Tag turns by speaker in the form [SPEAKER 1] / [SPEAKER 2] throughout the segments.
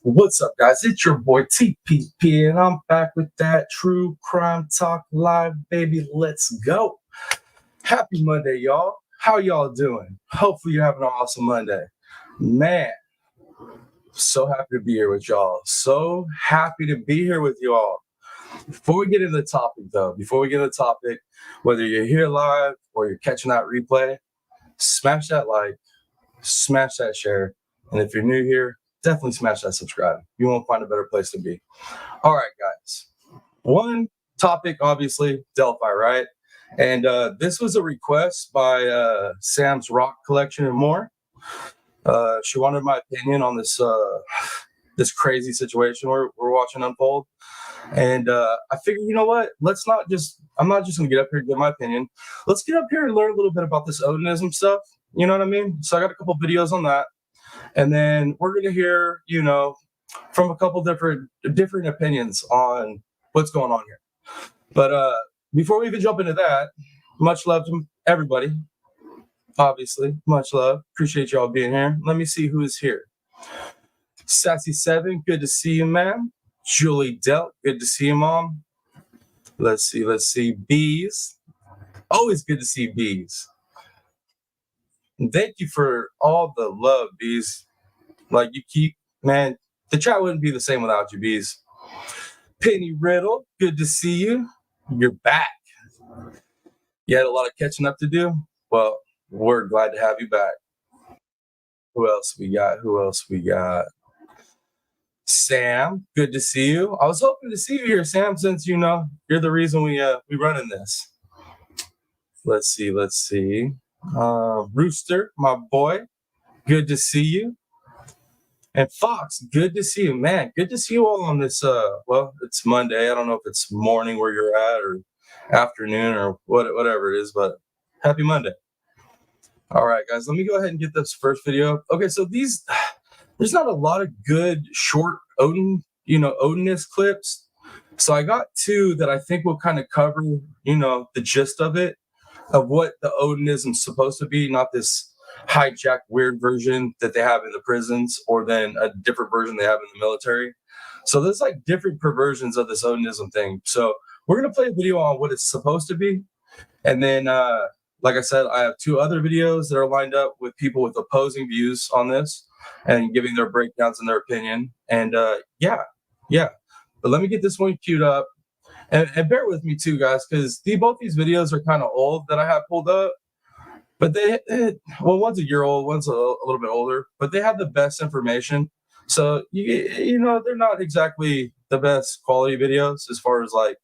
[SPEAKER 1] What's up, guys? It's your boy TPP, and I'm back with that True Crime Talk Live, baby. Let's go. Happy Monday, y'all. How y'all doing? Hopefully you're having an awesome Monday. Man, so happy to be here with y'all. So happy to be here with y'all. Before we get into the topic, whether you're here live or you're catching that replay, smash that like, smash that share, and if you're new here, definitely smash that subscribe. You won't find a better place to be. All right, guys. One topic, obviously, Delphi, right? And this was a request by Sam's Rock Collection and more. She wanted my opinion on this this crazy situation we're watching unfold. And I figured, you know what? I'm not just going to get up here and give my opinion. Let's get up here and learn a little bit about this Odinism stuff. You know what I mean? So I got a couple videos on that. And then we're going to hear, from a couple different opinions on what's going on here. But before we even jump into that, much love to everybody. Obviously, much love. Appreciate y'all being here. Let me see who is here. Sassy7, good to see you, man. Julie Delt, good to see you, mom. Let's see. Bees. Always good to see Bees. Thank you for all the love, Bees. Like you keep, man, the chat wouldn't be the same without you, Bees. Penny Riddle, good to see you. You're back. You had a lot of catching up to do? Well, we're glad to have you back. Who else we got? Sam, good to see you. I was hoping to see you here, Sam, since you're the reason we running this. Let's see. Rooster, my boy, good to see you. And Fox, good to see you, man. Good to see you all on this. Well, it's Monday. I don't know if it's morning where you're at or afternoon or whatever it is, but happy Monday. All right, guys, let me go ahead and get this first video. Okay, so there's not a lot of good short Odinist clips. So I got two that I think will kind of cover, the gist of it, of what the Odinism's supposed to be, not this hijacked weird version that they have in the prisons or then a different version they have in the military. So there's like different perversions of this Odinism thing. So we're going to play a video on what it's supposed to be. And then, like I said, I have two other videos that are lined up with people with opposing views on this and giving their breakdowns and their opinion. And yeah. But let me get this one queued up. And bear with me too, guys, because both these videos are kind of old that I have pulled up. But one's a year old, one's a little bit older, but they have the best information. So, they're not exactly the best quality videos as far as like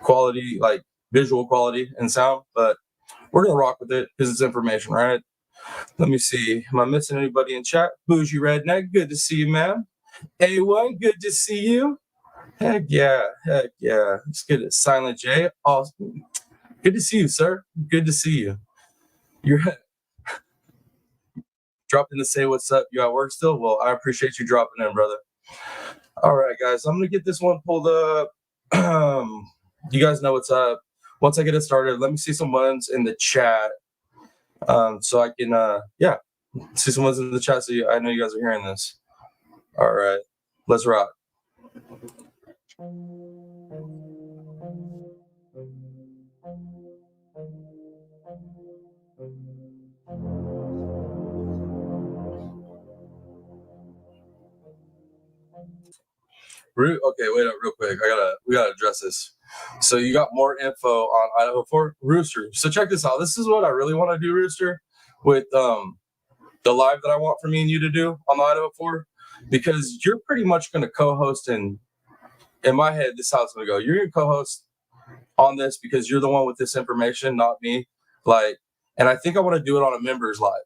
[SPEAKER 1] quality, like visual quality and sound, but we're going to rock with it because it's information, right? Let me see. Am I missing anybody in chat? Bougie Redneck, good to see you, man. A1, good to see you. Heck yeah. It's good. Silent J, awesome. Good to see you, sir. Good to see you. You're dropping to say what's up. You at work still? Well, I appreciate you dropping in, brother. All right, guys. I'm going to get this one pulled up. You guys know what's up. Once I get it started, let me see some ones in the chat. So I can, see some ones in the chat so I know you guys are hearing this. All right. Let's rock. Okay, wait up real quick. We gotta address this. So you got more info on Idaho 4 Rooster. So check this out. This is what I really want to do, Rooster, with the live that I want for me and you to do on the Idaho 4, because you're pretty much going to co-host. And in my head, this is how it's going to go. You're going to co-host on this because you're the one with this information, not me. And I think I want to do it on a members live.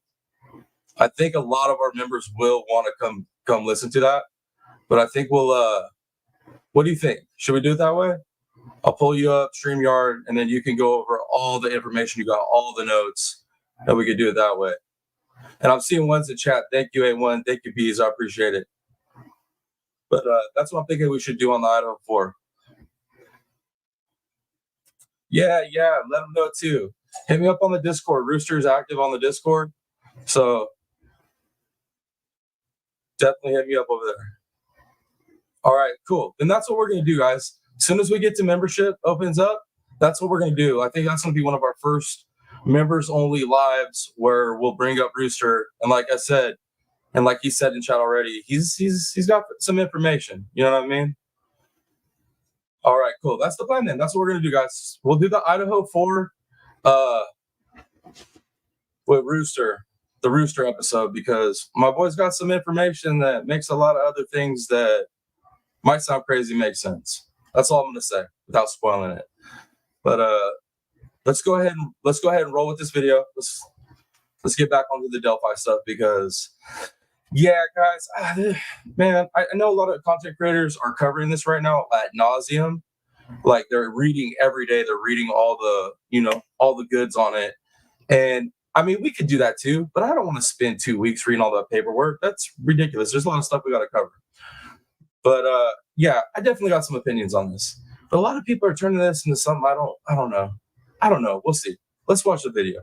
[SPEAKER 1] I think a lot of our members will want to come listen to that. But I think we'll. What do you think? Should we do it that way? I'll pull you up, StreamYard, and then you can go over all the information. You got all the notes, and we could do it that way. And I'm seeing ones in chat. Thank you, A1. Thank you, Bees. I appreciate it. But that's what I'm thinking we should do on the Idaho 4. Yeah. Let them know too. Hit me up on the Discord. Rooster's active on the Discord. So definitely hit me up over there. All right, cool. Then that's what we're going to do, guys. As soon as we get to membership opens up, that's what we're going to do. I think that's going to be one of our first members-only lives where we'll bring up Rooster. And like I said, and like he said in chat already, he's got some information. You know what I mean? All right, cool. That's the plan then. That's what we're going to do, guys. We'll do the Idaho 4 with Rooster, the Rooster episode, because my boy's got some information that makes a lot of other things that might sound crazy make sense. That's all I'm going to say without spoiling it. But let's go ahead and roll with this video. Let's get back onto the Delphi stuff because, yeah, guys, man, I know a lot of content creators are covering this right now ad nauseum. Like they're reading every day. They're reading all the goods on it. And I mean, we could do that too, but I don't want to spend 2 weeks reading all that paperwork. That's ridiculous. There's a lot of stuff we got to cover. But yeah, I definitely got some opinions on this. But a lot of people are turning this into something I don't know. I don't know. We'll see. Let's watch the video.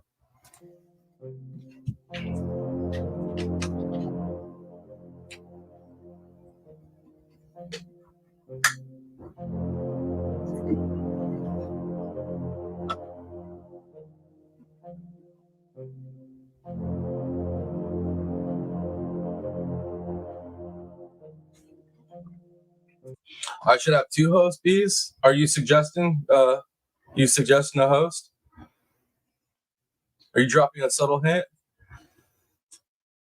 [SPEAKER 1] I should have 2 hosts, Bees. Are you suggesting a host? Are you dropping a subtle hint?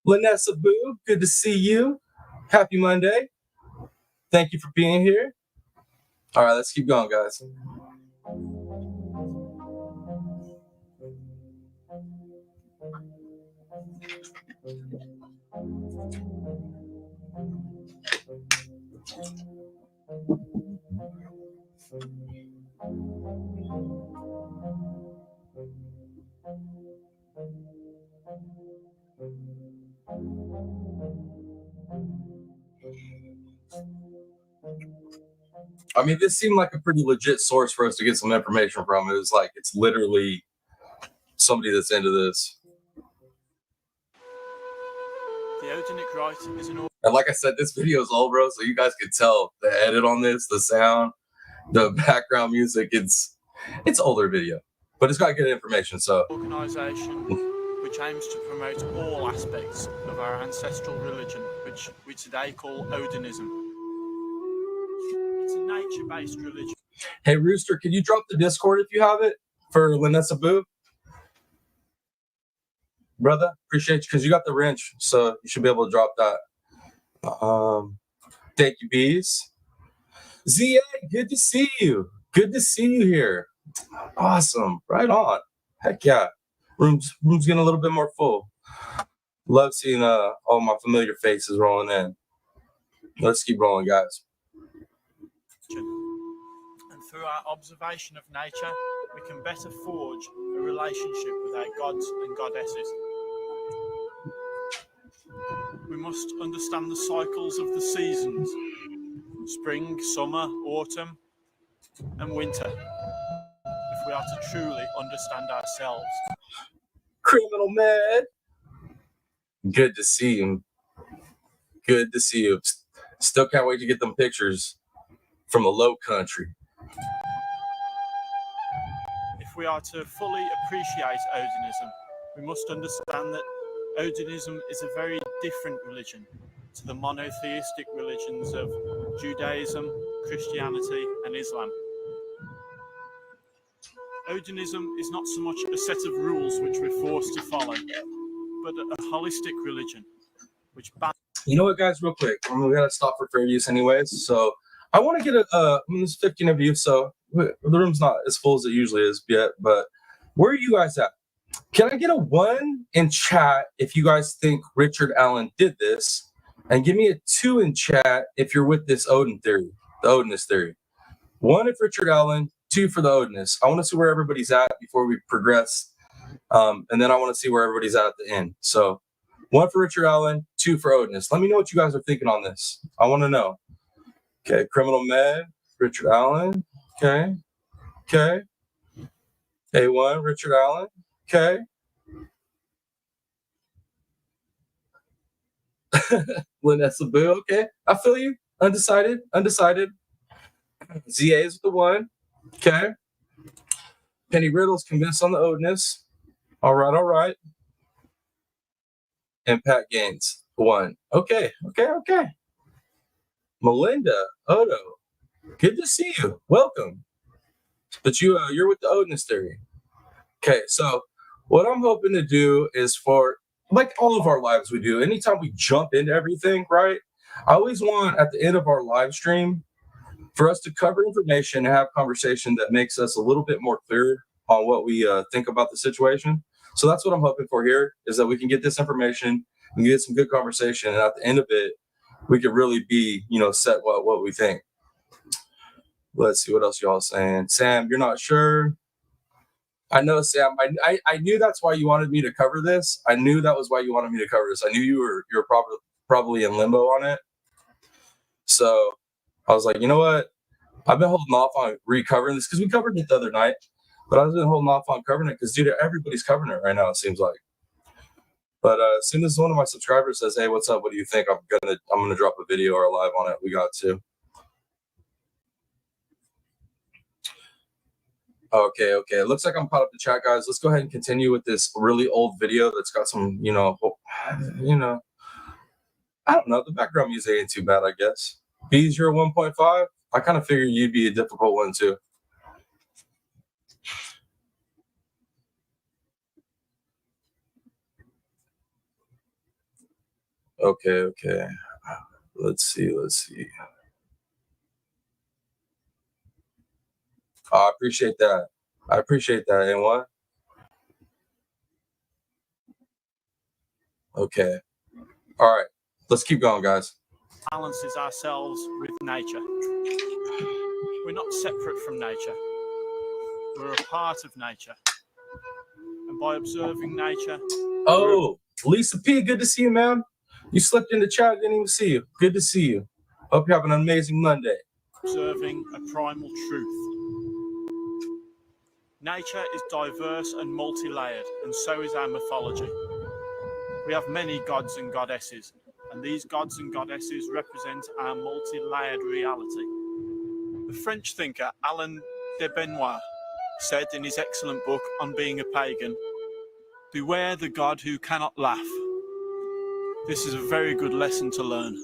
[SPEAKER 1] Lanessa Boo, good to see you. Happy Monday. Thank you for being here. All right, let's keep going, guys. I mean, this seemed like a pretty legit source for us to get some information from. It was like it's literally somebody that's into this.
[SPEAKER 2] The Odinic rite is an
[SPEAKER 1] And like I said, this video is old, bro, so you guys can tell the edit on this, the sound, the background music. It's older video, but it's got good information. So
[SPEAKER 2] organisation which aims to promote all aspects of our ancestral religion, which we today call Odinism. It's a nature-based religion.
[SPEAKER 1] Hey, Rooster, can you drop the Discord if you have it for Lanessa Boo? Brother, appreciate you because you got the wrench, so you should be able to drop that. Thank you, Bees. ZA, good to see you. Good to see you here. Awesome. Right on. Heck yeah. Room's getting a little bit more full. Love seeing all my familiar faces rolling in. Let's keep rolling, guys.
[SPEAKER 2] And through our observation of nature, we can better forge a relationship with our gods and goddesses. We must understand the cycles of the seasons: spring, summer, autumn, and winter, if we are to truly understand ourselves.
[SPEAKER 1] Criminal man. Good to see you. Good to see you. Still can't wait to get them pictures from the low country.
[SPEAKER 2] If we are to fully appreciate Odinism, we must understand that Odinism is a very different religion to the monotheistic religions of Judaism, Christianity, and Islam. Odinism is not so much a set of rules which we're forced to follow, but a holistic religion which
[SPEAKER 1] You know what, guys, real quick, we gotta stop for fair use anyways, so I want to get there's 15 of you, so the room's not as full as it usually is yet, but where are you guys at? Can I get a 1 in chat if you guys think Richard Allen did this, and give me a 2 in chat if you're with this Odin theory, the Odinist theory. 1 if Richard Allen, 2 for the Odinist. I want to see where everybody's at before we progress, and then I want to see where everybody's at the end. So 1 for Richard Allen, 2 for Odinist. Let me know what you guys are thinking on this. I want to know. Okay, Criminal Med, Richard Allen. Okay. A1, Richard Allen. Okay. Lanessa Boo. Okay, I feel you. Undecided. ZA is the 1. Okay. Penny Riddle's convinced on the Odinist. All right. And Pat Gaines, 1. Okay. Melinda, Odo, good to see you. Welcome. But you're with the Odinist theory. Okay, so what I'm hoping to do is for, like all of our lives we do, anytime we jump into everything, right? I always want at the end of our live stream for us to cover information and have conversation that makes us a little bit more clear on what we think about the situation. So that's what I'm hoping for here, is that we can get this information and get some good conversation. And at the end of it, we could really be, set what we think. Let's see what else y'all saying. Sam, you're not sure. I know, Sam. I knew that's why you wanted me to cover this. I knew that was why you wanted me to cover this. I knew you were probably in limbo on it. So I was like, you know what? I've been holding off on recovering this because we covered it the other night. But I've been holding off on covering it because, dude, everybody's covering it right now, it seems like. But as soon as one of my subscribers says, hey, what's up? What do you think? I'm gonna drop a video or a live on it. We got to. Okay. It looks like I'm caught up to chat, guys. Let's go ahead and continue with this really old video that's got some, I don't know. The background music ain't too bad, I guess. B's, you're 1.5. I kind of figured you'd be a difficult one too. Okay. Let's see. I appreciate that. And what? Okay. All right. Let's keep going, guys.
[SPEAKER 2] Balances ourselves with nature. We're not separate from nature. We're a part of nature. And by observing nature...
[SPEAKER 1] Oh, Lisa P., good to see you, man. You slipped in the chat, didn't even see you. Good to see you. Hope you have an amazing Monday.
[SPEAKER 2] Observing a primal truth. Nature is diverse and multi-layered, and so is our mythology. We have many gods and goddesses, and these gods and goddesses represent our multi-layered reality. The French thinker Alain de Benoit said in his excellent book On Being a Pagan, "Beware the God who cannot laugh." This is a very good lesson to learn.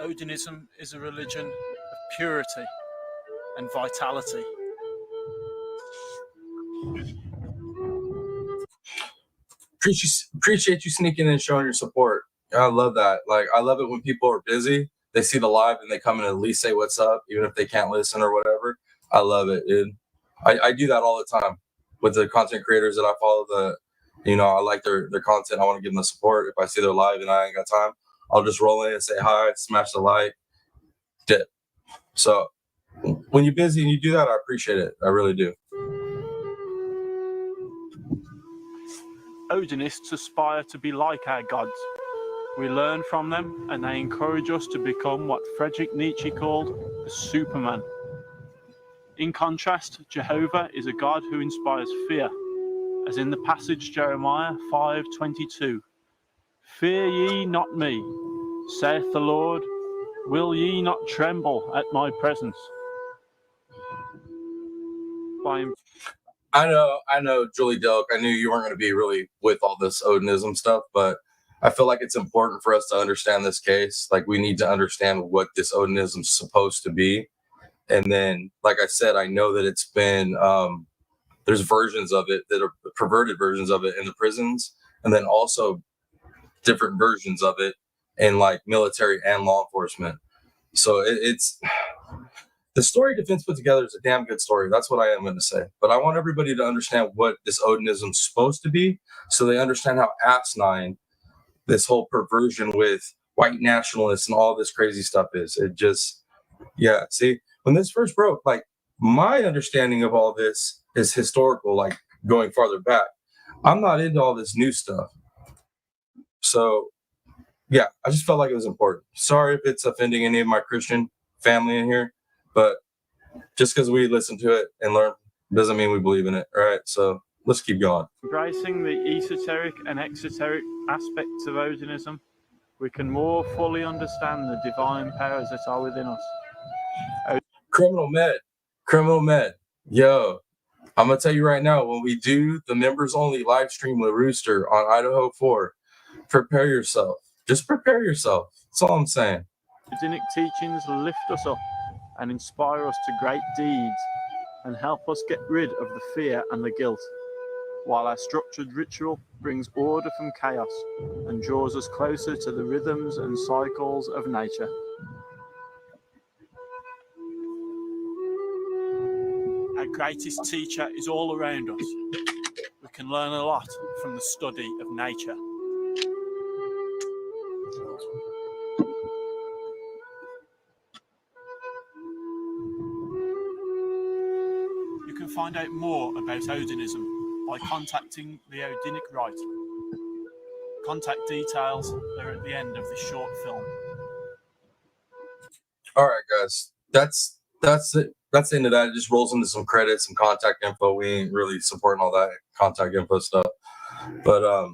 [SPEAKER 2] Odinism is a religion of purity and vitality.
[SPEAKER 1] Appreciate you sneaking in and showing your support. I love that. Like, I love it when people are busy, they see the live and they come in and at least say what's up, even if they can't listen or whatever. I love it, dude. I do that all the time with the content creators that I follow. I like their content. I want to give them the support. If I see their live and I ain't got time, I'll just roll in and say hi, smash the like, dip. So when you're busy and you do that, I appreciate it. I really do.
[SPEAKER 2] Odinists aspire to be like our gods. We learn from them, and they encourage us to become what Friedrich Nietzsche called a Superman. In contrast, Jehovah is a God who inspires fear, as in the passage Jeremiah 5:22. "Fear ye not me, saith the Lord, will ye not tremble at my presence?"
[SPEAKER 1] I know, Julie Delk. I knew you weren't going to be really with all this Odinism stuff, but I feel like it's important for us to understand this case. Like, we need to understand what this Odinism is supposed to be. And then, like I said, I know that it's been, there's versions of it that are perverted versions of it in the prisons, and then also different versions of it in like military and law enforcement. So it's the story Defense put together is a damn good story. That's what I am going to say. But I want everybody to understand what this Odinism is supposed to be, so they understand how asinine this whole perversion with white nationalists and all this crazy stuff is. It just, yeah. See, when this first broke, like, my understanding of all this is historical, like going farther back. I'm not into all this new stuff. So, yeah, I just felt like it was important. Sorry if it's offending any of my Christian family in here, but just because we listen to it and learn doesn't mean we believe in it. All right, so let's keep going.
[SPEAKER 2] Embracing the esoteric and exoteric aspects of Odinism, we can more fully understand the divine powers that are within us.
[SPEAKER 1] Criminal Med. Yo, I'm gonna tell you right now, when we do the members only live stream with Rooster on Idaho 4, prepare yourself. Just prepare yourself. That's all I'm saying.
[SPEAKER 2] Odinic teachings lift us up and inspire us to great deeds and help us get rid of the fear and the guilt, while our structured ritual brings order from chaos and draws us closer to the rhythms and cycles of nature. Our greatest teacher is all around us. We can learn a lot from the study of nature. You can find out more about Odinism by contacting the Odinic Rite. Contact details are at the end of this short film.
[SPEAKER 1] All right, guys. That's it. That's the end of that. It just rolls into some credits and contact info. We ain't really supporting all that contact info stuff. But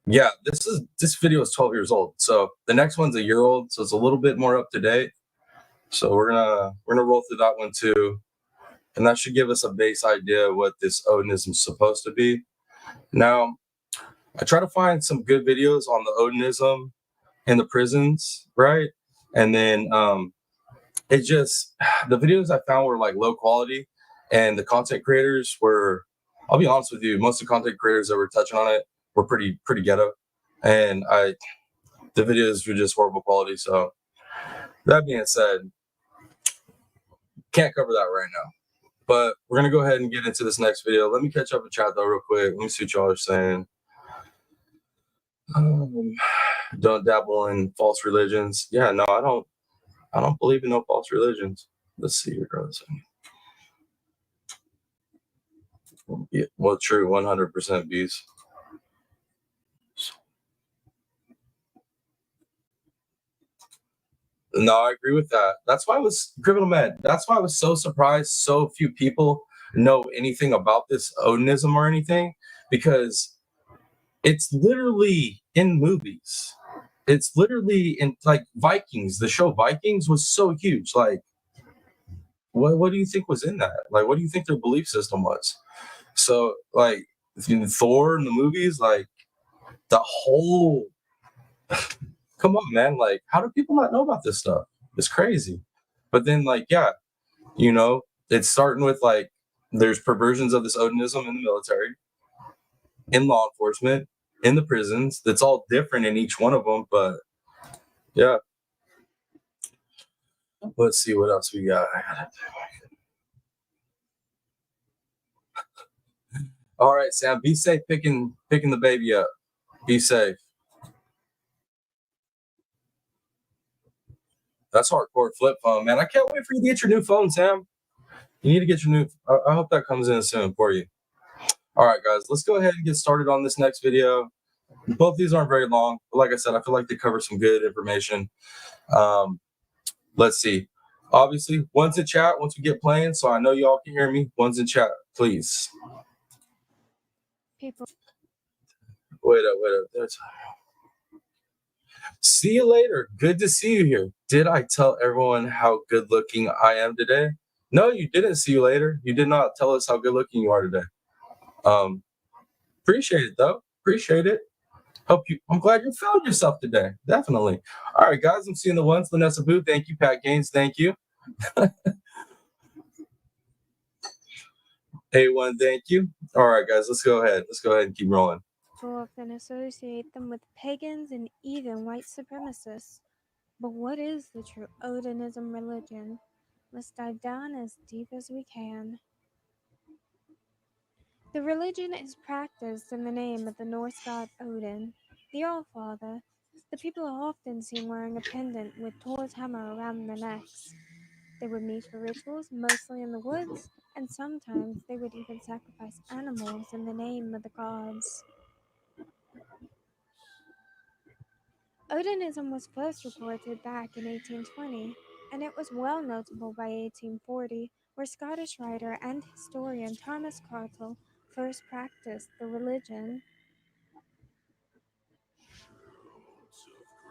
[SPEAKER 1] yeah, this video is 12 years old. So the next one's a year old, so it's a little bit more up to date. So we're gonna roll through that one too. And that should give us a base idea of what this Odinism is supposed to be. Now, I try to find some good videos on the Odinism in the prisons, right? And then it just, the videos I found were like low quality, and the content creators were, I'll be honest with you, most of the content creators that were touching on it were pretty ghetto. And the videos were just horrible quality. So that being said, can't cover that right now. But we're going to go ahead and get into this next video. Let me catch up with chat though real quick. Let me see what y'all are saying. Don't dabble in false religions. Yeah, no, I don't believe in no false religions. Let's see here, guys. Yeah, well, true, 100% beast. No, I agree with that. That's why I was criminal med. That's why I was so surprised so few people know anything about this Odinism or anything, because it's literally in movies. It's literally in like Vikings. The show Vikings was so huge. Like, what do you think was in that? Like, what do you think their belief system was? So, like, in Thor in the movies, like the whole come on, man. Like, how do people not know about this stuff? It's crazy. But then, like, yeah, you know, it's starting with like there's perversions of this Odinism in the military, in law enforcement, in the prisons. That's all different in each one of them. But yeah, let's see what else we got. All right, Sam, be safe picking the baby up. Be safe. That's hardcore flip phone, man. I can't wait for you to get your new phone, Sam. You need to get your new. I hope that comes in soon for you. All right, guys, let's go ahead and get started on this next video. Both these aren't very long, but like I said, I feel like they cover some good information. Let's see. Obviously, one's in chat once we get playing, so I know y'all can hear me. One's in chat, please.
[SPEAKER 3] People.
[SPEAKER 1] Wait up. That's... See you later. Good to see you here. Did I tell everyone how good looking I am today? No, you didn't. See you later. You did not tell us how good looking you are today. Appreciate it though. Appreciate it. I'm glad you found yourself today. Definitely. All right, guys. I'm seeing the ones. Vanessa Boo. Thank you. Pat Gaines. Thank you. A1. Thank you. All right, guys. Let's go ahead. And keep rolling.
[SPEAKER 3] People often associate them with pagans and even white supremacists. But what is the true Odinism religion? Let's dive down as deep as we can. The religion is practiced in the name of the Norse god Odin, the All-Father. The people are often seen wearing a pendant with Thor's hammer around their necks. They would meet for rituals, mostly in the woods, and sometimes they would even sacrifice animals in the name of the gods. Odinism was first reported back in 1820, and it was well notable by 1840, where Scottish writer and historian Thomas Cartell first practiced the religion.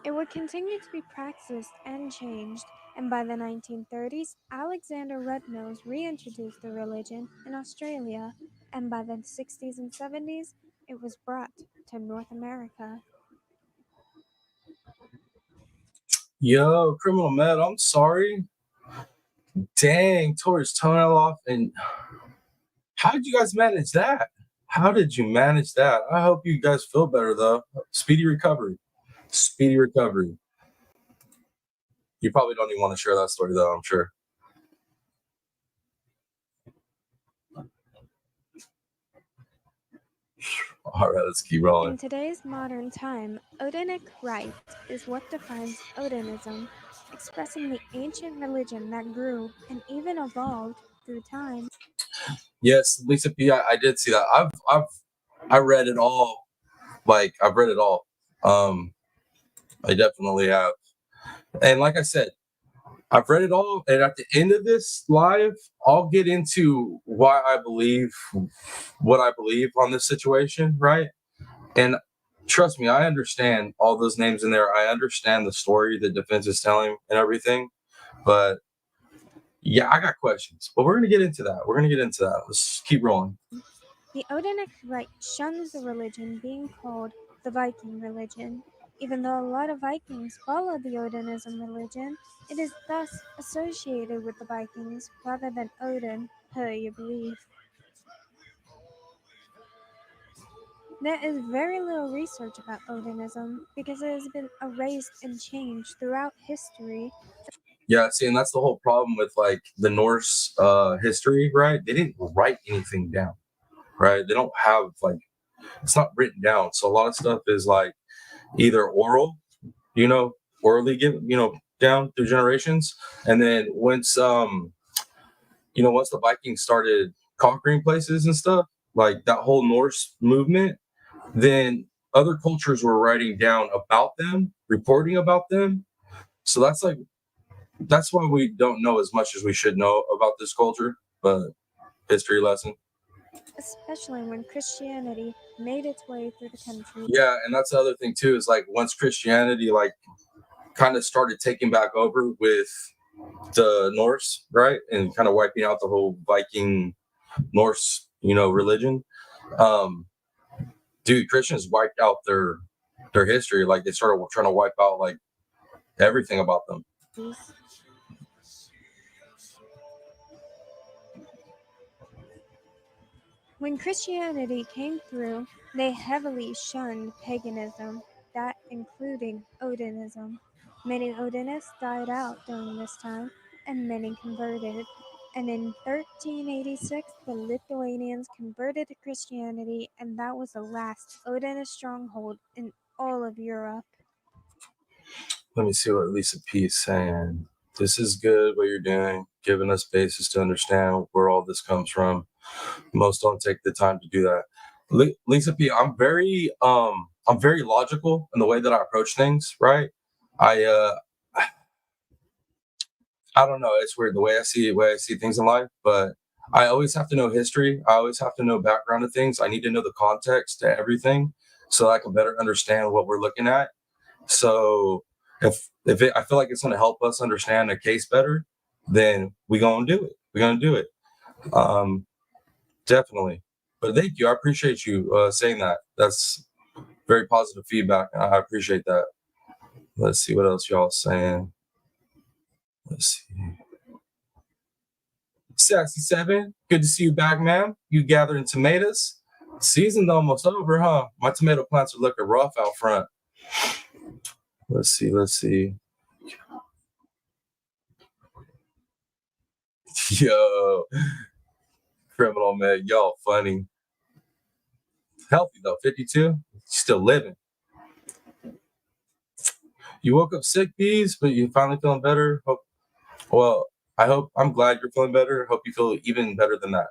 [SPEAKER 3] It would continue to be practiced and changed, and by the 1930s, Alexander Rudnose reintroduced the religion in Australia, and by the 60s and 70s, it was brought to North America.
[SPEAKER 1] Yo, Criminal Med, I'm sorry. Dang, tore his toenail off. And how did you guys manage that? How did you manage that? I hope you guys feel better, though. Speedy recovery. Speedy recovery. You probably don't even want to share that story, though, I'm sure. All right, let's keep rolling.
[SPEAKER 3] In today's modern time, Odinic rite is what defines Odinism, expressing the ancient religion that grew and even evolved through time.
[SPEAKER 1] Yes, Lisa P, I did see that. I read it all. Like, I've read it all. I definitely have. And like I said, I've read it all. And at the end of this live, I'll get into why I believe what I believe on this situation, right? And trust me, I understand all those names in there. I understand the story that Defense is telling and everything. But yeah, I got questions. But we're going to get into that. Let's keep rolling.
[SPEAKER 3] The Odinic rite shuns the religion being called the Viking religion. Even though a lot of Vikings follow the Odinism religion, it is thus associated with the Vikings rather than Odin, per your belief. There is very little research about Odinism because it has been erased and changed throughout history.
[SPEAKER 1] Yeah, see, and that's the whole problem with like the Norse history, right? They didn't write anything down, right? They don't have like it's not written down. So a lot of stuff is like either oral, orally given, down through generations. And then once the Vikings started conquering places and stuff, like that whole Norse movement, then other cultures were writing down about them, reporting about them. So that's why we don't know as much as we should know about this culture, but history lesson.
[SPEAKER 3] Especially when Christianity made its way through the country.
[SPEAKER 1] Yeah, and that's the other thing too, is like once Christianity like kind of started taking back over with the Norse, right? And kind of wiping out the whole Viking Norse, religion. Dude, Christians wiped out their history. Like they started trying to wipe out like everything about them.
[SPEAKER 3] When Christianity came through, they heavily shunned paganism, that including Odinism. Many Odinists died out during this time, and many converted. And in 1386, the Lithuanians converted to Christianity, and that was the last Odinist stronghold in all of Europe.
[SPEAKER 1] Let me see what Lisa P is saying. This is good what you're doing, giving us basis to understand where all this comes from. Most don't take the time to do that. Lisa P, I'm very logical in the way that I approach things, right? I don't know. It's weird the way I see things in life, but I always have to know history. I always have to know background of things. I need to know the context to everything so I can better understand what we're looking at. So if I feel like it's going to help us understand a case better, then we're going to do it. Definitely. But thank you. I appreciate you saying that. That's very positive feedback. I appreciate that. Let's see what else y'all saying. Let's see. Sassy 7, good to see you back, man. You gathering tomatoes? Season's almost over, huh? My tomato plants are looking rough out front. Let's see. Yo, Criminal Man, y'all funny. Healthy though, 52, still living. You woke up sick, Bees, but you finally feeling better. I'm glad you're feeling better. Hope you feel even better than that.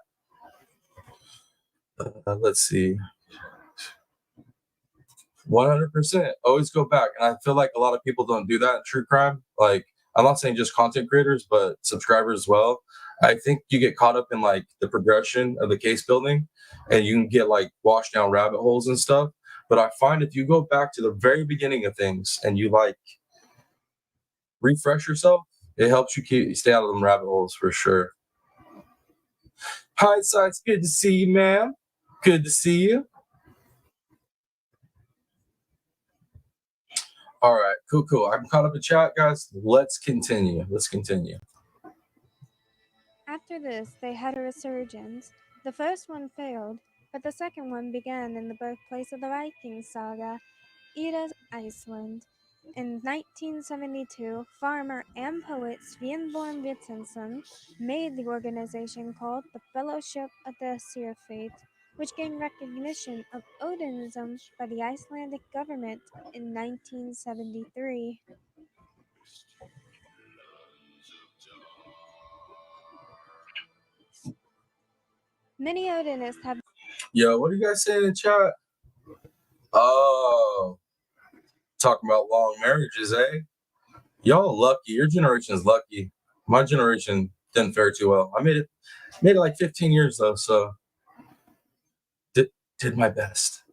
[SPEAKER 1] Let's see. 100%. Always go back. And I feel like a lot of people don't do that in true crime. Like, I'm not saying just content creators, but subscribers as well. I think you get caught up in like the progression of the case building and you can get like washed down rabbit holes and stuff. But I find if you go back to the very beginning of things and you like refresh yourself, it helps you stay out of them rabbit holes for sure. Hindsight's good to see you, ma'am. Good to see you. All right, cool. I'm caught up in chat, guys. Let's continue.
[SPEAKER 3] After this, they had a resurgence. The first one failed, but the second one began in the birthplace of the Viking saga, Ida, Iceland. In 1972, farmer and poet Svenborn Wittgensen made the organization called the Fellowship of the Seerfate, which gained recognition of Odinism by the Icelandic government in 1973. Many Odinists have
[SPEAKER 1] Yo, what are you guys saying in chat? Oh, talking about long marriages, eh? Y'all lucky. Your generation is lucky. My generation didn't fare too well. I made it like 15 years though, so did my best.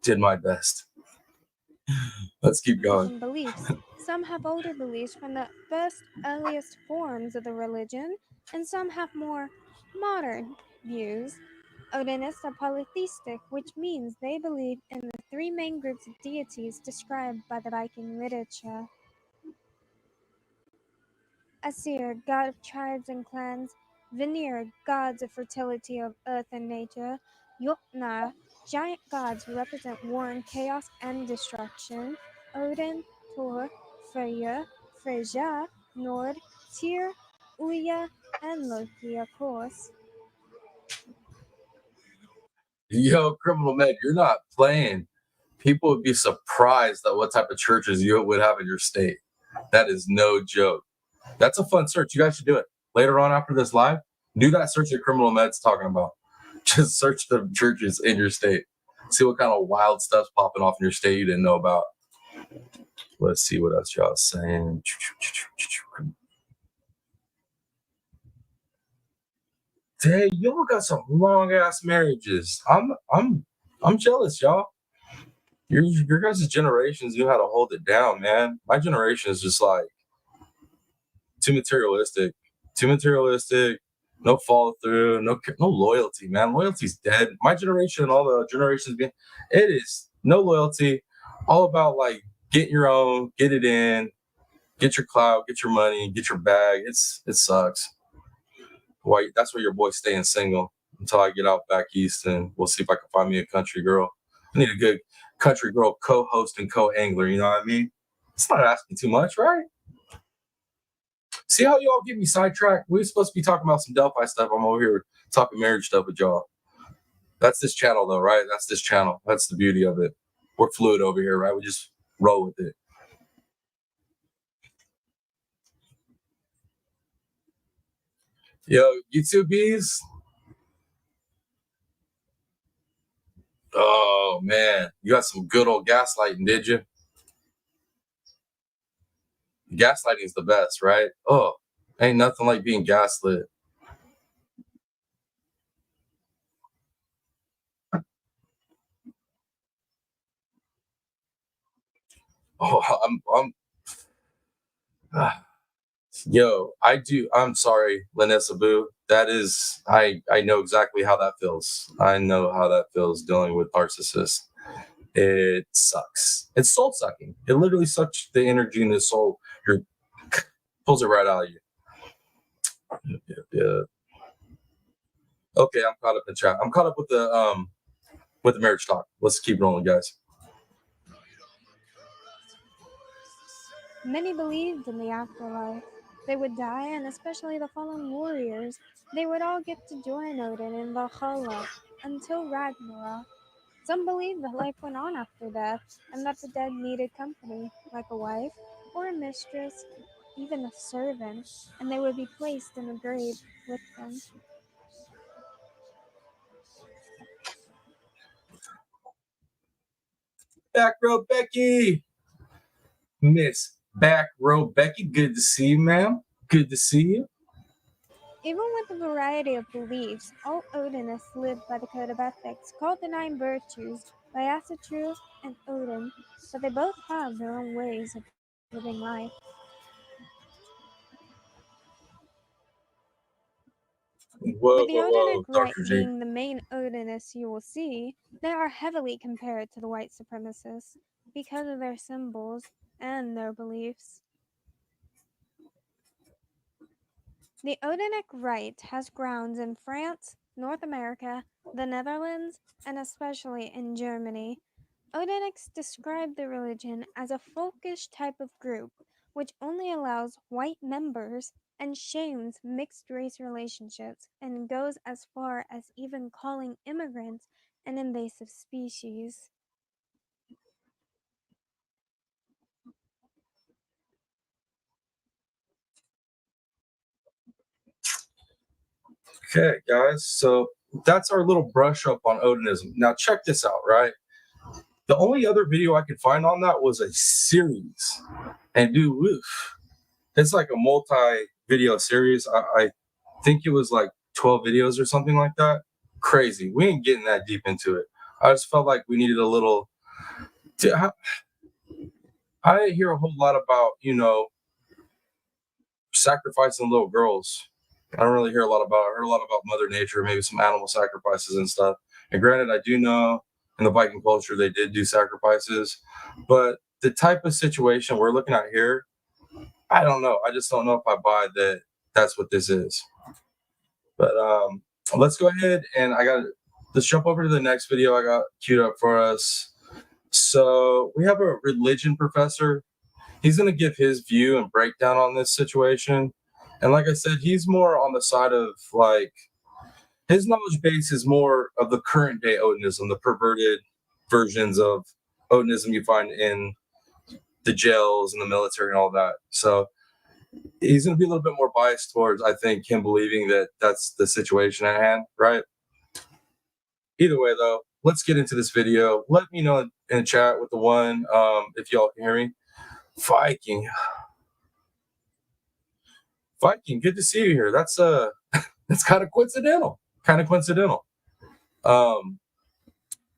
[SPEAKER 1] Let's keep going.
[SPEAKER 3] beliefs. Some have older beliefs from the first earliest forms of the religion, and some have more modern views. Odinists are polytheistic, which means they believe in the three main groups of deities described by the Viking literature. Aesir, god of tribes and clans; Vanir, gods of fertility of earth and nature; Jotnar, giant gods who represent war and chaos and destruction; Odin, Thor, Freyja, Nord, Tyr, Uya, and Loki, of course.
[SPEAKER 1] Yo, Criminal Med, you're not playing. People would be surprised at what type of churches you would have in your state. That is no joke. That's a fun search. You guys should do it. Later on after this live, do that search that Criminal Med's talking about. Just search the churches in your state. See what kind of wild stuff's popping off in your state you didn't know about. Let's see what else y'all saying. Dang, y'all got some long ass marriages. I'm jealous, y'all. Your guys' generations knew how to hold it down, man. My generation is just like too materialistic. No follow through. No loyalty, man. Loyalty's dead. My generation and all the generations, it is no loyalty. All about like get your own, get it in, get your clout, get your money, get your bag. It sucks. Why? That's why your boy's staying single until I get out back east, and we'll see if I can find me a country girl. I need a good country girl co-host and co-angler. You know what I mean? It's not asking too much, right? See how y'all get me sidetracked? We were supposed to be talking about some Delphi stuff. I'm over here talking marriage stuff with y'all. That's this channel, though, right? That's this channel. That's the beauty of it. We're fluid over here, right? We just roll with it. Yo, YouTube's. Oh, man. You got some good old gaslighting, did you? Gaslighting is the best, right? Oh, ain't nothing like being gaslit. Oh, yo, I'm sorry, Lanessa Boo. That is, I know exactly how that feels. I know how that feels dealing with narcissists. It sucks. It's soul sucking. It literally sucks the energy in the soul. Pulls it right out of you. Yeah. Okay, I'm caught up in chat. I'm caught up with the marriage talk. Let's keep rolling, guys.
[SPEAKER 3] Many believed in the afterlife. They would die, and especially the fallen warriors, they would all get to join Odin in Valhalla until Ragnarok. Some believed that life went on after death, and that the dead needed company, like a wife or a mistress, even a servant, and they would be placed in the grave with them.
[SPEAKER 1] Back row Becky. Miss Back Row Becky, good to see you, ma'am. Good to see you.
[SPEAKER 3] Even with a variety of beliefs, all Odinists lived by the code of ethics called the Nine Virtues, by Asatru and Odin, but they both have their own ways of living life.
[SPEAKER 1] Whoa,
[SPEAKER 3] With the
[SPEAKER 1] whoa,
[SPEAKER 3] Odinic
[SPEAKER 1] whoa,
[SPEAKER 3] rite
[SPEAKER 1] Dr. G.
[SPEAKER 3] being the main Odinists you will see, they are heavily compared to the white supremacists because of their symbols and their beliefs. The Odinic rite has grounds in France, North America, the Netherlands, and especially in Germany. Odinics describe the religion as a folkish type of group which only allows white members and shames mixed race relationships and goes as far as even calling immigrants an invasive species.
[SPEAKER 1] Okay, guys, so that's our little brush up on Odinism. Now, check this out, right? The only other video I could find on that was a series. And dude, woof, it's like a multi-video series. I think it was like 12 videos or something like that. Crazy. We ain't getting that deep into it. I just felt like we needed a little. I didn't hear a whole lot about, sacrificing little girls. I don't really hear a lot about. I heard a lot about Mother Nature, maybe some animal sacrifices and stuff. And granted, I do know in the Viking culture they did do sacrifices, but the type of situation we're looking at here, I don't know. I just don't know if I buy that that's what this is. But let's go ahead and let's jump over to the next video I got queued up for us. So we have a religion professor. He's going to give his view and breakdown on this situation. And like I said, he's more on the side of like his knowledge base is more of the current day Odinism, the perverted versions of Odinism you find in the jails and the military and all that. So he's going to be a little bit more biased towards, I think, him believing that that's the situation at hand, right? Either way, though, let's get into this video. Let me know in the chat with the one if y'all can hear me. Viking, good to see you here. That's that's kind of coincidental.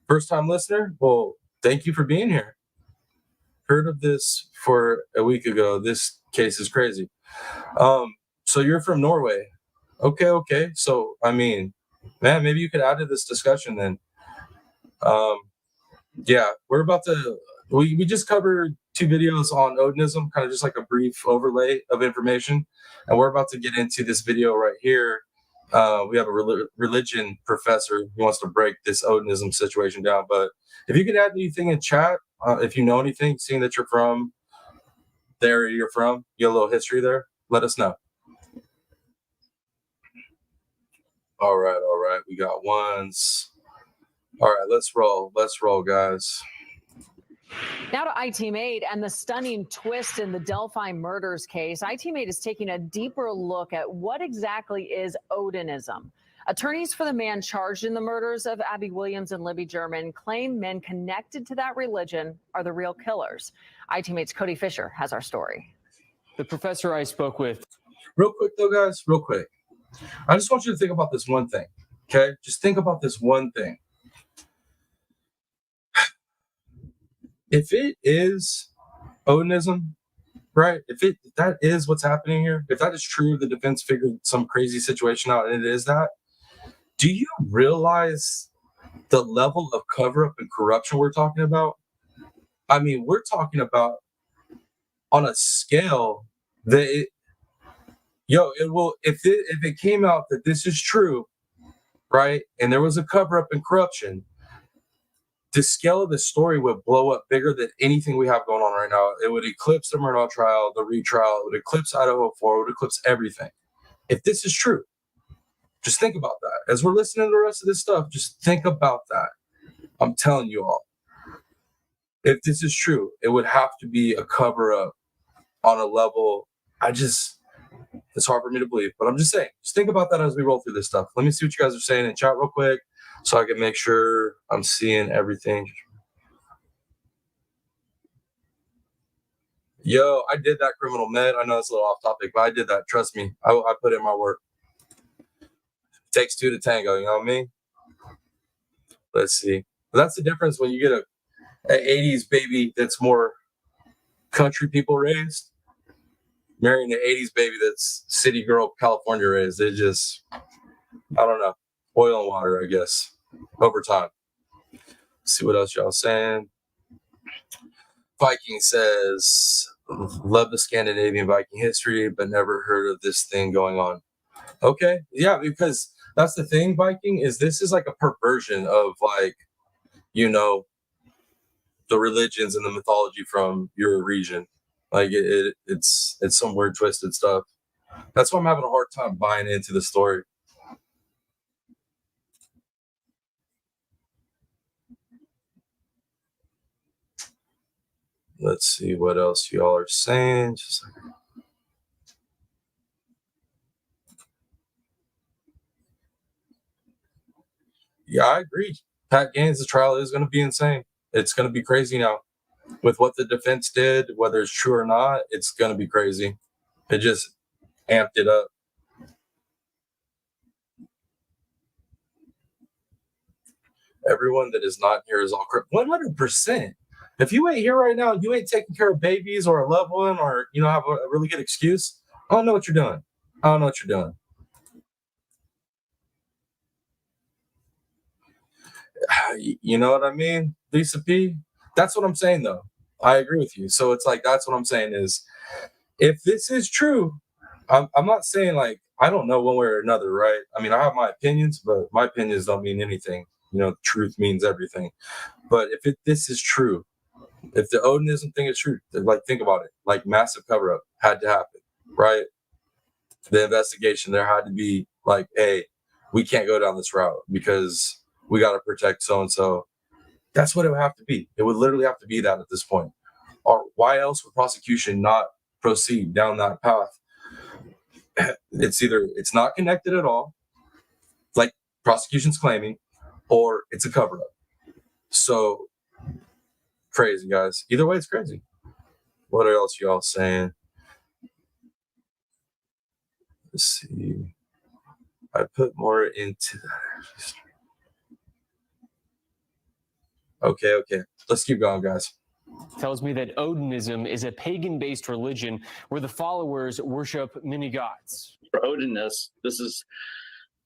[SPEAKER 1] First time listener, well, thank you for being here. Heard of this for a week ago. This case is crazy. So you're from Norway. Okay. So I mean, man, maybe you could add to this discussion then. Yeah, we're about to we just covered 2 videos on Odinism, kind of just like a brief overlay of information, and we're about to get into this video right here. We have a religion professor who wants to break this Odinism situation down. But if you could add anything in chat, if you know anything, seeing that you're from the area you're from, you have a little history there, let us know. All right. We got ones. All right, let's roll, guys.
[SPEAKER 4] Now to iTeammate and the stunning twist in the Delphi murders case. iTeammate is taking a deeper look at what exactly is Odinism. Attorneys for the man charged in the murders of Abby Williams and Libby German claim men connected to that religion are the real killers. iTeammate's Cody Fisher has our story.
[SPEAKER 5] The professor I spoke with.
[SPEAKER 1] Real quick, though, guys, real quick. I just want you to think about this one thing, okay? Just think about this one thing. If it is Odinism, right? If that is what's happening here, if that is true, the defense figured some crazy situation out, and it is that, do you realize the level of cover-up and corruption we're talking about? I mean, we're talking about on a scale that if it came out that this is true, right, and there was a cover-up and corruption, the scale of the story would blow up bigger than anything we have going on right now. It would eclipse the Murdaugh trial, the retrial. It would eclipse Idaho 4. It would eclipse everything. If this is true, just think about that. As we're listening to the rest of this stuff, just think about that. I'm telling you all. If this is true, it would have to be a cover-up on a level. It's hard for me to believe, but I'm just saying. Just think about that as we roll through this stuff. Let me see what you guys are saying in chat real quick, so I can make sure I'm seeing everything. Yo, I did that criminal med. I know it's a little off topic, but I did that. Trust me. I put in my work. Takes 2 to tango, you know what I mean? Let's see. But that's the difference when you get an 80s baby that's more country people raised, marrying an 80s baby that's city girl California raised. They just, I don't know, oil and water, I guess, over time. Let's see what else y'all saying. Viking says, love the Scandinavian Viking history, but never heard of this thing going on. Okay, yeah, because that's the thing, Viking, is this is like a perversion of like, you know, the religions and the mythology from your region. Like it's some weird twisted stuff. That's why I'm having a hard time buying into the story. Let's see what else y'all are saying. Yeah, I agree. Pat Gaines' trial is going to be insane. It's going to be crazy now. With what the defense did, whether it's true or not, it's going to be crazy. It just amped it up. Everyone that is not here is all correct. 100%. If you ain't here right now, you ain't taking care of babies or a loved one, or have a really good excuse, I don't know what you're doing. I don't know what you're doing. You know what I mean, Lisa P? That's what I'm saying, though. I agree with you. So it's like, that's what I'm saying is, if this is true, I'm not saying like, I don't know one way or another, right? I mean, I have my opinions, but my opinions don't mean anything. Truth means everything. But if this is true, if the Odinism thing is true, like, think about it. Like, massive cover-up had to happen, right? The investigation, there had to be like, hey, we can't go down this route because we got to protect so-and-so. That's what it would have to be. It would literally have to be that at this point. Or why else would prosecution not proceed down that path? It's either it's not connected at all, like prosecution's claiming, or it's a cover-up. So crazy, guys. Either way, it's crazy. What else y'all saying? Let's see. I put more into that. Okay. Let's keep going, guys.
[SPEAKER 5] Tells me that Odinism is a pagan-based religion where the followers worship many gods.
[SPEAKER 6] For Odinists, this is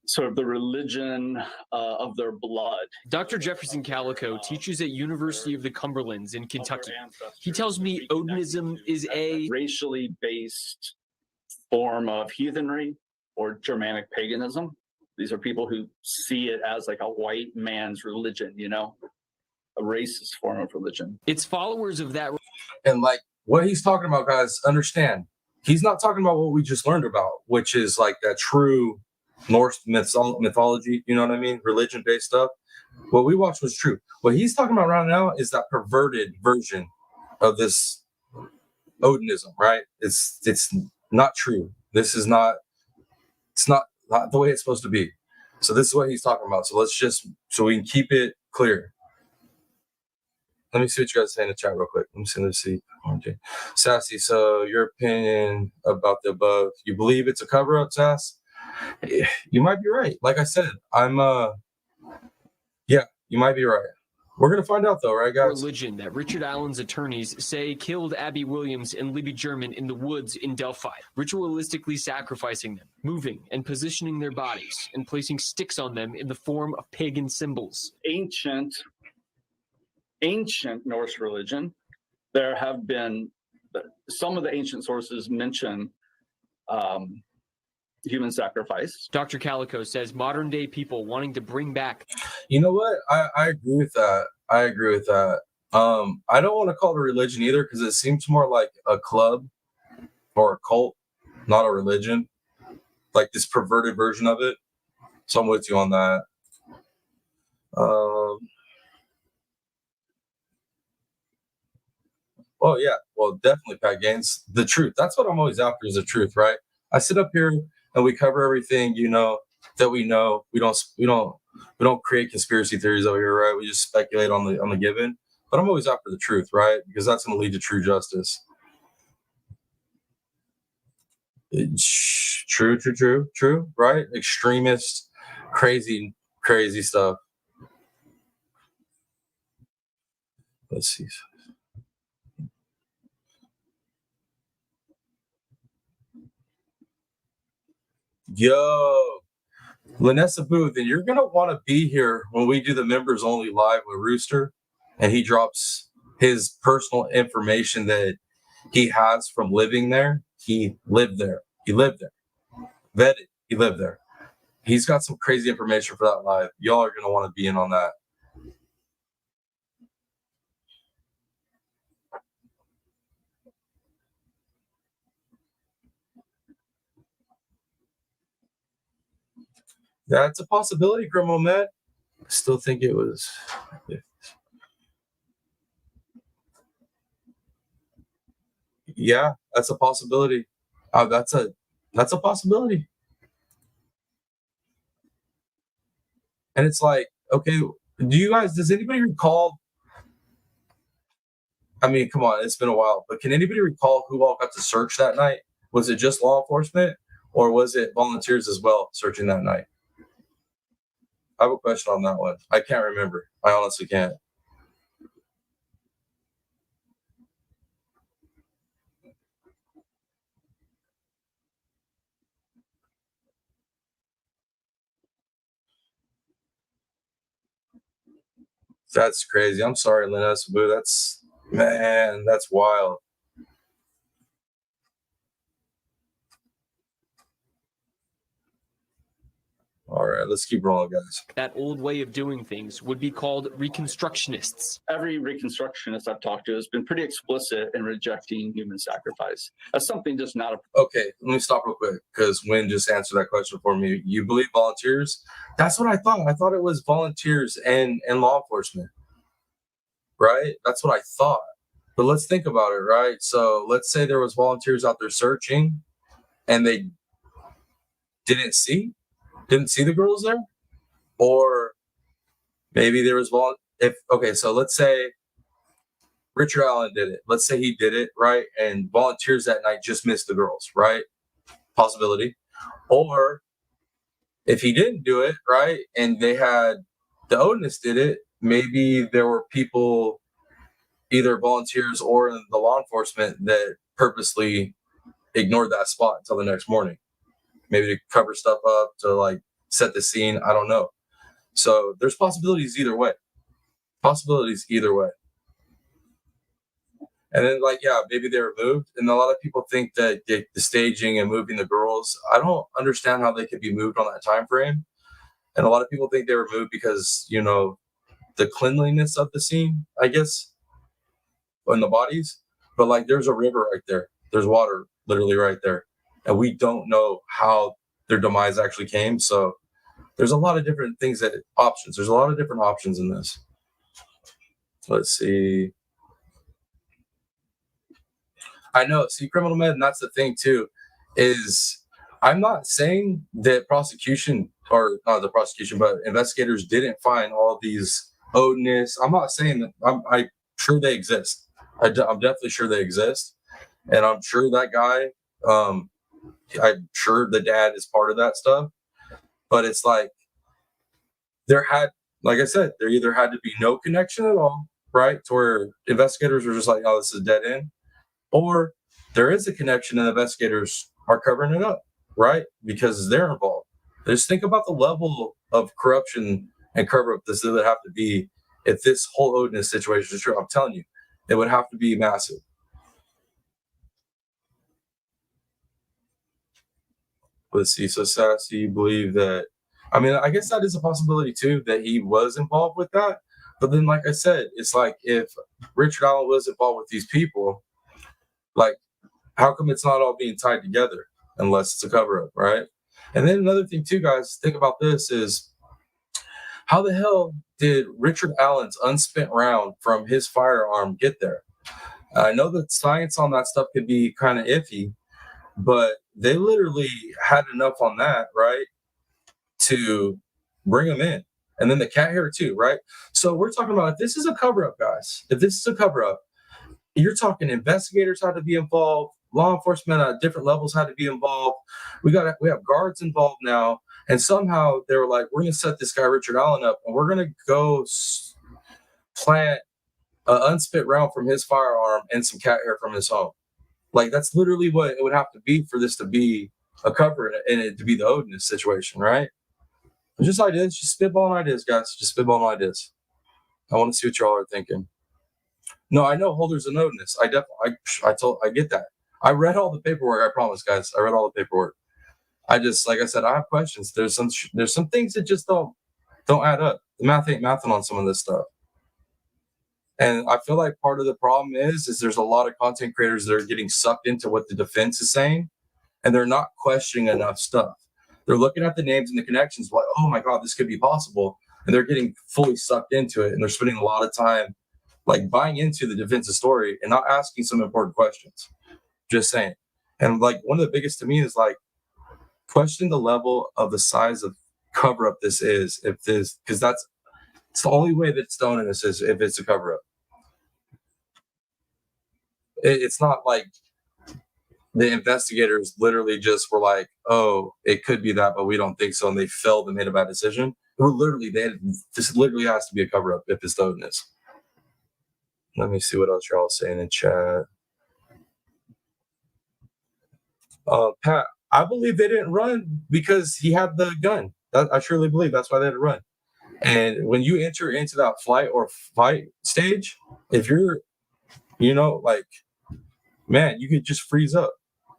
[SPEAKER 6] sort of the religion of their blood.
[SPEAKER 5] Dr. Jefferson Calico teaches at University of the Cumberlands in Kentucky. He tells me Odinism is a
[SPEAKER 6] racially based form of heathenry or Germanic paganism. These are people who see it as like a white man's religion, a racist form of religion.
[SPEAKER 5] It's followers of that.
[SPEAKER 1] And like what he's talking about, guys, understand, he's not talking about what we just learned about, which is like that true Norse mythology, you know what I mean? Religion-based stuff. What we watched was true. What he's talking about right now is that perverted version of this Odinism, right? It's not true. This is not, it's not the way it's supposed to be. So this is what he's talking about. So so we can keep it clear. Let me see what you guys say in the chat real quick. Let's see. Sassy, so your opinion about the above, you believe it's a cover-up, Sass? You might be right. Like I said, yeah, you might be right. We're going to find out though, right, guys?
[SPEAKER 5] Religion that Richard Allen's attorneys say killed Abby Williams and Libby German in the woods in Delphi, ritualistically sacrificing them, moving and positioning their bodies, and placing sticks on them in the form of pagan symbols.
[SPEAKER 6] Ancient Norse religion, there have been some of the ancient sources mention human sacrifice.
[SPEAKER 5] Dr. Calico says modern day people wanting to bring back.
[SPEAKER 1] You know what? I agree with that. I don't want to call it a religion either because it seems more like a club or a cult, not a religion. Like this perverted version of it. So I'm with you on that. Oh yeah, well definitely, Pat Gaines. The truth. That's what I'm always after is the truth, right? I sit up here and we cover everything, that we know. We don't create conspiracy theories over here, right? We just speculate on the given. But I'm always after the truth, right? Because that's going to lead to true justice. True, right? Extremist, crazy stuff. Let's see. Yo, Lanessa Booth, and you're gonna want to be here when we do the members only live with Rooster, and he drops his personal information that he has from living there. He lived there. He lived there. Vetted. He lived there. He's got some crazy information for that live. Y'all are gonna want to be in on that. That's a possibility, Criminal Med. I still think it was. Yeah, that's a possibility. That's a possibility. And it's like, okay, does anybody recall? I mean, come on, it's been a while, but can anybody recall who all got to search that night? Was it just law enforcement, or was it volunteers as well searching that night? I have a question on that one. I can't remember. I honestly can't. That's crazy. I'm sorry, Linus, but that's wild. All right, let's keep rolling, guys.
[SPEAKER 5] That old way of doing things would be called Reconstructionists.
[SPEAKER 6] Every Reconstructionist I've talked to has been pretty explicit in rejecting human sacrifice. That's something just not a.
[SPEAKER 1] Okay, let me stop real quick because Wynn just answered that question for me. You believe volunteers? That's what I thought. I thought it was volunteers and law enforcement, right? That's what I thought. But let's think about it, right? So let's say there was volunteers out there searching and they didn't see the girls there, or maybe there was so let's say Richard Allen did it. Let's say he did it, right? And volunteers that night just missed the girls, right? Possibility. Or if he didn't do it, right, and they had the Odinists did it, maybe there were people, either volunteers or in the law enforcement, that purposely ignored that spot until the next morning. Maybe to cover stuff up, to like set the scene. I don't know. So there's possibilities either way. And then, like, yeah, maybe they were moved. And a lot of people think that the staging and moving the girls, I don't understand how they could be moved on that time frame. And a lot of people think they were moved because, the cleanliness of the scene, I guess, and the bodies. But like, there's a river right there. There's water literally right there. And we don't know how their demise actually came. So there's a lot of different things options. There's a lot of different options in this. Let's see. I know. See, criminal med, and that's the thing too, is I'm not saying that prosecution, or not the prosecution, but investigators didn't find all these Odinists. I'm not saying that. I'm sure they exist. I'm definitely sure they exist, and I'm sure that guy. I'm sure the dad is part of that stuff, but it's like like I said, there either had to be no connection at all, right, to where investigators were just like, oh, this is dead end, or there is a connection and investigators are covering it up, right, because they're involved. Just think about the level of corruption and cover up this would have to be if this whole Odinist situation is true. I'm telling you, it would have to be massive. Let's see. So Sassy believe that. I mean, I guess that is a possibility too, that he was involved with that. But then, like I said, it's like if Richard Allen was involved with these people, like, how come it's not all being tied together unless it's a cover up, right? And then another thing too, guys, think about this is how the hell did Richard Allen's unspent round from his firearm get there? I know that science on that stuff could be kind of iffy, but they literally had enough on that, right, to bring them in. And then the cat hair too, right? So we're talking about, if this is a cover-up, guys, if this is a cover-up, you're talking investigators had to be involved, law enforcement at different levels had to be involved. We have guards involved now, and somehow they were like, we're going to set this guy Richard Allen up, and we're going to go plant an unspent round from his firearm, and some cat hair from his home. Like, that's literally what it would have to be for this to be a cover and it to be the Odinist situation, right? Just ideas, just spitballing ideas, guys. Just spitballing ideas. I want to see what y'all are thinking. No, I know Holder's an Odinist. I get that. I read all the paperwork. I promise, guys. I read all the paperwork. I just, like I said, I have questions. There's some things that just don't add up. The math ain't mathing on some of this stuff. And I feel like part of the problem is there's a lot of content creators that are getting sucked into what the defense is saying, and they're not questioning enough stuff. They're looking at the names and the connections like, oh my God, this could be possible. And they're getting fully sucked into it. And they're spending a lot of time like buying into the defensive story and not asking some important questions. Just saying. And like one of the biggest to me is like, question the level of the size of cover up this is, if this, because it's the only way that stone in this is if it's a cover up. It's not like the investigators literally just were like, oh, it could be that, but we don't think so. And they failed and made a bad decision. This literally has to be a cover up if it's the Odinist. Let me see what else y'all saying in chat. Pat, I believe they didn't run because he had the gun. I truly believe that's why they didn't run. And when you enter into that flight or fight stage, if you're, like, man, you could just freeze up.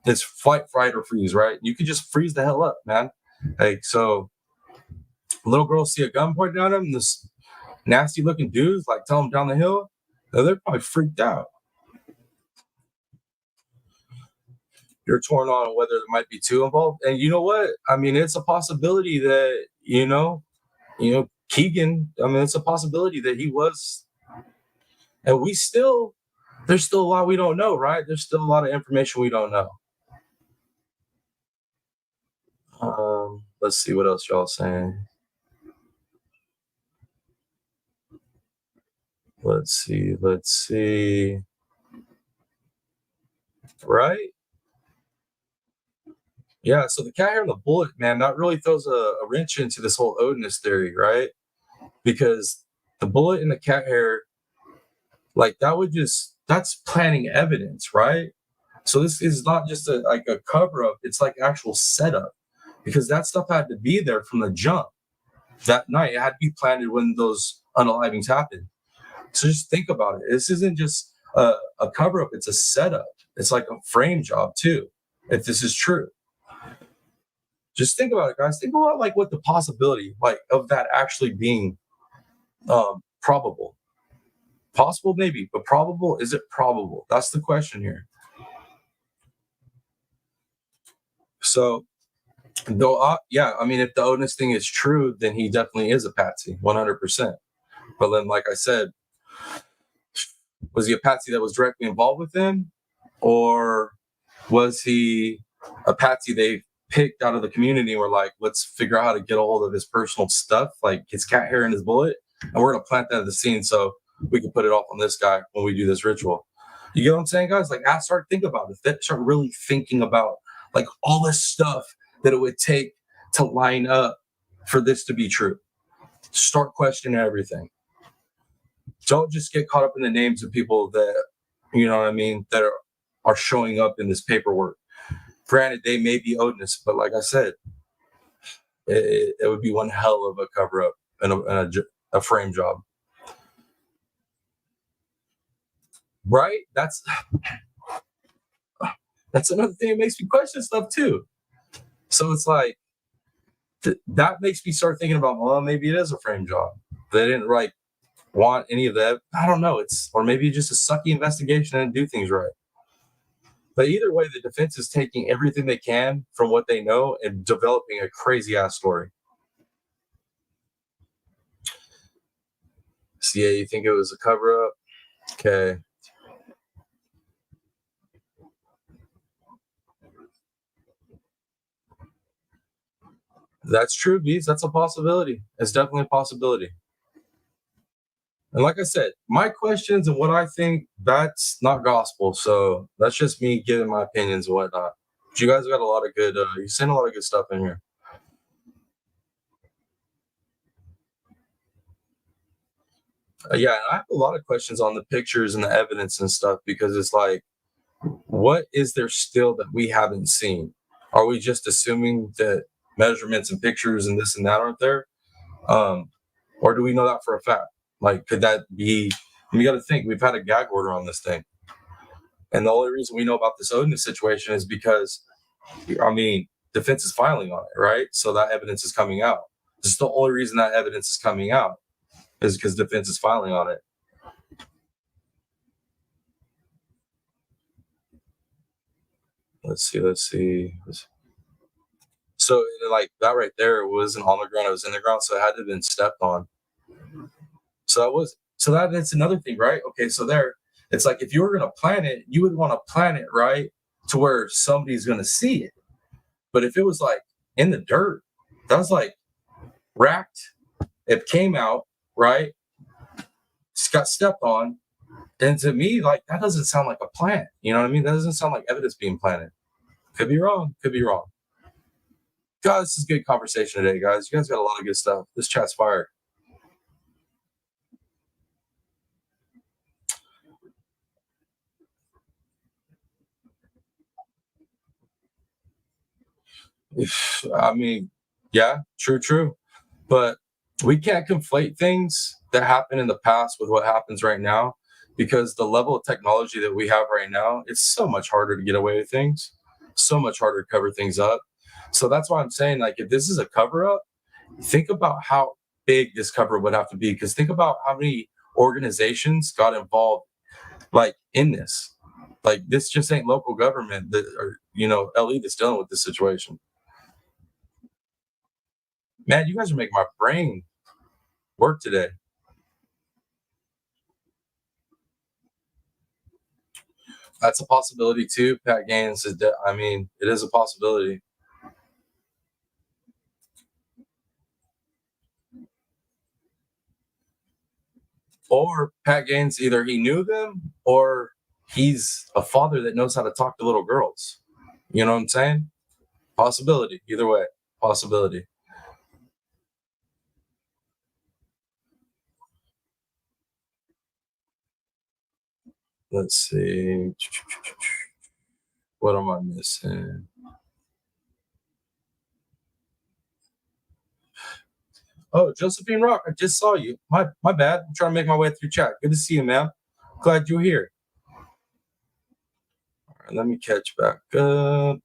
[SPEAKER 1] It's fight, or freeze, right? You could just freeze the hell up, man. Like, so little girls see a gun pointed at them, this nasty looking dudes, like, tell them down the hill, they're probably freaked out. You're torn on whether there might be two involved. And you know what? I mean, it's a possibility that, Keegan, it's a possibility that he was. And there's still a lot we don't know, right? There's still a lot of information we don't know. Let's see what else y'all saying. Let's see. Right? Yeah, so the cat hair and the bullet, man, that really throws a wrench into this whole Odinist theory, right? Because the bullet and the cat hair, like, that's planting evidence, right? So this is not just a cover-up, it's like actual setup. Because that stuff had to be there from the jump. That night, it had to be planted when those unalivings happened. So just think about it. This isn't just a cover-up, it's a setup. It's like a frame job, too, if this is true. Just think about it, guys. Think about like what the possibility of that actually being probable. Possible, maybe, but probable, is it probable? That's the question here. So, though, if the Odinist thing is true, then he definitely is a patsy, 100%. But then, like I said, was he a patsy that was directly involved with him? Or was he a patsy they picked out of the community and were like, let's figure out how to get a hold of his personal stuff, like his cat hair and his bullet, and we're going to plant that at the scene so we can put it off on this guy when we do this ritual. You get what I'm saying, guys? Like, start thinking about it. Start really thinking about like all this stuff that it would take to line up for this to be true. Start questioning everything. Don't just get caught up in the names of people that, that are showing up in this paperwork. Granted, they may be Odinists, but like I said, it would be one hell of a cover-up and a frame job. Right? That's another thing that makes me question stuff too. So it's like, that makes me start thinking about, well, maybe it is a frame job. They didn't want any of that. I don't know. Or maybe just a sucky investigation and do things right. But either way, the defense is taking everything they can from what they know and developing a crazy ass story. So yeah, you think it was a cover up? Okay. That's true, Beats. That's a possibility. It's definitely a possibility. And like I said, my questions and what I think, that's not gospel. So that's just me giving my opinions and whatnot. But you guys got a lot of good, you sent a lot of good stuff in here. Yeah, and I have a lot of questions on the pictures and the evidence and stuff, because it's like, what is there still that we haven't seen? Are we just assuming that measurements and pictures and this and that aren't there? Or do we know that for a fact? Like, could that be? We got to think. We've had a gag order on this thing, and the only reason we know about this Odin situation is because, I mean, defense is filing on it, right? So that evidence is coming out. This is the only reason that evidence is coming out, is because defense is filing on it. Let's see. So like that right there wasn't on the ground, it was in the ground, so it had to have been stepped on. So that's another thing, right? Okay, so there, it's like if you were gonna plant it, you would want to plant it right to where somebody's gonna see it. But if it was like in the dirt, that was like racked, it came out, right? It's got stepped on. And to me, like, that doesn't sound like a plant. You know what I mean? That doesn't sound like evidence being planted. Could be wrong. God, this is a good conversation today, guys. You guys got a lot of good stuff. This chat's fire. I mean, yeah, true. But we can't conflate things that happened in the past with what happens right now, because the level of technology that we have right now, it's so much harder to get away with things, so much harder to cover things up. So that's why I'm saying, like, if this is a cover up, think about how big this cover would have to be, because think about how many organizations got involved, like, in this. Like, this just ain't local government that, or LE that's dealing with this situation. Man, you guys are making my brain work today. That's a possibility too. Pat Gaines is I mean, it is a possibility. Or Pat Gaines, either he knew them or he's a father that knows how to talk to little girls. You know what I'm saying? Possibility. Either way, possibility. Let's see. What am I missing? Oh, Josephine Rock, I just saw you. My bad. I'm trying to make my way through chat. Good to see you, man. Glad you're here. All right, let me catch back up.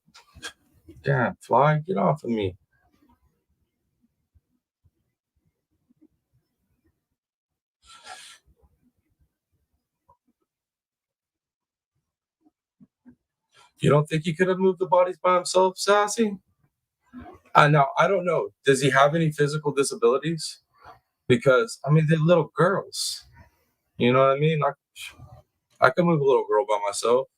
[SPEAKER 1] Damn, fly, get off of me. You don't think he could have moved the bodies by himself, Sassy? Now, I don't know. Does he have any physical disabilities? Because, I mean, they're little girls. You know what I mean? I can move a little girl by myself.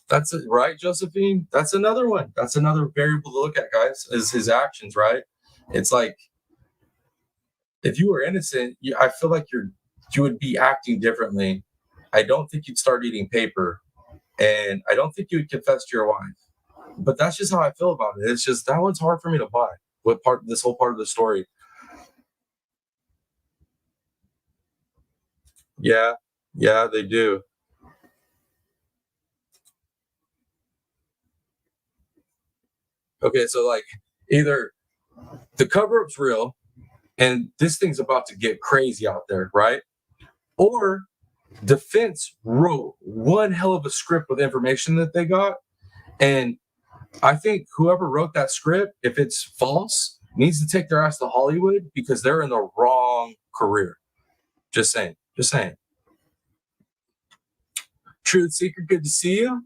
[SPEAKER 1] That's it, right, Josephine? That's another one. That's another variable to look at, guys, is his actions, right? It's like, if you were innocent, I feel like you would be acting differently. I don't think you'd start eating paper, and I don't think you would confess to your wife. But that's just how I feel about it. It's just, that one's hard for me to buy. This whole part of the story. Yeah, they do. Okay, so like, either the cover-up's real and this thing's about to get crazy out there, right? Or defense wrote one hell of a script with information that they got, and I think whoever wrote that script, if it's false, needs to take their ass to Hollywood, because they're in the wrong career. Just saying. Truth Seeker, good to see you.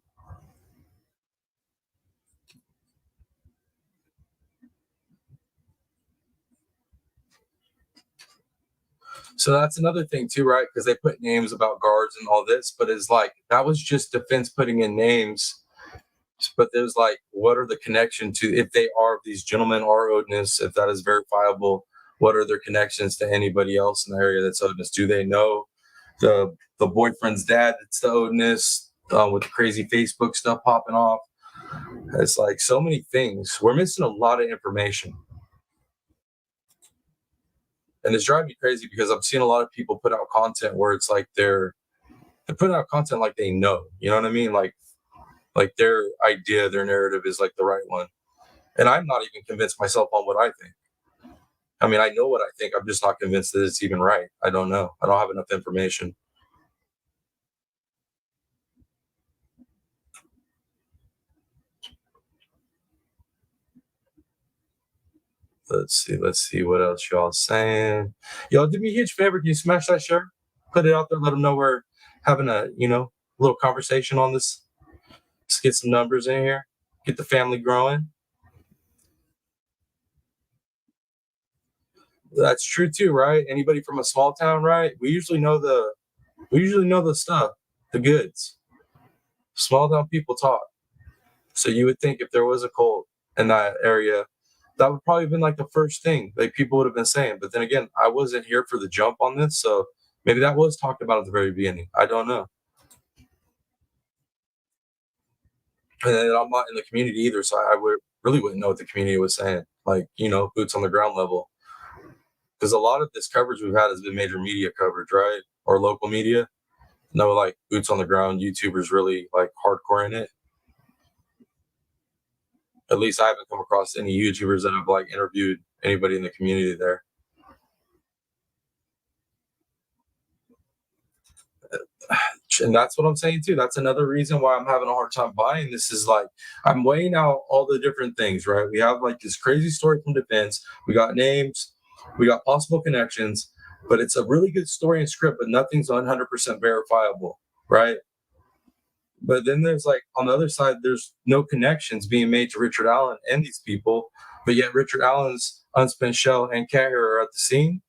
[SPEAKER 1] So that's another thing too, right? Because they put names about guards and all this, but it's like, that was just defense putting in names. But there's like, what are the connection to, if they are, these gentlemen are Odinists, if that is verifiable, what are their connections to anybody else in the area that's Odinist? Do they know the boyfriend's dad that's the Odinist, with the crazy Facebook stuff popping off? It's like so many things. We're missing a lot of information. And it's driving me crazy because I'm seeing a lot of people put out content where it's like they're putting out content like they know, you know what I mean? Like their idea, their narrative is like the right one. And I'm not even convinced myself on what I think. I mean, I know what I think. I'm just not convinced that it's even right. I don't know. I don't have enough information. Let's see what else y'all saying. Y'all do me a huge favor. Can you smash that share? Put it out there. Let them know we're having a, little conversation on this. Let's get some numbers in here. Get the family growing. That's true too, right? Anybody from a small town, right? We usually know the stuff, the goods. Small town people talk. So you would think if there was a cult in that area, that would probably have been like the first thing like people would have been saying. But then again, I wasn't here for the jump on this, so maybe that was talked about at the very beginning. I don't know. And then I'm not in the community either, so I really wouldn't know what the community was saying. Like, boots on the ground level. Because a lot of this coverage we've had has been major media coverage, right? Or local media. No, like boots on the ground, YouTubers really like hardcore in it. At least I haven't come across any YouTubers that have like interviewed anybody in the community there. And that's what I'm saying too. That's another reason why I'm having a hard time buying this. Is like I'm weighing out all the different things, right? We have like this crazy story from defense. We got names, we got possible connections, but it's a really good story and script, but nothing's 100% verifiable, right? But then there's like on the other side, there's no connections being made to Richard Allen and these people, but yet Richard Allen's unspent shell and cat hair are at the scene.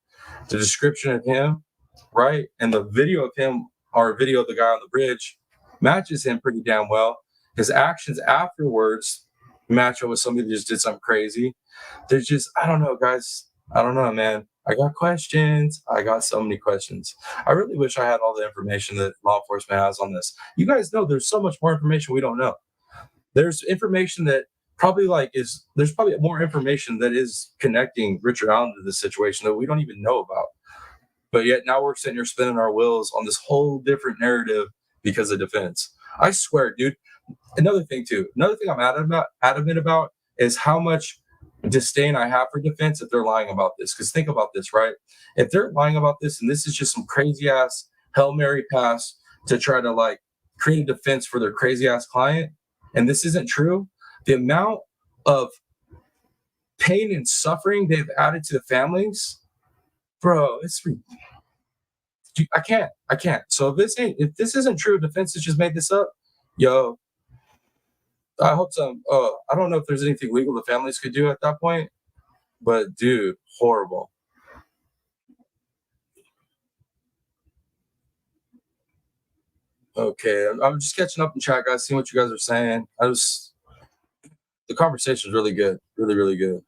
[SPEAKER 1] The description of him, right, and the video of him, or video of the guy on the bridge, matches him pretty damn well. His actions afterwards match up with somebody that just did something crazy. There's just, I don't know, guys. I don't know, man. I got questions. I got so many questions. I really wish I had all the information that law enforcement has on this. You guys know there's so much more information we don't know. There's information that probably there's probably more information that is connecting Richard Allen to this situation that we don't even know about. But yet now we're sitting here spinning our wheels on this whole different narrative because of defense. I swear, dude. Another thing I'm adamant about is how much disdain I have for defense if they're lying about this. Because think about this, right? If they're lying about this and this is just some crazy ass Hail Mary pass to try to like create a defense for their crazy ass client, and this isn't true, the amount of pain and suffering they've added to the families, bro, I can't. So if this isn't true, defense has just made this up, yo, I hope some. I don't know if there's anything legal the families could do at that point, but dude, horrible. Okay, I'm just catching up in chat, guys, seeing what you guys are saying. The conversation is really good, really, really good.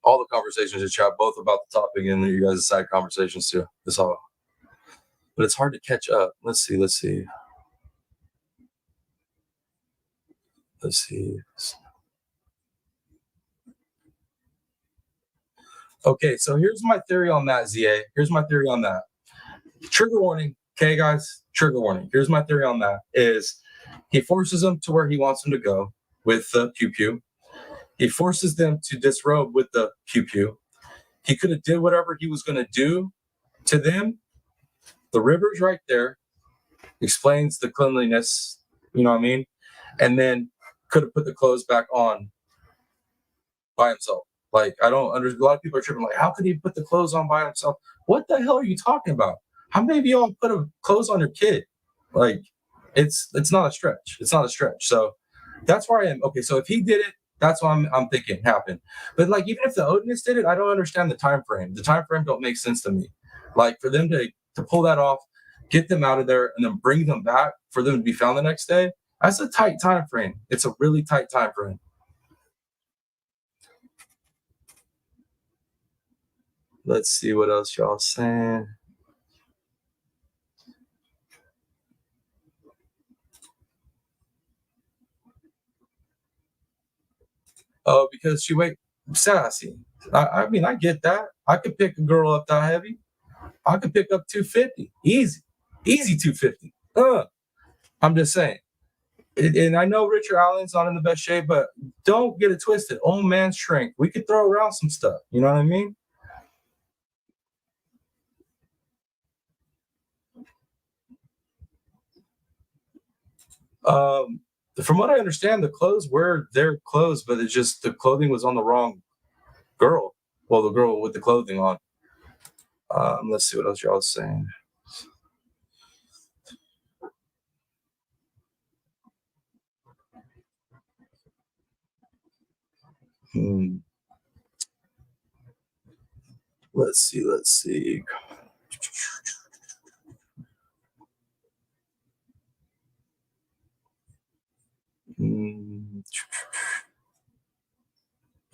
[SPEAKER 1] All the conversations in chat, both about the topic and you guys' side conversations too. That's all. But it's hard to catch up. Let's see. Okay, so here's my theory on that, ZA. Here's my theory on that. Trigger warning. Okay, guys, trigger warning. Here's my theory on that is he forces them to where he wants them to go with the pew-pew. He forces them to disrobe with the pew-pew. He could have did whatever he was going to do to them. The river's right there. Explains the cleanliness, you know what I mean? And then could have put the clothes back on by himself. Like, I don't understand. A lot of people are tripping, like, how could he put the clothes on by himself? What the hell are you talking about? How many of y'all put clothes on your kid? Like, it's not a stretch. It's not a stretch. So that's where I am. Okay, so if he did it, that's what I'm thinking happened. But like, even if the Odinists did it, I don't understand the time frame. The time frame don't make sense to me. Like, for them to pull that off, get them out of there, and then bring them back for them to be found the next day, that's a tight time frame. It's a really tight time frame. Let's see what else y'all saying. because she weighed sassy. I mean, I get that. I could pick a girl up that heavy. I could pick up 250. Easy 250. I'm just saying. And I know Richard Allen's not in the best shape, but don't get it twisted. Old man strength. We could throw around some stuff. You know what I mean? From what I understand, the clothes were their clothes, but it's just the clothing was on the wrong girl. Well, the girl with the clothing on. Let's see what else y'all saying. Let's see.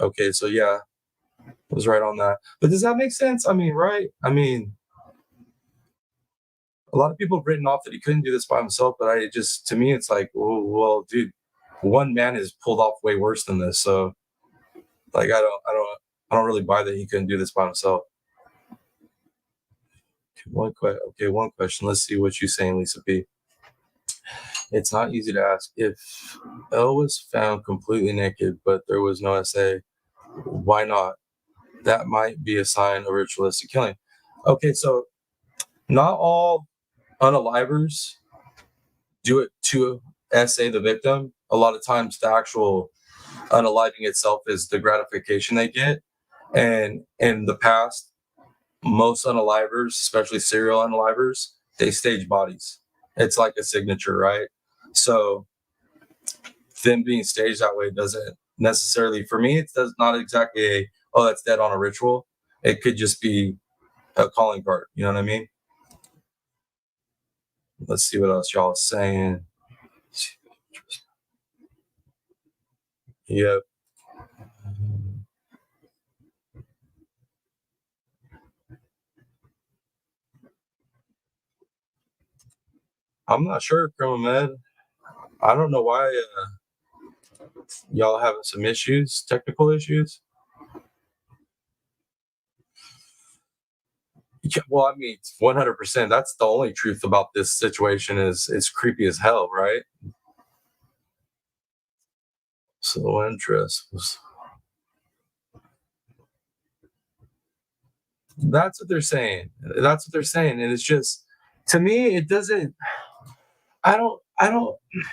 [SPEAKER 1] Okay, so yeah, I was right on that. But does that make sense? I mean, right? I mean, a lot of people have written off that he couldn't do this by himself, but to me, it's like, well, dude, one man has pulled off way worse than this. So, like, I don't really buy that he couldn't do this by himself. One question. Let's see what you're saying, Lisa P. It's not easy to ask. If Elle was found completely naked, but there was no SA, why not? That might be a sign of ritualistic killing. Okay, so not all unalivers do it to SA the victim. A lot of times the actual unaliving itself is the gratification they get. And in the past, most unalivers, especially serial unalivers, they stage bodies. It's like a signature, right? So them being staged that way doesn't necessarily, for me, it's not exactly that's dead on a ritual. It could just be a calling card. You know what I mean? Let's see what else y'all are saying. Yep. I'm not sure, Criminal Med. I don't know why y'all having some issues, technical issues. Yeah, well, I mean, 100%. That's the only truth about this situation is creepy as hell, right? So interest. That's what they're saying. And it's just, to me, it doesn't, I don't,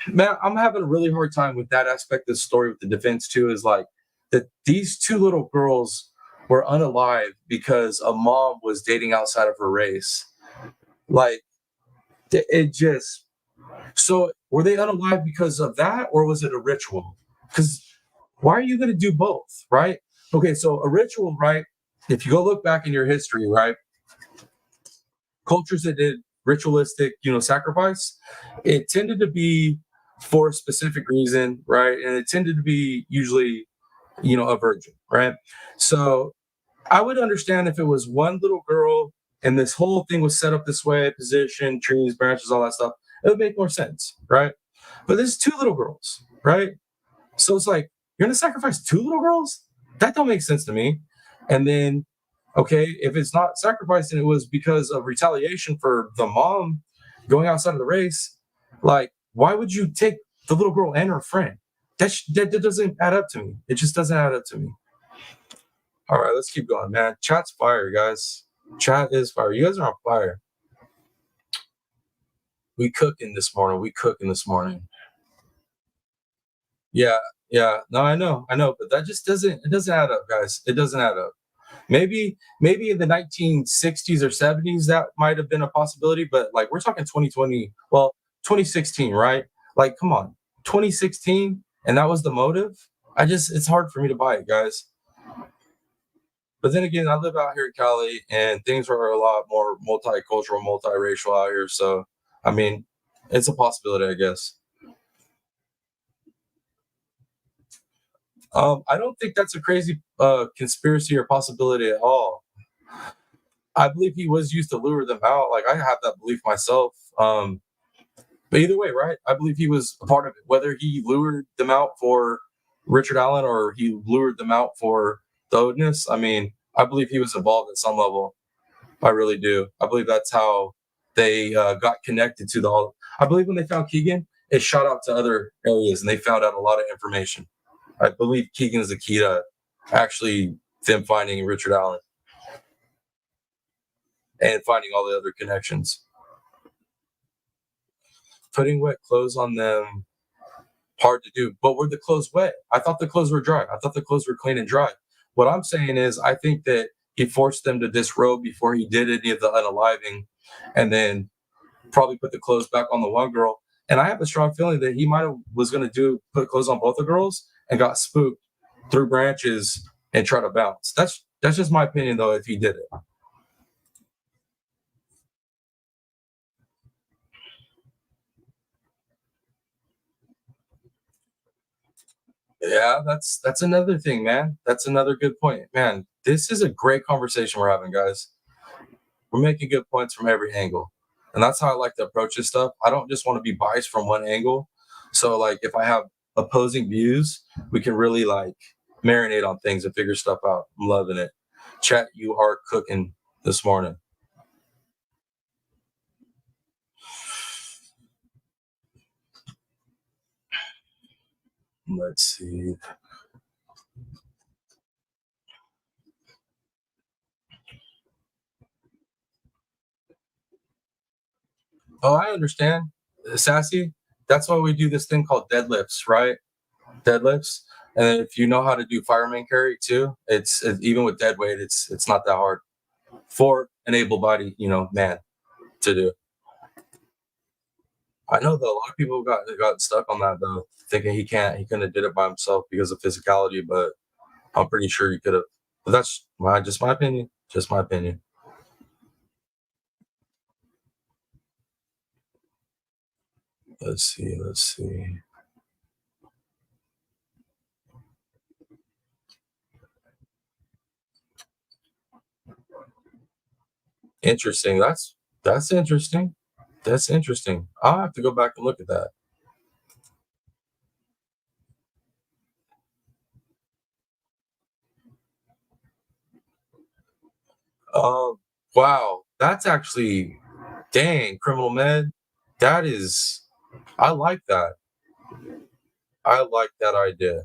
[SPEAKER 1] man, I'm having a really hard time with that aspect of the story with the defense too, is like that these two little girls were unalive because a mom was dating outside of her race. Like, it just, so were they unalive because of that, or was it a ritual? Because why are you going to do both, right? Okay, so a ritual, right? If you go look back in your history, right? Cultures that did ritualistic, sacrifice, it tended to be for a specific reason, right? And it tended to be usually, a virgin, right? So I would understand if it was one little girl and this whole thing was set up this way, position, trees, branches, all that stuff. It would make more sense, right? But there's two little girls, right? So it's like, you're going to sacrifice two little girls? That don't make sense to me. And then, okay, if it's not sacrificing, it was because of retaliation for the mom going outside of the race. Like, why would you take the little girl and her friend? That doesn't add up to me. It just doesn't add up to me. All right, let's keep going, man. Chat's fire, guys. Chat is fire. You guys are on fire. We cooking this morning. Yeah. No, I know. But that just doesn't add up, guys. It doesn't add up. Maybe in the 1960s or 70s, that might have been a possibility. But like, we're talking 2016, right? Like, come on, 2016. And that was the motive. It's hard for me to buy it, guys. But then again, I live out here in Cali, and things are a lot more multicultural, multiracial out here. So, I mean, it's a possibility, I guess. I don't think that's a crazy conspiracy or possibility at all. I believe he was used to lure them out. Like, I have that belief myself. But either way, right? I believe he was a part of it. Whether he lured them out for Richard Allen, or he lured them out for the Odinists. I mean, I believe he was involved at some level. I really do. I believe that's how they got connected to the. I believe when they found Keegan, it shot out to other areas, and they found out a lot of information. I believe Keegan is the key to actually them finding Richard Allen and finding all the other connections. Putting wet clothes on them, hard to do. But were the clothes wet? I thought the clothes were dry. I thought the clothes were clean and dry. What I'm saying is, I think that he forced them to disrobe before he did any of the unaliving, and then probably put the clothes back on the one girl. And I have a strong feeling that he was going to put clothes on both the girls and got spooked through branches and try to bounce. That's just my opinion, though, if he did it. Yeah, that's another thing, man. That's another good point. Man, this is a great conversation we're having, guys. We're making good points from every angle. And that's how I like to approach this stuff. I don't just want to be biased from one angle. So like if I have opposing views, we can really like marinate on things and figure stuff out. I'm loving it. Chat, you are cooking this morning. Let's see. Oh, I understand. Sassy, that's why we do this thing called deadlifts, right? Deadlifts. And if you know how to do fireman carry too, it's even with dead weight, it's not that hard for an able-bodied, man to do. I know though a lot of people got stuck on that though, thinking he couldn't have did it by himself because of physicality, but I'm pretty sure he could have. But that's just my opinion. Just my opinion. Let's see. Interesting. That's interesting. That's interesting. I'll have to go back and look at that. Wow. That's actually, dang, criminal med. That is, I like that. I like that idea.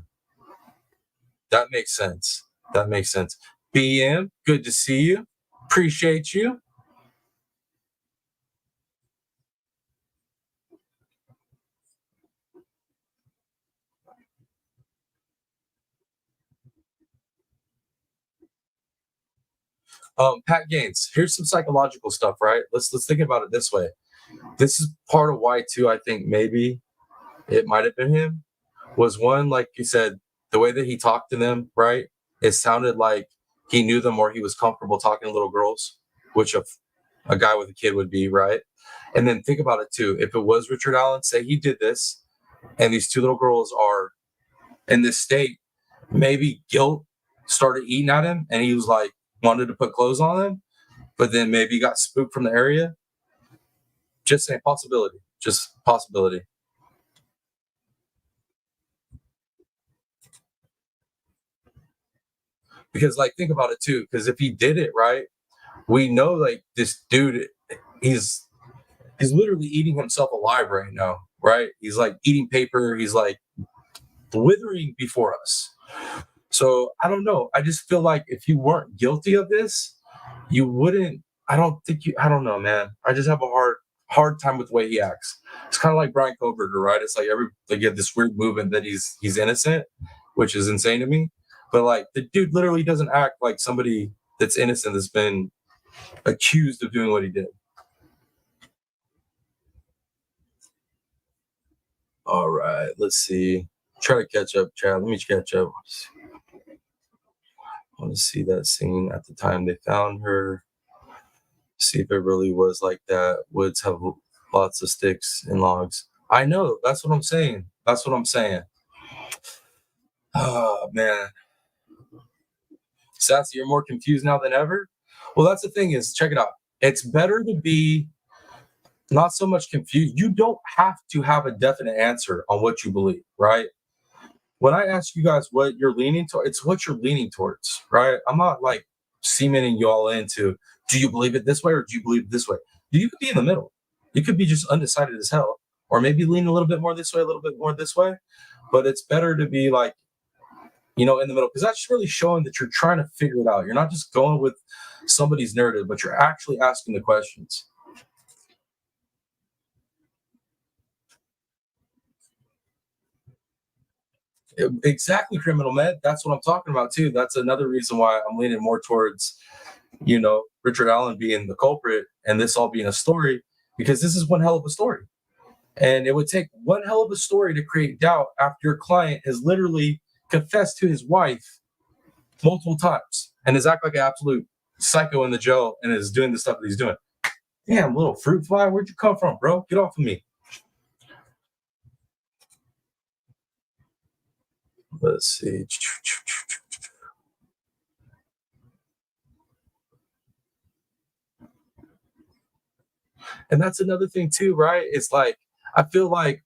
[SPEAKER 1] That makes sense. That makes sense. BM, good to see you. Appreciate you. Pat Gaines, here's some psychological stuff, right? Let's think about it this way. This is part of why too, I think maybe it might have been him, was one, like you said, the way that he talked to them, right? It sounded like he knew them or he was comfortable talking to little girls, which a guy with a kid would be, right? And then think about it too. If it was Richard Allen, say he did this, and these two little girls are in this state, maybe guilt started eating at him, and he was like wanted to put clothes on them, but then maybe got spooked from the area. Just saying, possibility. Just possibility. Because like think about it too, because if he did it right, we know like this dude, he's literally eating himself alive right now, right? He's like eating paper, he's like withering before us. So I don't know. I just feel like if you weren't guilty of this, you wouldn't. I don't know, man. I just have a hard time with the way he acts. It's kind of like Brian Koberger, right? It's like you have this weird movement that he's innocent, which is insane to me. But like the dude literally doesn't act like somebody that's innocent that's been accused of doing what he did. All right, let's see. Try to catch up, Chad. Let me catch up. I want to see that scene at the time they found her. See if it really was like that. Woods have lots of sticks and logs. I know. That's what I'm saying. Oh, man. Sassy, you're more confused now than ever? Well, that's the thing is, check it out. It's better to be not so much confused. You don't have to have a definite answer on what you believe, right? when I ask you guys what you're leaning toward, it's what you're leaning towards, right? I'm not like cementing you all into, do you believe it this way or do you believe it this way? You could be in the middle. You could be just undecided as hell, or maybe lean a little bit more this way, a little bit more this way. But it's better to be like, in the middle, because that's really showing that you're trying to figure it out. You're not just going with somebody's narrative, but you're actually asking the questions. Exactly, criminal med. That's what I'm talking about too. That's another reason why I'm leaning more towards, Richard Allen being the culprit and this all being a story, because this is one hell of a story. And it would take one hell of a story to create doubt after your client has literally confessed to his wife multiple times and is acting like an absolute psycho in the jail and is doing the stuff that he's doing. Damn, little fruit fly, where'd you come from, bro? Get off of me. Let's see. And that's another thing too, right? It's like, I feel like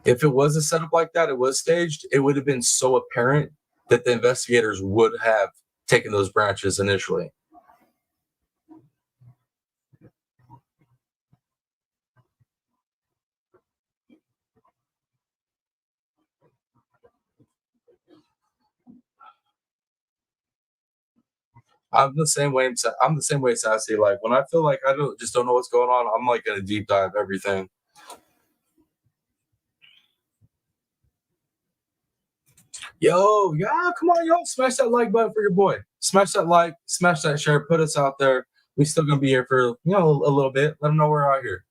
[SPEAKER 1] if it was a setup like that, it was staged, it would have been so apparent that the investigators would have taken those branches initially. I'm the same way. I'm the same way, Sassy. Like when I feel like I just don't know what's going on, I'm like gonna deep dive everything. Yo, yeah, come on, y'all, smash that like button for your boy. Smash that like, smash that share, put us out there. We still gonna be here for a little bit. Let them know we're out here.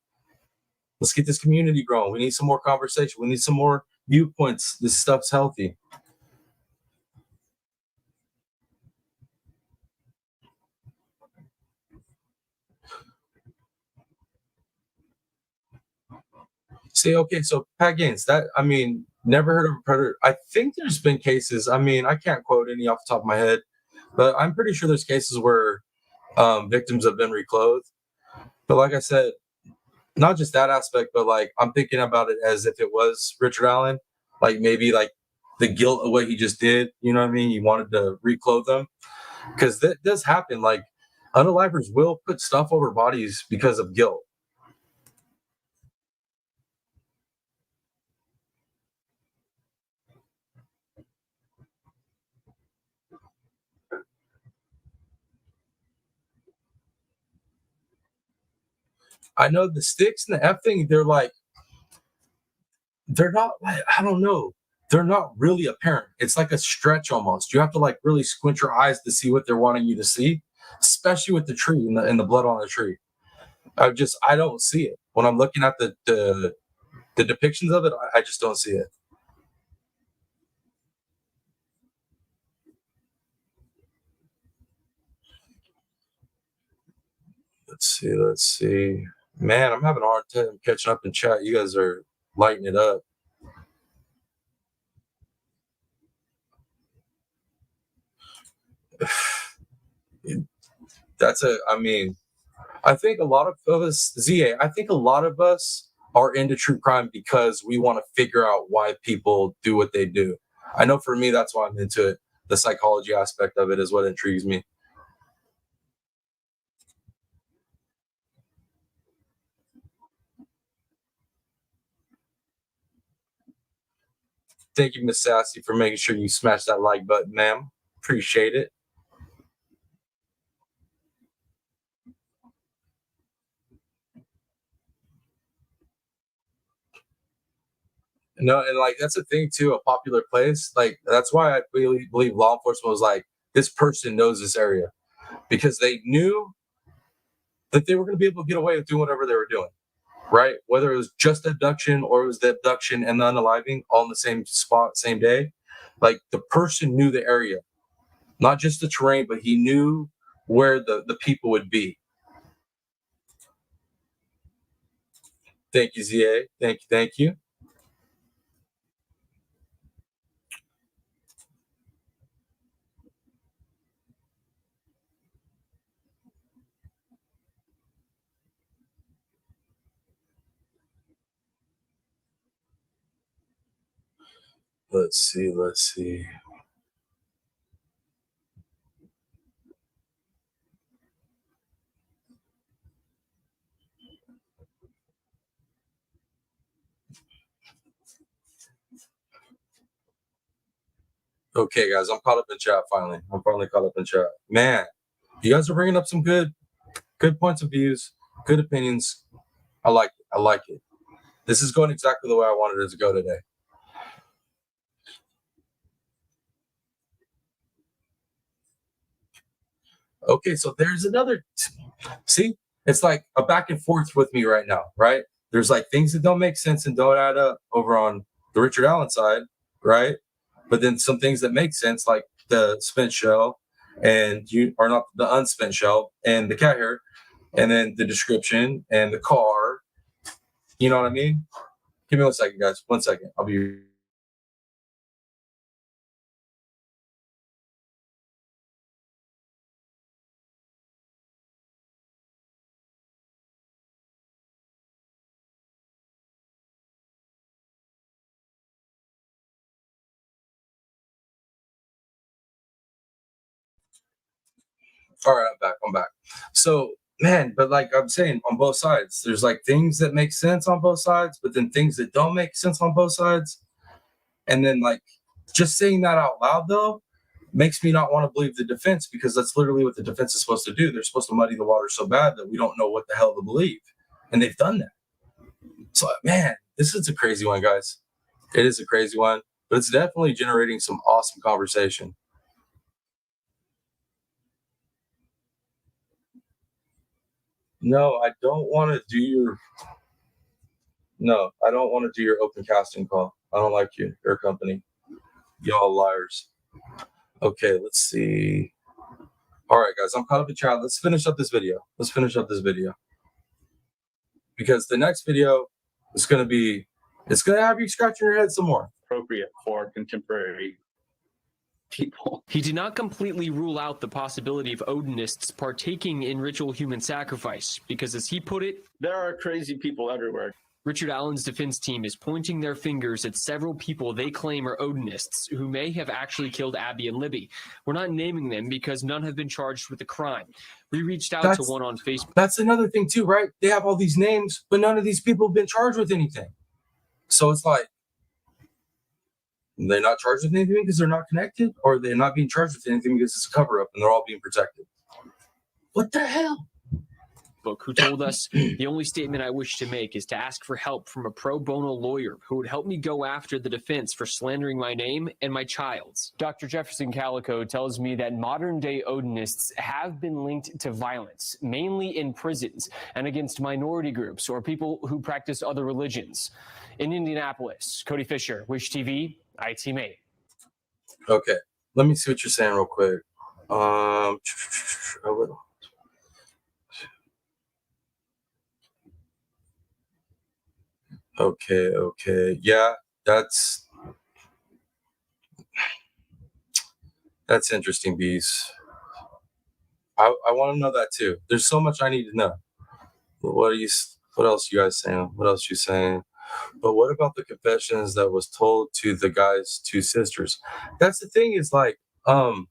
[SPEAKER 1] Let's get this community growing. We need some more conversation. We need some more viewpoints. This stuff's healthy. See, okay, so Pat Gaines, never heard of a predator. I think there's been cases. I can't quote any off the top of my head, but I'm pretty sure there's cases where victims have been reclothed. But like I said, not just that aspect, but like I'm thinking about it as if it was Richard Allen, like maybe like the guilt of what he just did. You know what I mean? He wanted to reclothe them because that does happen. Like unalivers will put stuff over bodies because of guilt. I know the sticks and the F thing, they're not like, I don't know. They're not really apparent. It's like a stretch almost. You have to like really squint your eyes to see what they're wanting you to see, especially with the tree and the blood on the tree. I don't see it. When I'm looking at the depictions of it, I just don't see it. Let's see. Man, I'm having a hard time catching up in chat. You guys are lighting it up. I think a lot of us, ZA, I think a lot of us are into true crime because we want to figure out why people do what they do. I know for me, that's why I'm into it. The psychology aspect of it is what intrigues me. Thank you, Miss Sassy, for making sure you smash that like button, ma'am. Appreciate it. No, and like that's a thing too, a popular place. Like that's why I really believe law enforcement was like, this person knows this area because they knew that they were going to be able to get away with doing whatever they were doing, right? Whether it was just abduction or it was the abduction and the unaliving all in the same spot, same day. Like the person knew the area, not just the terrain, but he knew where the people would be. Thank you, ZA. Thank you. Let's see. Okay, guys, I'm caught up in chat finally. I'm finally caught up in chat. Man, you guys are bringing up some good points of views, good opinions. I like it. I like it. This is going exactly the way I wanted it to go today. Okay, so there's another. See, it's like a back and forth with me right now, right? There's like things that don't make sense and don't add up over on the Richard Allen side, right? But then some things that make sense, like the spent shell, and you are not the unspent shell, and the cat hair, and then the description and the car. You know what I mean? Give me 1 second, guys. 1 second. I'll be. All right, I'm back. So, man, but like I'm saying, on both sides, there's like things that make sense on both sides, but then things that don't make sense on both sides. And then, like, just saying that out loud, though, makes me not want to believe the defense, because that's literally what the defense is supposed to do. They're supposed to muddy the water so bad that we don't know what the hell to believe. And they've done that. So, man, this is a crazy one, guys. It is a crazy one, but it's definitely generating some awesome conversation. No, I don't want to do your. No, I don't want to do your open casting call. I don't like you, your company. Y'all liars. Okay, let's see. All right, guys, I'm caught up in chat. Let's finish up this video. Because the next video is going to be, it's going to have you scratching your head some more.
[SPEAKER 6] Appropriate for contemporary people.
[SPEAKER 5] He did not completely rule out the possibility of Odinists partaking in ritual human sacrifice, because as he put it,
[SPEAKER 6] There are crazy people everywhere.
[SPEAKER 5] Richard Allen's defense team is pointing their fingers at several people they claim are Odinists who may have actually killed Abby and Libby. We're not naming them because none have been charged with a crime. We reached out to one on Facebook.
[SPEAKER 1] That's another thing too, right? They have all these names, but none of these people have been charged with anything. So it's like, they're not charged with anything because they're not connected, or they're not being charged with anything because it's a cover-up and they're all being protected. What the hell?
[SPEAKER 5] Who told us, the only statement I wish to make is to ask for help from a pro bono lawyer who would help me go after the defense for slandering my name and my child's. Dr. Jefferson Calico tells me that modern day Odinists have been linked to violence, mainly in prisons and against minority groups or people who practice other religions. In Indianapolis, Cody Fisher, Wish TV, ITMate.
[SPEAKER 1] Okay, let me see what you're saying real quick. Okay. Yeah, that's interesting, Bees. I want to know that too. There's so much I need to know. What else you guys saying? What else you saying? But what about the confessions that was told to the guy's two sisters? That's the thing, is like, the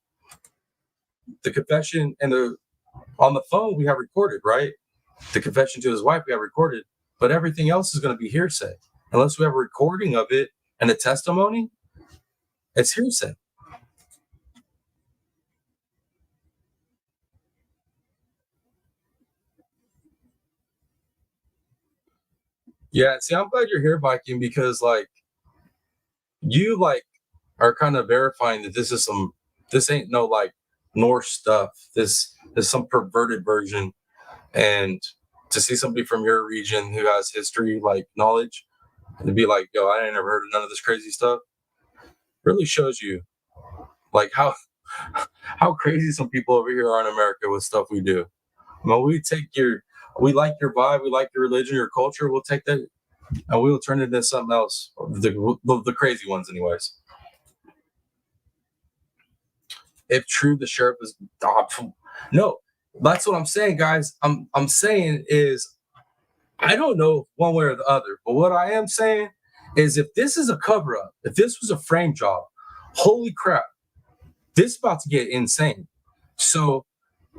[SPEAKER 1] confession and on the phone we have recorded, right? The confession to his wife we have recorded, but everything else is going to be hearsay. Unless we have a recording of it and a testimony, it's hearsay. Yeah, see, I'm glad you're here, Viking, because like you are kind of verifying that this ain't no like Norse stuff. This is some perverted version. And to see somebody from your region who has history, like knowledge, and to be like, yo, I ain't never heard of none of this crazy stuff, really shows you like how crazy some people over here are in America with stuff we do. I mean, we like your vibe, we like your religion, your culture. We'll take that and we'll turn it into something else. The crazy ones, anyways. If true, the sheriff is no. That's what I'm saying, guys. I'm saying is, I don't know one way or the other, but what I am saying is if this is a cover up, if this was a frame job, holy crap, this is about to get insane. So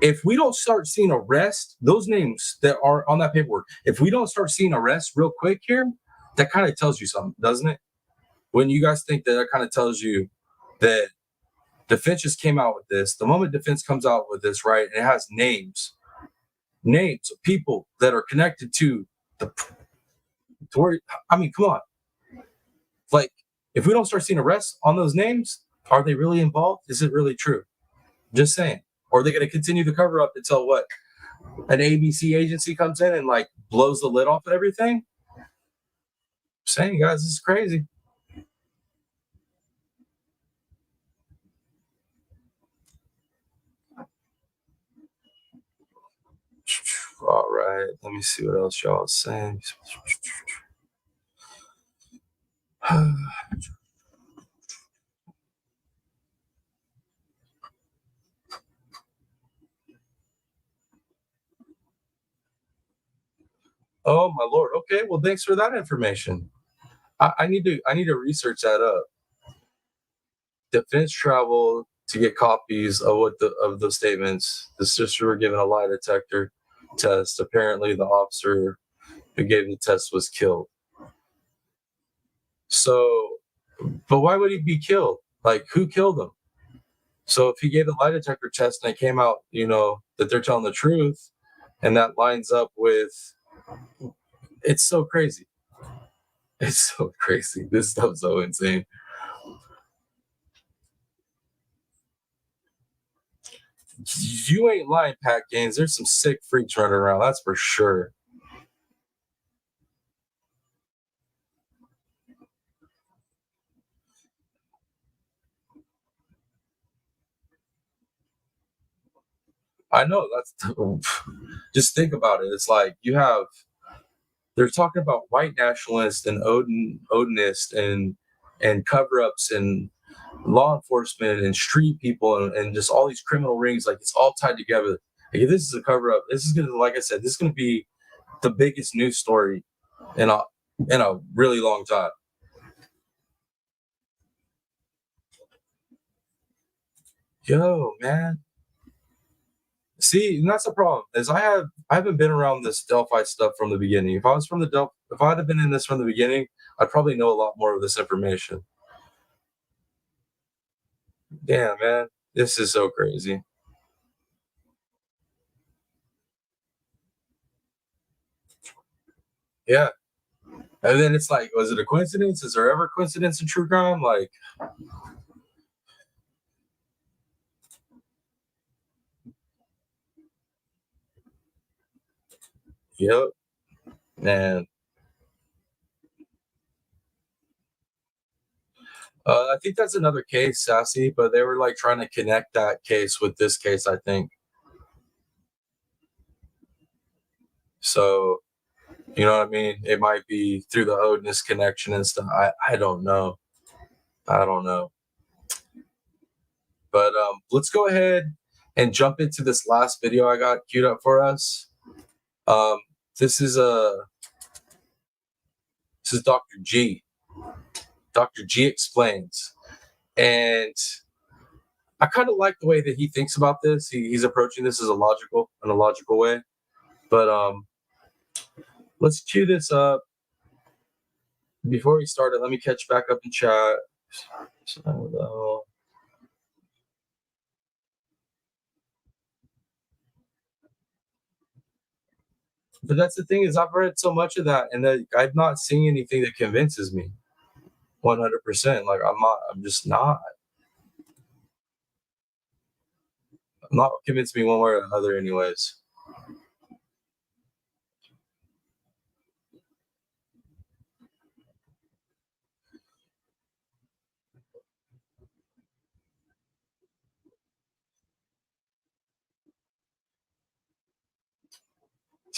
[SPEAKER 1] if we don't start seeing arrests, those names that are on that paperwork, if we don't start seeing arrests real quick here, that kind of tells you something, doesn't it? When you guys think that kind of tells you that defense just came out with this, the moment defense comes out with this, right, and it has names of people that are connected to where, I mean, come on. Like, if we don't start seeing arrests on those names, are they really involved? Is it really true? Just saying. Or are they going to continue the cover up until what? An ABC agency comes in and like blows the lid off of everything? I'm saying, guys, this is crazy. All right, let me see what else y'all are saying. Oh my Lord. Okay, well, thanks for that information. I need to research that up. Defense travel to get copies of the statements. The sister were given a lie detector test. Apparently, the officer who gave the test was killed. So, but why would he be killed? Like, who killed him? So if he gave the lie detector test and it came out, that they're telling the truth, and that lines up with, it's so crazy. It's so crazy. This stuff's so insane. You ain't lying, Pat Gaines. There's some sick freaks running around. That's for sure. I know. Just think about it. It's like they're talking about white nationalists and Odinists and cover-ups and law enforcement and street people and just all these criminal rings. Like, it's all tied together. Like, if this is a cover-up, this is gonna, like I said, this is gonna be the biggest news story in a really long time. Yo, man. See, and that's the problem. Is I haven't been around this Delphi stuff from the beginning. If I'd have been in this from the beginning, I'd probably know a lot more of this information. Damn, man, this is so crazy. Yeah, and then it's like, was it a coincidence? Is there ever coincidence in true crime? Like, yep, man. I think that's another case, Sassy, but they were like trying to connect that case with this case, I think. So, you know what I mean? It might be through the Odinist connection and stuff. I don't know. I don't know. But let's go ahead and jump into this last video I got queued up for us. This is Dr. G. Dr. G explains, and I kind of like the way that he thinks about this. He's approaching this as a logical way. But let's cue this up. Before we started, let me catch back up in chat. But that's the thing, is I've read so much of that, and that I'm not seeing anything that convinces me 100%. Like, I'm just not convinced me one way or another anyways.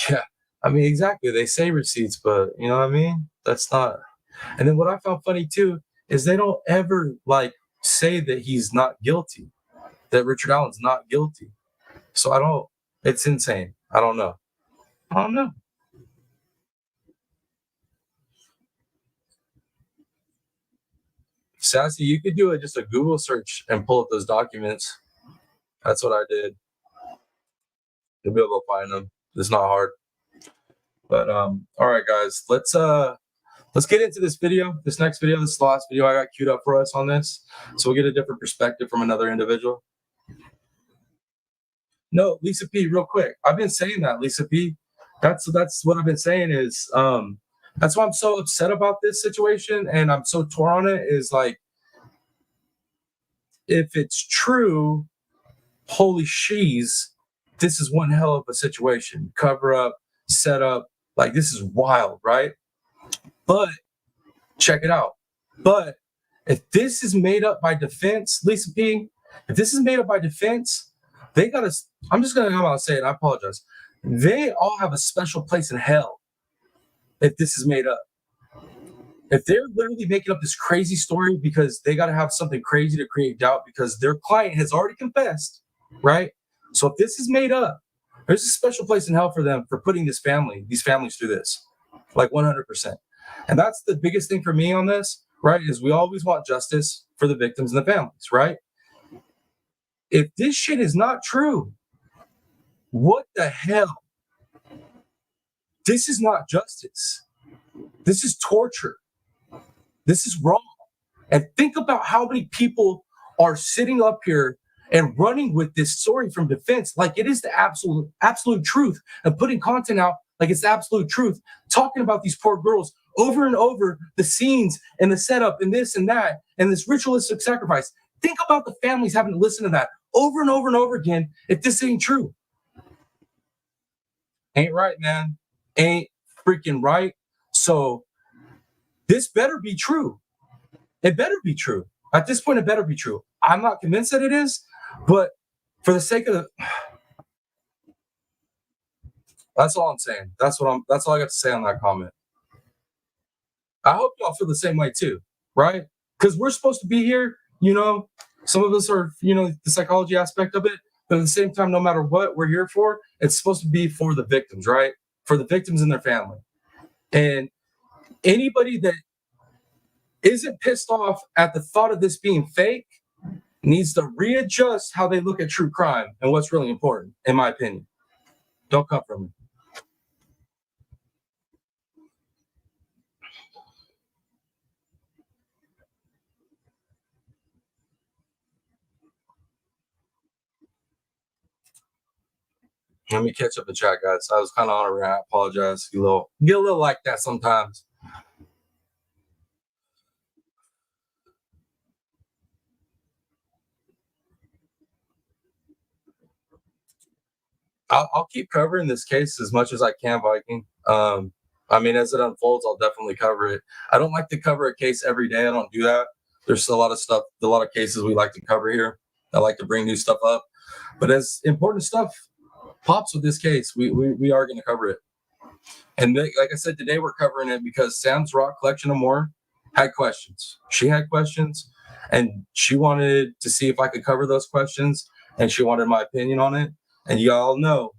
[SPEAKER 1] Yeah, I mean, exactly. They say receipts, but you know what I mean? That's not. And then what I found funny too is they don't ever like say that he's not guilty, that Richard Allen's not guilty. So it's insane. I don't know. Sassy, you could do just a Google search and pull up those documents. That's what I did. You'll be able to find them. It's not hard. But all right, guys, let's get into this video. This next video, this is the last video I got queued up for us on this. So we'll get a different perspective from another individual. No, Lisa P, real quick. I've been saying that, Lisa P. That's what I've been saying is that's why I'm so upset about this situation and I'm so torn on it is like, if it's true, holy shees, this is one hell of a situation. Cover up, set up, like this is wild, right? But check it out. But if this is made up by defense, Lisa P, if this is made up by defense, they got to, I'm just going to come out and say it. I apologize. They all have a special place in hell if this is made up. If they're literally making up this crazy story because they got to have something crazy to create doubt because their client has already confessed, right? So if this is made up, there's a special place in hell for them for putting these families through this, like 100%. And that's the biggest thing for me on this, right, is we always want justice for the victims and the families, right? If this shit is not true, what the hell? This is not justice. This is torture. This is wrong. And think about how many people are sitting up here and running with this story from defense like it is the absolute truth and putting content out like it's the absolute truth, talking about these poor girls over and over, the scenes and the setup and this and that and this ritualistic sacrifice. Think about the families having to listen to that over and over and over again if this ain't true. Ain't right, man. Ain't freaking right. So this better be true. It better be true. At this point, it better be true. I'm not convinced that it is, but for the sake of the, that's all I'm saying. That's all I got to say on that comment. I hope y'all feel the same way too, right? Because we're supposed to be here, you know, some of us are, you know, the psychology aspect of it, but at the same time, no matter what we're here for, it's supposed to be for the victims, right? For the victims and their family. And anybody that isn't pissed off at the thought of this being fake needs to readjust how they look at true crime and what's really important, in my opinion. Don't come from me. Let me catch up the chat, guys. I was kind of on a rant. I apologize. Get a little like that sometimes. I'll keep covering this case as much as I can, Viking. I mean, as it unfolds, I'll definitely cover it. I don't like to cover a case every day. I don't do that. There's a lot of stuff, a lot of cases we like to cover here. I like to bring new stuff up. But as important stuff pops with this case, we are going to cover it. And like I said, today we're covering it because Sam's Rock Collection of More had questions. She had questions, and she wanted to see if I could cover those questions, and she wanted my opinion on it. And y'all know,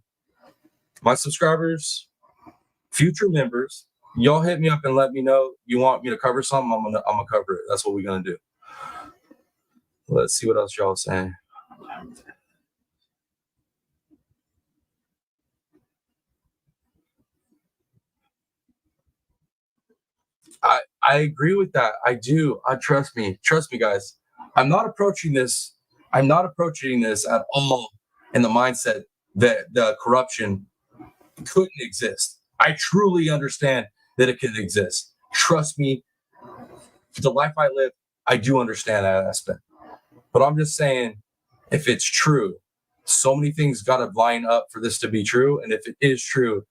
[SPEAKER 1] my subscribers, future members, y'all hit me up and let me know you want me to cover something. I'm gonna cover it. That's what we're gonna do. Let's see what else y'all are saying. I agree with that. I do. Trust me, guys. I'm not approaching this at all in the mindset that the corruption couldn't exist. I truly understand that it could exist. Trust me, the life I live, I do understand that aspect. But I'm just saying, if it's true, so many things got to line up for this to be true. And if it is true,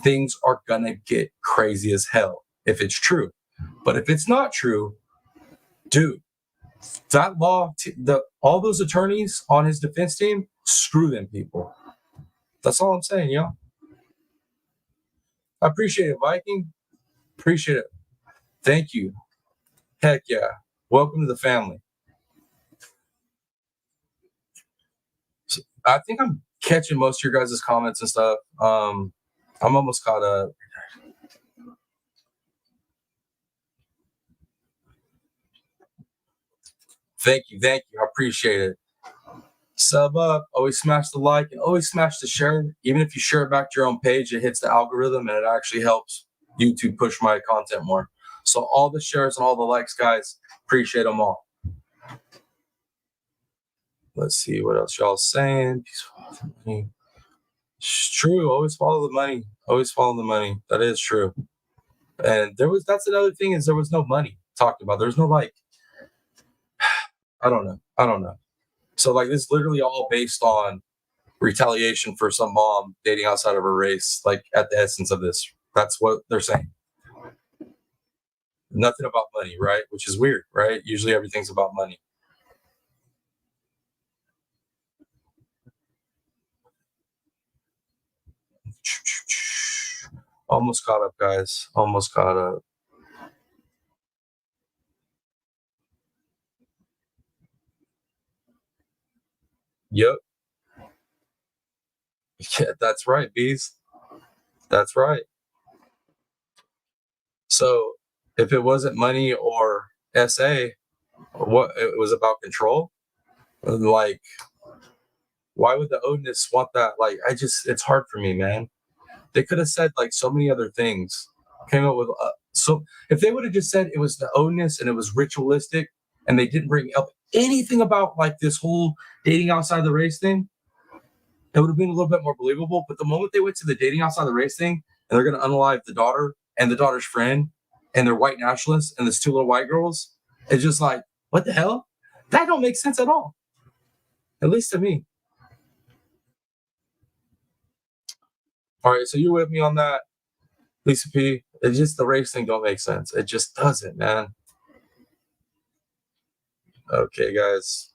[SPEAKER 1] things are going to get crazy as hell if it's true. But if it's not true, dude, that law, all those attorneys on his defense team, screw them people. That's all I'm saying, y'all. I appreciate it, Viking. Appreciate it. Thank you. Heck yeah. Welcome to the family. So I think I'm catching most of your guys' comments and stuff. I'm almost caught up. Thank you. I appreciate it. Sub up, always smash the like, and always smash the share. Even if you share it back to your own page, it hits the algorithm and it actually helps YouTube push my content more. So all the shares and all the likes, guys, appreciate them all. Let's see what else y'all saying. It's true. Always follow the money. Always follow the money. That is true. And that's another thing, is there was no money talked about. There's no like, I don't know. So like this is literally all based on retaliation for some mom dating outside of her race, like at the essence of this. That's what they're saying. Nothing about money, right? Which is weird, right? Usually everything's about money. Almost caught up, guys. Almost caught up. Yep. Yeah, that's right, bees. That's right. So if it wasn't money or SA, what it was about control, like why would the Odinists want that? Like it's hard for me, man. They could have said like so many other things. Came up with so if they would have just said it was the Odinists and it was ritualistic, and they didn't bring up anything about like this whole dating outside the race thing, it would have been a little bit more believable. But the moment they went to the dating outside the race thing, and they're going to unalive the daughter and the daughter's friend, and they're white nationalists, and there's two little white girls, it's just like, what the hell? That don't make sense at all. At least to me. All right, so you're with me on that, Lisa P. It's just the race thing don't make sense. It just doesn't, man. Okay, guys.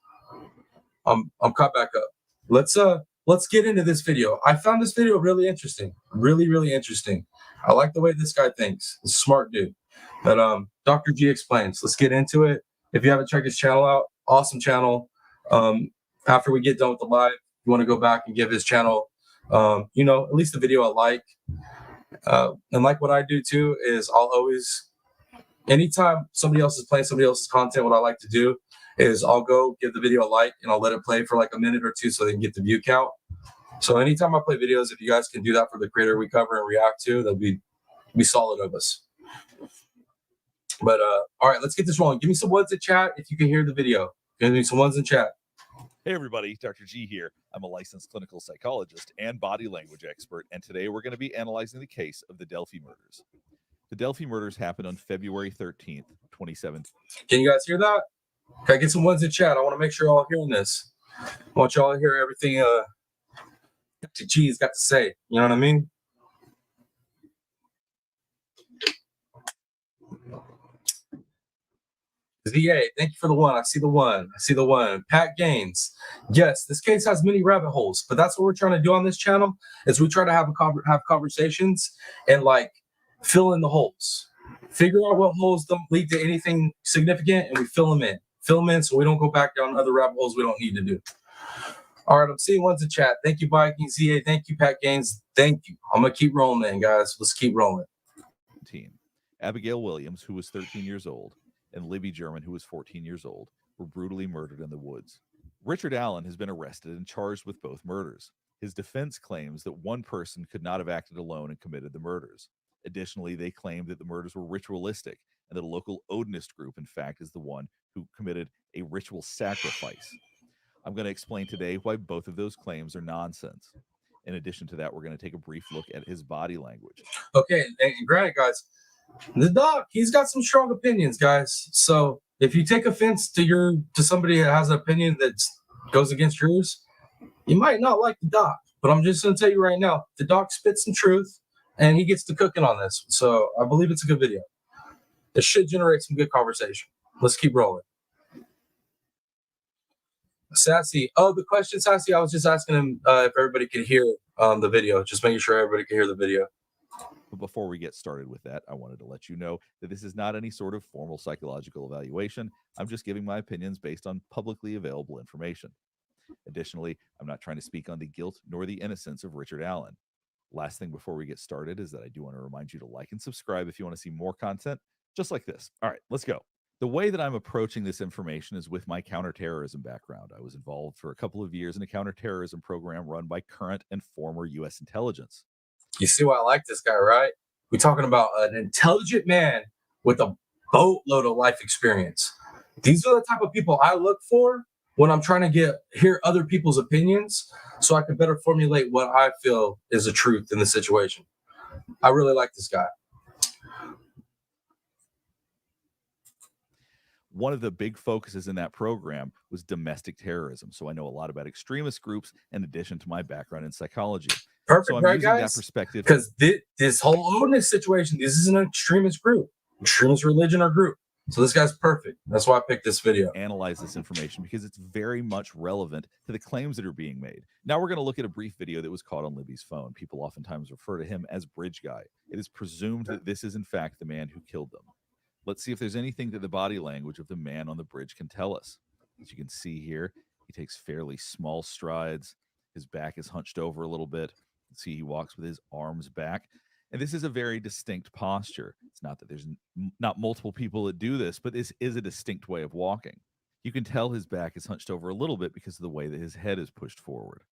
[SPEAKER 1] I'm caught back up. Let's get into this video. I found this video really interesting. Really interesting. I like the way this guy thinks. He's a smart dude. But Dr. G Explains. Let's get into it. If you haven't checked his channel out, awesome channel. After we get done with the live, you want to go back and give his channel at least the video a like. And like what I do too is I'll always, anytime somebody else is playing somebody else's content, what I like to do is I'll go give the video a like and I'll let it play for like a minute or two so they can get the view count. So anytime I play videos, if you guys can do that for the creator we cover and react to, that'd be solid of us. But all right, let's get this rolling. Give me some ones in chat if you can hear the video. Give me some ones in chat.
[SPEAKER 7] Hey everybody, Dr. G here. I'm a licensed clinical psychologist and body language expert, and today we're going to be analyzing the case of the Delphi murders. The Delphi murders happened on February 13th, 2017.
[SPEAKER 1] Can you guys hear that? Can I get some ones in chat? I want to make sure y'all hearing this. I want y'all to hear everything Dr. G's got to say. You know what I mean? ZA, thank you for the one. I see the one. Pat Gaines. Yes, this case has many rabbit holes, but that's what we're trying to do on this channel is we try to have conversations and like fill in the holes. Figure out what holes don't lead to anything significant, and we fill them in so we don't go back down other rabbit holes we don't need to do. All right, I'm seeing ones in chat. Thank you, Viking ZA. Thank you, Pat Gaines. Thank you. I'm going to keep rolling in, guys. Let's keep rolling.
[SPEAKER 7] Abigail Williams, who was 13 years old, and Libby German, who was 14 years old, were brutally murdered in the woods. Richard Allen has been arrested and charged with both murders. His defense claims that one person could not have acted alone and committed the murders. Additionally, they claim that the murders were ritualistic and that a local Odinist group, in fact, is the one who committed a ritual sacrifice. I'm going to explain today why both of those claims are nonsense. In addition to that, we're going to take a brief look at his body language.
[SPEAKER 1] Okay, and granted, guys, the doc, he's got some strong opinions, guys. So if you take offense to somebody that has an opinion that goes against yours, you might not like the doc. But I'm just going to tell you right now, the doc spits some truth, and he gets to cooking on this. So I believe it's a good video. It should generate some good conversation. Let's keep rolling. Sassy. Oh, the question, Sassy, I was just asking him if everybody could hear the video. Just making sure everybody can hear the video.
[SPEAKER 7] But before we get started with that, I wanted to let you know that this is not any sort of formal psychological evaluation. I'm just giving my opinions based on publicly available information. Additionally, I'm not trying to speak on the guilt nor the innocence of Richard Allen. Last thing before we get started is that I do want to remind you to like and subscribe if you want to see more content just like this. All right, let's go. The way that I'm approaching this information is with my counterterrorism background. I was involved for a couple of years in a counterterrorism program run by current and former U.S. intelligence.
[SPEAKER 1] You see why I like this guy, right? We're talking about an intelligent man with a boatload of life experience. These are the type of people I look for when I'm trying to hear other people's opinions so I can better formulate what I feel is the truth in the situation. I really like this guy.
[SPEAKER 7] One of the big focuses in that program was domestic terrorism. So I know a lot about extremist groups in addition to my background in psychology.
[SPEAKER 1] Perfect,
[SPEAKER 7] so I'm
[SPEAKER 1] right,
[SPEAKER 7] using
[SPEAKER 1] guys?
[SPEAKER 7] that perspective.
[SPEAKER 1] Because this whole Odinist situation, this is an extremist group, extremist religion or group. So this guy's perfect. That's why I picked this video.
[SPEAKER 7] Analyze this information because it's very much relevant to the claims that are being made. Now we're going to look at a brief video that was caught on Libby's phone. People oftentimes refer to him as Bridge Guy. It is presumed that this is in fact the man who killed them. Let's see if there's anything that the body language of the man on the bridge can tell us. As you can see here, he takes fairly small strides. His back is hunched over a little bit. You can see he walks with his arms back. And this is a very distinct posture. It's not that there's not multiple people that do this, but this is a distinct way of walking. You can tell his back is hunched over a little bit because of the way that his head is pushed forward,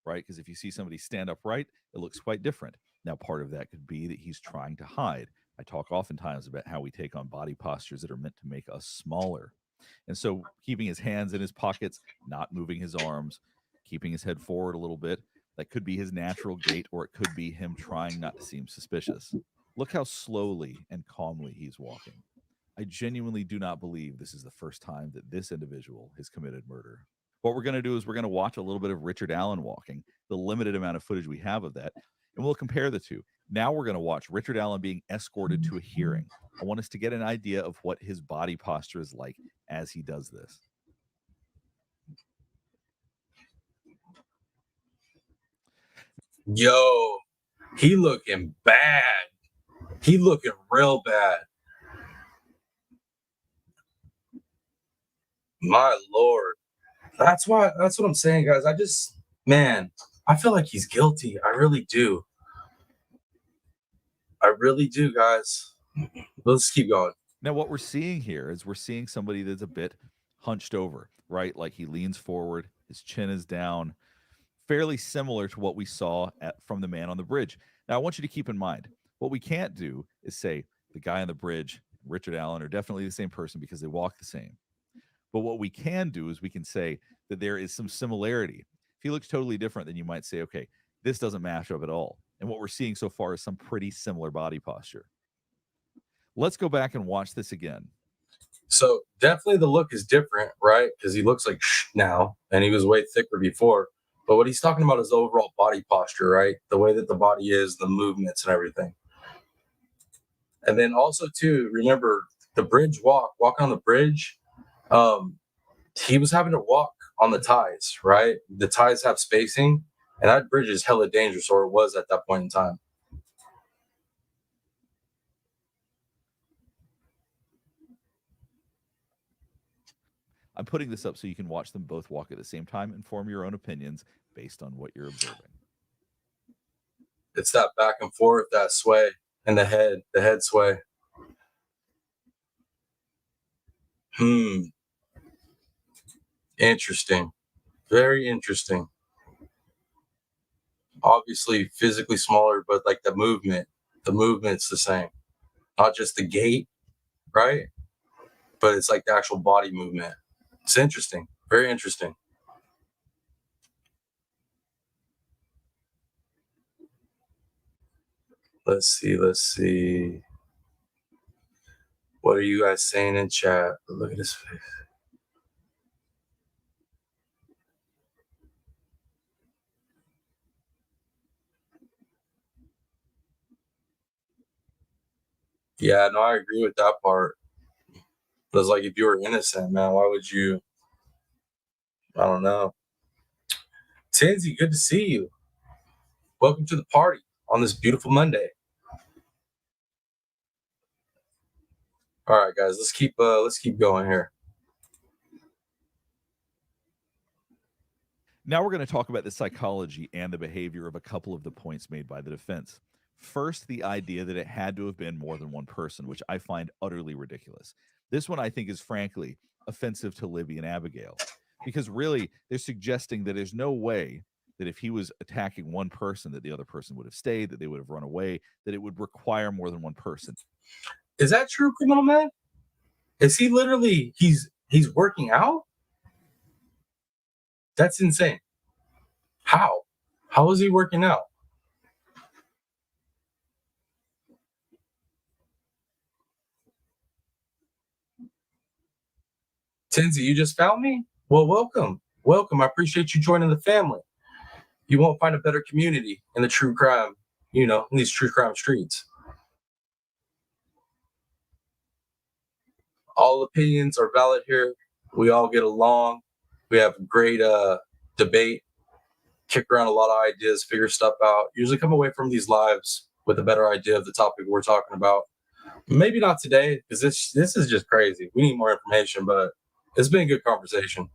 [SPEAKER 7] right? Because if you see somebody stand upright, it looks quite different. Now, part of that could be that he's trying to hide. I talk oftentimes about how we take on body postures that are meant to make us smaller. And so keeping his hands in his pockets, not moving his arms, keeping his head forward a little bit, that could be his natural gait, or it could be him trying not to seem suspicious. Look how slowly and calmly he's walking. I genuinely do not believe this is the first time that this individual has committed murder. What we're going to do is we're going to watch a little bit of Richard Allen walking, the limited amount of footage we have of that, and we'll compare the two. Now we're going to watch Richard Allen being escorted to a hearing. I want us to get an idea of what his body posture is like as he does this.
[SPEAKER 1] Yo, he looking bad. He looking real bad. My Lord. That's what I'm saying, guys. I feel like he's guilty. I really do. I really do, guys. Let's keep going.
[SPEAKER 7] Now, what we're seeing here is we're seeing somebody that's a bit hunched over, right? Like he leans forward, his chin is down, fairly similar to what we saw from the man on the bridge. Now, I want you to keep in mind, what we can't do is say the guy on the bridge, Richard Allen, are definitely the same person because they walk the same. But what we can do is we can say that there is some similarity. If he looks totally different, then you might say, okay, this doesn't match up at all. And what we're seeing so far is some pretty similar body posture. Let's go back and watch this again.
[SPEAKER 1] So definitely the look is different, right? Because he looks like now, and he was way thicker before. But what he's talking about is the overall body posture, right? The way that the body is, the movements and everything. And then also, too, remember the bridge walking on the bridge. He was having to walk on the ties, right? The ties have spacing, and that bridge is hella dangerous, or it was at that point in time.
[SPEAKER 7] I'm putting this up so you can watch them both walk at the same time and form your own opinions based on what you're observing.
[SPEAKER 1] It's that back and forth, that sway, and the head sway. Interesting. Very interesting. Obviously physically smaller, but like the movement's the same. Not just the gait, right? But it's like the actual body movement. It's interesting. Very interesting. Let's see. What are you guys saying in chat? Look at his face. Yeah, no, I agree with that part. But it's like if you were innocent, man, why would you? I don't know. Tinsy, good to see you. Welcome to the party on this beautiful Monday. All right, guys, let's keep going here.
[SPEAKER 7] Now we're going to talk about the psychology and the behavior of a couple of the points made by the defense. First, the idea that it had to have been more than one person, which I find utterly ridiculous. This one I think is frankly offensive to Libby and Abigail, because really they're suggesting that there's no way that if he was attacking one person, that the other person would have stayed, that they would have run away, that it would require more than one person.
[SPEAKER 1] Is that true, Criminal Man? Is he literally he's working out? That's insane. How? How is he working out? Tenzi, you just found me? Well, welcome. Welcome. I appreciate you joining the family. You won't find a better community in the true crime, in these true crime streets. All opinions are valid here. We all get along. We have great debate, kick around a lot of ideas, figure stuff out. Usually come away from these lives with a better idea of the topic we're talking about. Maybe not today, because this is just crazy. We need more information, but it's been a good conversation.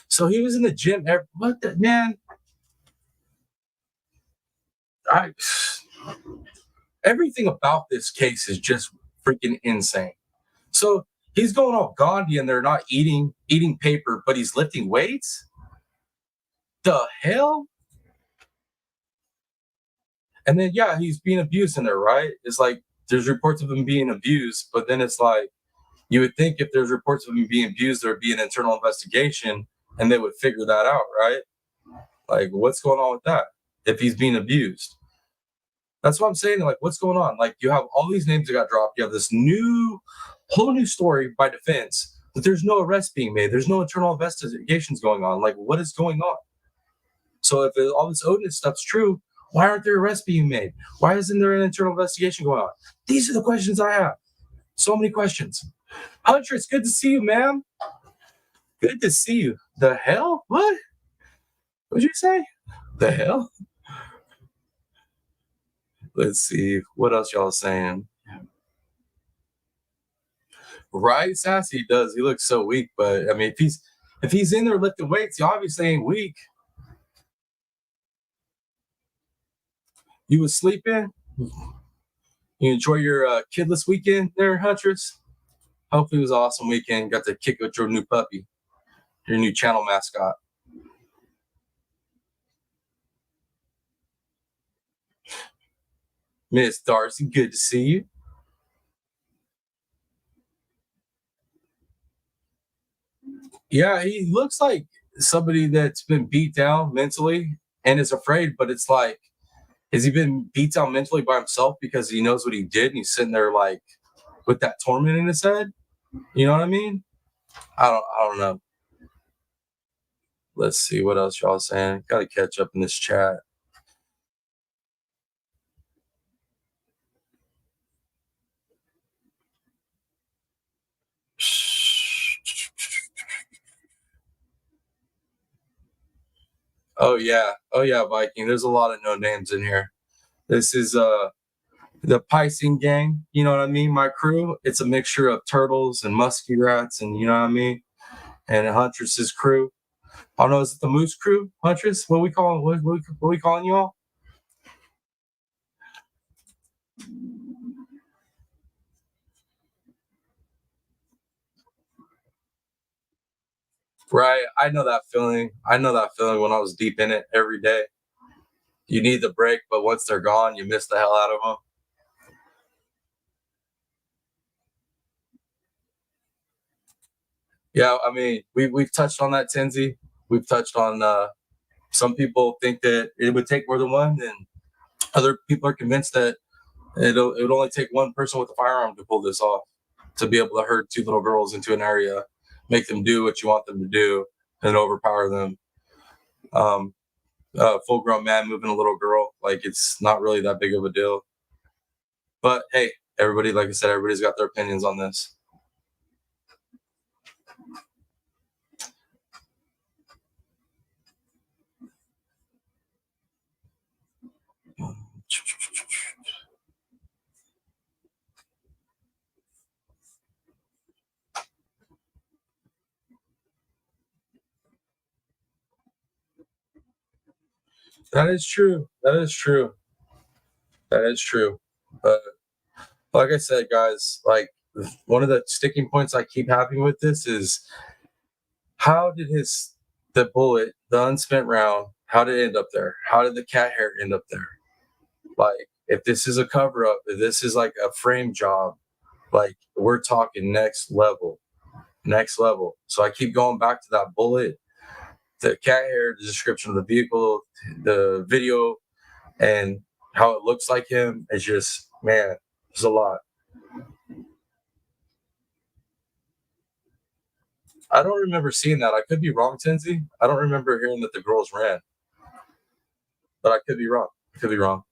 [SPEAKER 1] So he was in the gym. What the man? Everything about this case is just freaking insane. So he's going all Gandhi and they're not eating paper, but he's lifting weights? The hell? And then, yeah, he's being abused in there, right? It's like there's reports of him being abused, but then it's like you would think if there's reports of him being abused, there would be an internal investigation and they would figure that out, right? Like, what's going on with that if he's being abused? That's what I'm saying. Like, what's going on? Like, you have all these names that got dropped. You have this whole new story by defense, but there's no arrest being made. There's no internal investigations going on. Like, what is going on? So if all this Odinist stuff's true, why aren't there arrests being made? Why isn't there an internal investigation going on? These are the questions I have. So many questions. Hunter, it's good to see you, ma'am. Good to see you. The hell? What? What'd you say? The hell? Let's see. What else y'all saying? Right, Sassy does. He looks so weak, but I mean, if he's in there lifting weights, he obviously ain't weak. You was sleeping? You enjoy your kidless weekend there, Huntress? Hopefully it was an awesome weekend. Got to kick with your new puppy, your new channel mascot. Miss Darcy, good to see you. Yeah, he looks like somebody that's been beat down mentally and is afraid, but it's like, has he been beat down mentally by himself because he knows what he did and he's sitting there like with that torment in his head? You know what I mean? I don't know. Let's see what else y'all saying. Got to catch up in this chat. Oh yeah, Viking. There's a lot of no names in here. This is the Piscine gang. You know what I mean? My crew. It's a mixture of turtles and musky rats, and you know what I mean. And Huntress's crew. I don't know. Is it the Moose crew? Huntress? What we calling? What we calling you all? Right. I know that feeling. I know that feeling when I was deep in it every day. You need the break, but once they're gone, you miss the hell out of them. Yeah, I mean, we've touched on that, Tenzi. We've touched on some people think that it would take more than one, and other people are convinced that it would only take one person with a firearm to pull this off, to be able to herd two little girls into an area, make them do what you want them to do, and overpower them. Full-grown man moving a little girl, like it's not really that big of a deal. But hey, everybody, like I said, everybody's got their opinions on this. That is true. That is true. That is true. But like I said, guys, like one of the sticking points I keep having with this is how did the bullet, the unspent round, how did it end up there? How did the cat hair end up there? Like, if this is a cover up, if this is like a frame job, like we're talking next level. Next level. So I keep going back to that bullet, the cat hair, the description of the vehicle, the video, and how it looks like him. It's just, man, there's a lot. I don't remember seeing that. I could be wrong, Tenzi. I don't remember hearing that the girls ran. But I could be wrong. I could be wrong.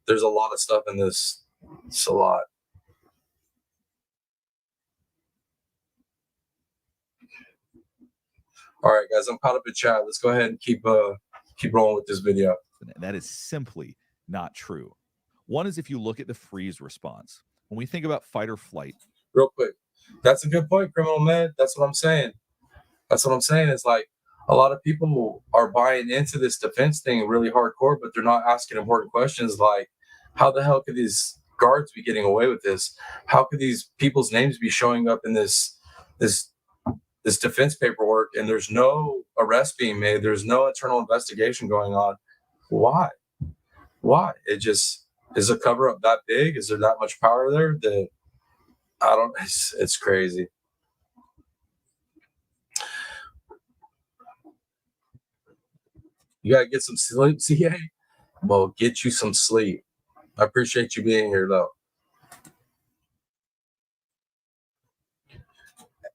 [SPEAKER 1] There's a lot of stuff in this. It's a lot. All right, guys, I'm caught up in chat. Let's go ahead and keep rolling with this video.
[SPEAKER 7] And that is simply not true. One is if you look at the freeze response. When we think about fight or flight.
[SPEAKER 1] Real quick. That's a good point, Criminal Med. That's what I'm saying. That's what I'm saying. It's like a lot of people are buying into this defense thing really hardcore, but they're not asking important questions like, how the hell could these guards be getting away with this? How could these people's names be showing up in this defense paperwork and there's no arrest being made? There's no internal investigation going on. Why? It just is a cover up that big? Is there that much power there that it's crazy. You gotta get some sleep, CA. Well, get you some sleep. I appreciate you being here, though.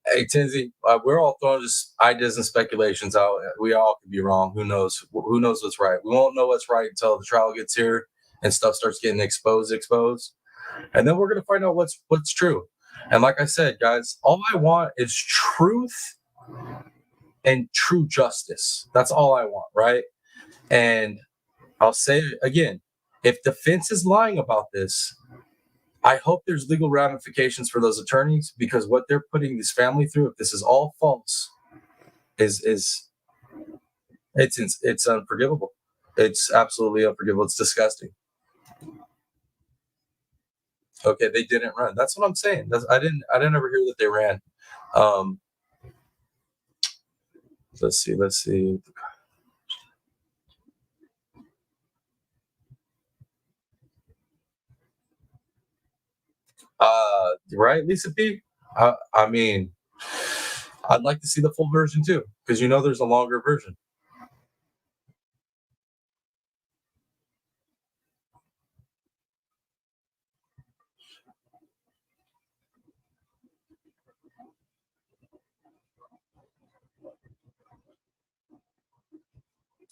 [SPEAKER 1] Hey, Tenzi, we're all throwing just ideas and speculations out. We all could be wrong. Who knows? Who knows what's right? We won't know what's right until the trial gets here and stuff starts getting exposed. And then we're going to find out what's true. And like I said, guys, all I want is truth and true justice. That's all I want, right? And I'll say it again, if defense is lying about this, I hope there's legal ramifications for those attorneys, because what they're putting this family through, if this is all false, it's unforgivable. It's absolutely unforgivable. It's disgusting. Okay, they didn't run. That's what I'm saying. I didn't ever hear that they ran. Let's see. Right, Lisa P? I mean, I'd like to see the full version too, because there's a longer version.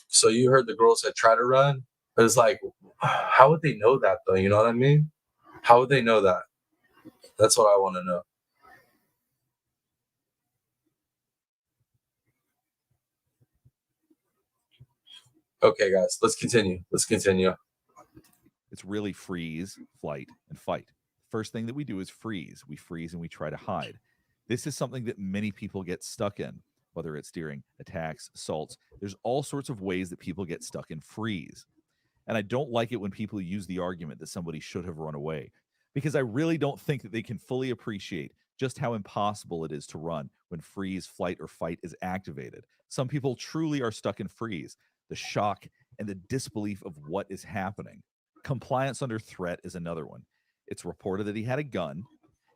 [SPEAKER 1] So you heard the girls had tried to run. It was like, how would they know that though? You know what I mean? How would they know that? That's what I want to know. Okay, guys, let's continue.
[SPEAKER 7] It's really freeze, flight, and fight. First thing that we do is freeze. We freeze and we try to hide. This is something that many people get stuck in, whether it's during attacks, assaults. There's all sorts of ways that people get stuck in freeze. And I don't like it when people use the argument that somebody should have run away, because I really don't think that they can fully appreciate just how impossible it is to run when freeze, flight, or fight is activated. Some people truly are stuck in freeze. The shock and the disbelief of what is happening. Compliance under threat is another one. It's reported that he had a gun.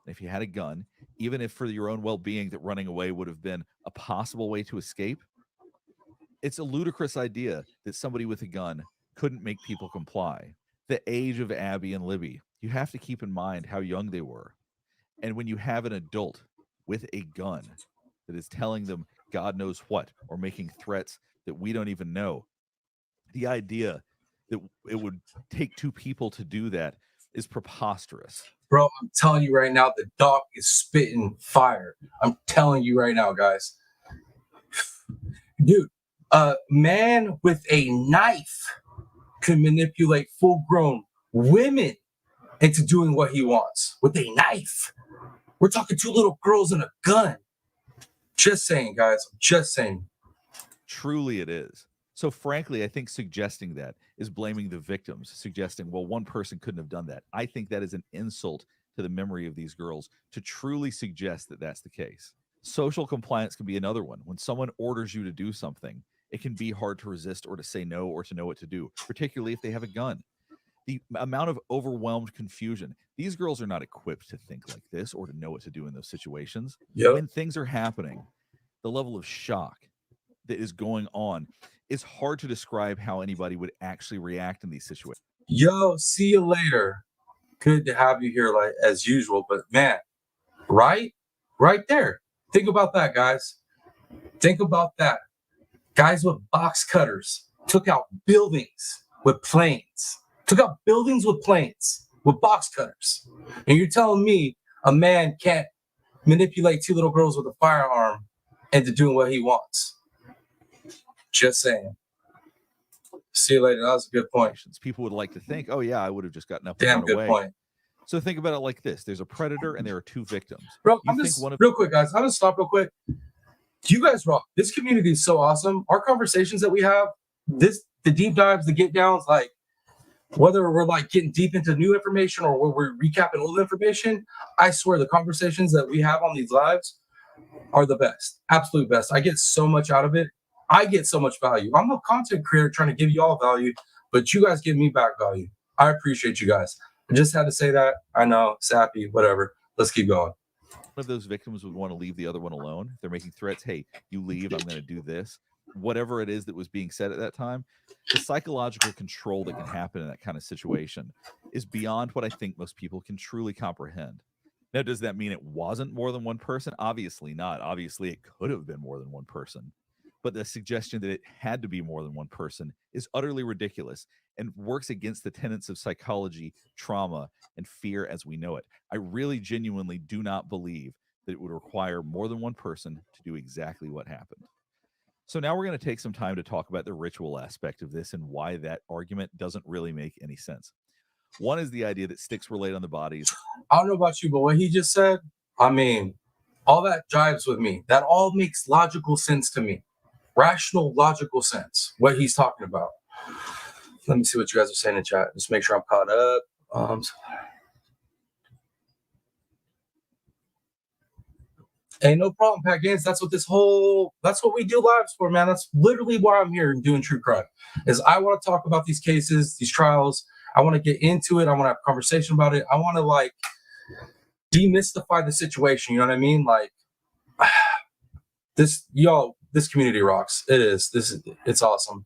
[SPEAKER 7] And if you had a gun, even if for your own well-being that running away would have been a possible way to escape, it's a ludicrous idea that somebody with a gun couldn't make people comply. The age of Abby and Libby, you have to keep in mind how young they were. And when you have an adult with a gun that is telling them God knows what, or making threats that we don't even know, the idea that it would take two people to do that is preposterous.
[SPEAKER 1] Bro, I'm telling you right now, the dog is spitting fire. I'm telling you right now, guys. Dude, a man with a knife can manipulate full-grown women into doing what he wants with a knife. We're talking two little girls and a gun. Just saying, guys. Just saying.
[SPEAKER 7] Truly it is. So frankly, I think suggesting that is blaming the victims, suggesting, well, one person couldn't have done that. I think that is an insult to the memory of these girls to truly suggest that that's the case. Social compliance can be another one. When someone orders you to do something, it can be hard to resist or to say no or to know what to do, particularly if they have a gun. The amount of overwhelmed confusion. These girls are not equipped to think like this or to know what to do in those situations.
[SPEAKER 1] Yep.
[SPEAKER 7] When things are happening, the level of shock that is going on, it's hard to describe how anybody would actually react in these situations.
[SPEAKER 1] Yo, see you later. Good to have you here, like as usual. But man, right there. Think about that, guys. Think about that. Guys with box cutters took out buildings with planes. Took out buildings with planes with box cutters. And you're telling me a man can't manipulate two little girls with a firearm into doing what he wants? Just saying. See you later. That was a good point.
[SPEAKER 7] People would like to think, oh yeah, I would have just gotten up and
[SPEAKER 1] Damn
[SPEAKER 7] run
[SPEAKER 1] good
[SPEAKER 7] away.
[SPEAKER 1] point.
[SPEAKER 7] So think about it like this. There's a predator and there are two victims.
[SPEAKER 1] Bro,
[SPEAKER 7] You
[SPEAKER 1] I'm
[SPEAKER 7] think
[SPEAKER 1] just
[SPEAKER 7] one of
[SPEAKER 1] real quick, guys. I'm gonna stop real quick. You guys rock. This community is so awesome. Our conversations that we have, the deep dives, the get downs, like whether we're like getting deep into new information or we're recapping old information, I swear the conversations that we have on these lives are the best. Absolute best. I get so much out of it. I get so much value. I'm a content creator trying to give you all value, but you guys give me back value. I appreciate you guys. I just had to say that. I know, sappy, whatever. Let's keep going.
[SPEAKER 7] One of those victims would want to leave the other one alone. They're making threats. Hey, you leave, I'm going to do this. Whatever it is that was being said at that time, the psychological control that can happen in that kind of situation is beyond what I think most people can truly comprehend. Now, does that mean it wasn't more than one person? Obviously not. Obviously, it could have been more than one person. But the suggestion that it had to be more than one person is utterly ridiculous and works against the tenets of psychology, trauma, and fear as we know it. I really genuinely do not believe that it would require more than one person to do exactly what happened. So now we're going to take some time to talk about the ritual aspect of this and why that argument doesn't really make any sense. One is the idea that sticks were laid on the bodies.
[SPEAKER 1] I don't know about you, but what he just said, I mean, all that jives with me. That all makes logical sense to me. Rational, logical sense, what he's talking about. Let me see what you guys are saying in chat. Just make sure I'm caught up. Hey, no problem, Pat Gaines. That's what that's what we do lives for, man. That's literally why I'm here doing true crime, is I want to talk about these cases, these trials. I want to get into it. I want to have a conversation about it. I want to like demystify the situation. You know what I mean? Like this community rocks. It is. It's awesome.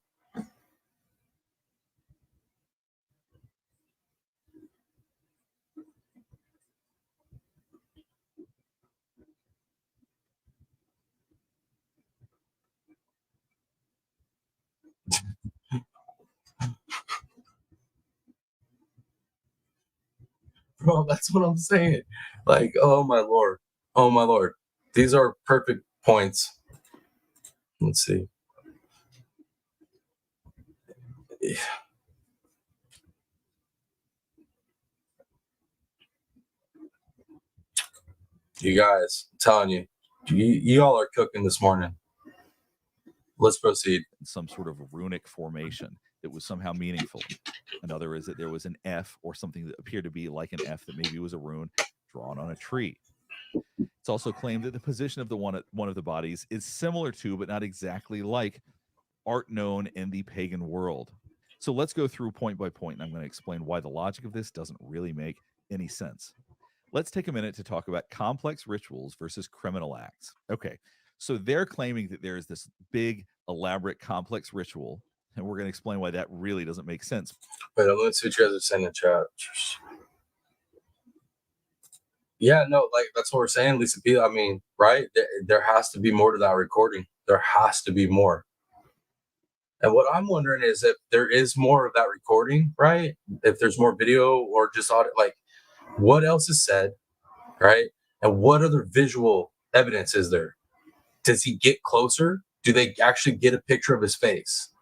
[SPEAKER 1] Bro, that's what I'm saying. Like, oh my lord. Oh my lord. These are perfect points. Let's see. You guys, I'm telling you, you all are cooking this morning. Let's proceed.
[SPEAKER 7] Some sort of runic formation that was somehow meaningful. Another is that there was an F or something that appeared to be like an F that maybe was a rune drawn on a tree. It's also claimed that the position of one of the bodies is similar to, but not exactly like, art known in the pagan world. So let's go through point by point, and I'm going to explain why the logic of this doesn't really make any sense. Let's take a minute to talk about complex rituals versus criminal acts. Okay, so they're claiming that there is this big, elaborate, complex ritual, and we're going to explain why that really doesn't make sense.
[SPEAKER 1] Wait, let's see what you guys are saying in chat. Yeah, no, like that's what we're saying, Lisa P. I mean, right? There has to be more to that recording. There has to be more. And what I'm wondering is if there is more of that recording, right? If there's more video or just audio, like what else is said, right? And what other visual evidence is there? Does he get closer? Do they actually get a picture of his face?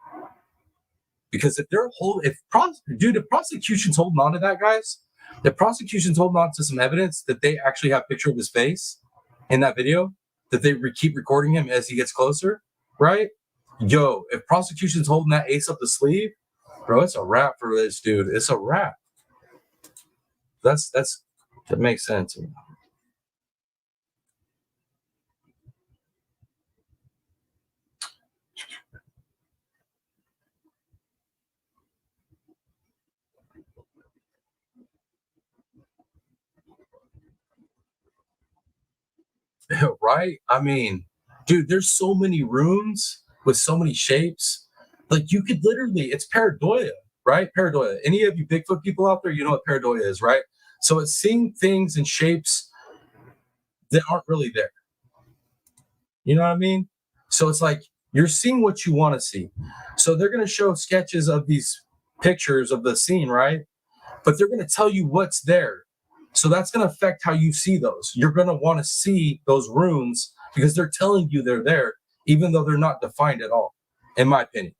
[SPEAKER 1] Because if the prosecution's holding on to that, guys, the prosecution's holding on to some evidence that they actually have a picture of his face in that video, that they keep recording him as he gets closer, right? Yo, if prosecution's holding that ace up the sleeve, bro, it's a wrap for this dude. It's a wrap. That makes sense. Right? I mean, dude, there's so many rooms with so many shapes. Like you could literally, it's pareidoia, right? Pareidoia. Any of you Bigfoot people out there, you know what pareidoia is, right? So it's seeing things and shapes that aren't really there. You know what I mean? So it's like you're seeing what you want to see. So they're going to show sketches of these pictures of the scene, right? But they're going to tell you what's there. So that's going to affect how you see those. You're going to want to see those rooms because they're telling you they're there, even though they're not defined at all, in my opinion.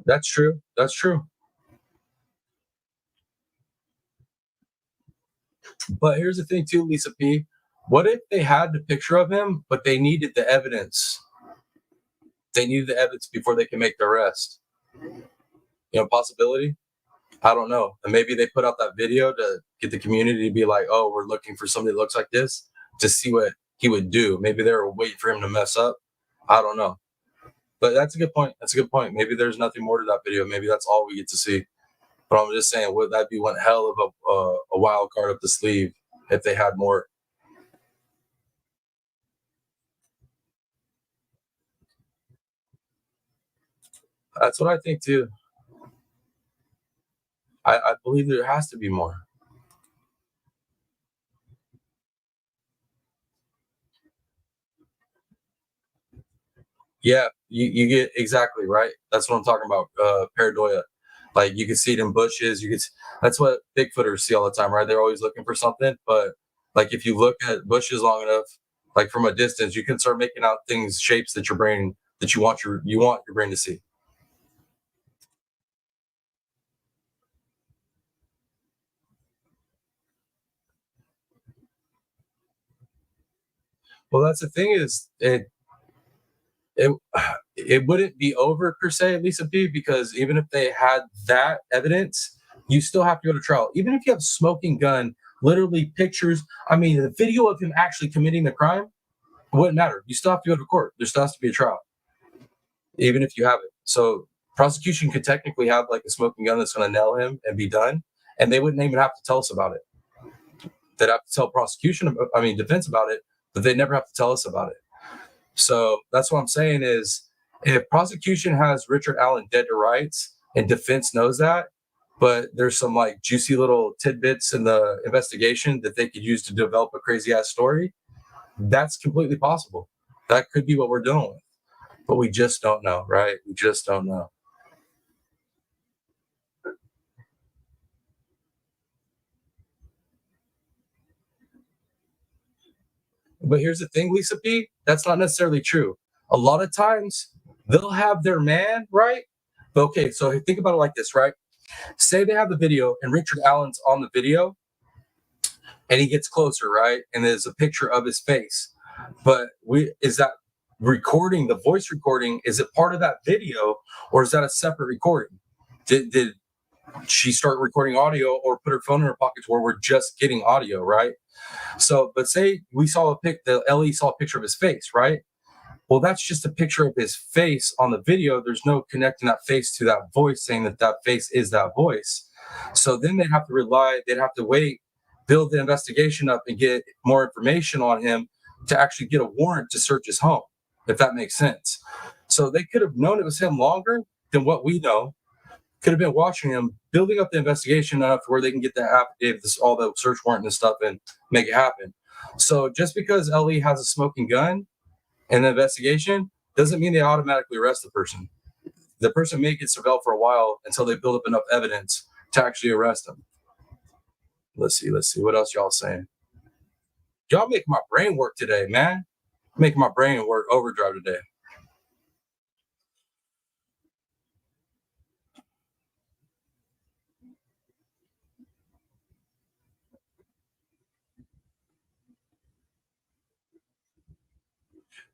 [SPEAKER 1] That's true. That's true. But here's the thing too, Lisa P. What if they had the picture of him, but they needed the evidence? They needed the evidence before they can make the arrest. You know, possibility? I don't know. And maybe they put out that video to get the community to be like, oh, we're looking for somebody that looks like this to see what he would do. Maybe they were waiting for him to mess up. I don't know. But that's a good point. That's a good point. Maybe there's nothing more to that video. Maybe that's all we get to see. But I'm just saying, would that be one hell of a wild card up the sleeve if they had more? That's what I think too. I believe there has to be more. Yeah, you get exactly right. That's what I'm talking about. Pareidoia. Like you can see it in bushes. That's what Bigfooters see all the time, right? They're always looking for something. But like if you look at bushes long enough, like from a distance, you can start making out things, shapes that you want your brain to see. Well, that's the thing is it it wouldn't be over per se, Lisa P, because even if they had that evidence, you still have to go to trial. Even if you have a smoking gun, literally pictures, I mean, the video of him actually committing the crime, it wouldn't matter. You still have to go to court. There still has to be a trial, even if you have it. So prosecution could technically have like a smoking gun that's going to nail him and be done, and they wouldn't even have to tell us about it. They'd have to tell defense about it, but they never have to tell us about it. So that's what I'm saying is if prosecution has Richard Allen dead to rights and defense knows that, but there's some like juicy little tidbits in the investigation that they could use to develop a crazy ass story, that's completely possible. That could be what we're dealing with. But we just don't know, right? We just don't know. But here's the thing, Lisa P, that's not necessarily true. A lot of times they'll have their man, right? But okay, so think about it like this, right? Say they have the video and Richard Allen's on the video and he gets closer, right? And there's a picture of his face. But is that recording, the voice recording, is it part of that video or is that a separate recording? Did she start recording audio or put her phone in her pocket where we're just getting audio, right? So, but say we saw the LE saw a picture of his face, right? Well, that's just a picture of his face on the video. There's no connecting that face to that voice, saying that face is that voice. So then they'd have to wait, build the investigation up and get more information on him to actually get a warrant to search his home, if that makes sense. So they could have known it was him longer than what we know, could have been watching him, building up the investigation enough where they can get the affidavit, all the search warrant and stuff and make it happen. So just because LE has a smoking gun in the investigation doesn't mean they automatically arrest the person. The person may get surveilled for a while until they build up enough evidence to actually arrest them. Let's see. What else y'all saying? Y'all making my brain work today, man. Making my brain work overdrive today.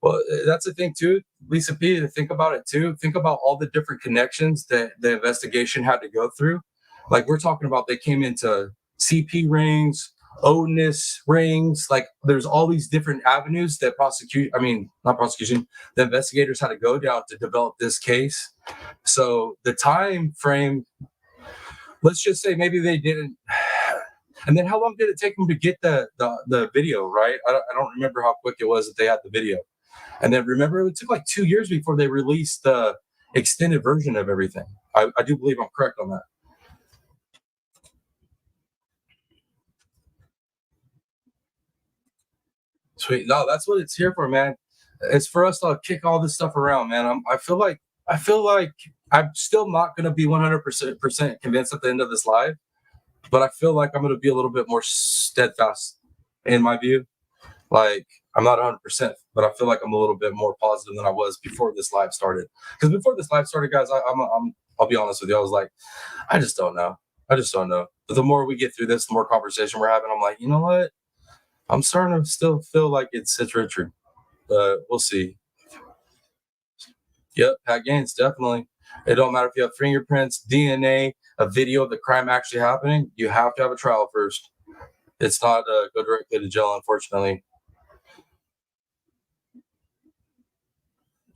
[SPEAKER 1] Well, that's the thing too, Lisa P. To think about it too. Think about all the different connections that the investigation had to go through. Like we're talking about, they came into CP rings, Odinist rings. Like there's all these different avenues that the investigators had to go down to develop this case. So the time frame, let's just say maybe they didn't. And then how long did it take them to get the video, right? I don't remember how quick it was that they had the video. And then remember, it took like 2 years before they released the extended version of everything. I do believe I'm correct on that. Sweet. No, that's what it's here for, man. It's for us to kick all this stuff around, man. I feel like I'm still not going to be 100% convinced at the end of this live, but I feel like I'm going to be a little bit more steadfast in my view. Like I'm not 100%, but I feel like I'm a little bit more positive than I was before this live started. Because before this live started, guys, I'll be honest with you. I was like, I just don't know. But the more we get through this, the more conversation we're having. I'm like, you know what? I'm starting to still feel like it's Richard, but we'll see. Yep, Pat Gaines, definitely. It don't matter if you have fingerprints, DNA, a video of the crime actually happening. You have to have a trial first. It's not go directly to jail, unfortunately.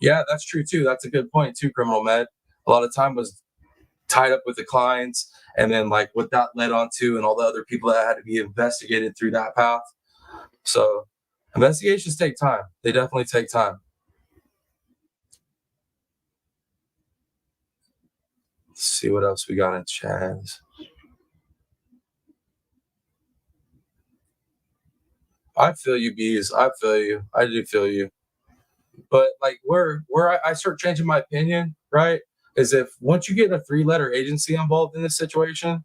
[SPEAKER 1] Yeah, that's true too. That's a good point too, Criminal Med. A lot of time was tied up with the clients, and then like what that led on to, and all the other people that had to be investigated through that path. So investigations take time. They definitely take time. Let's see what else we got in chat. I feel you, Bees. I feel you. I do feel you. But like where I start changing my opinion, right, is if once you get a 3-letter agency involved in this situation,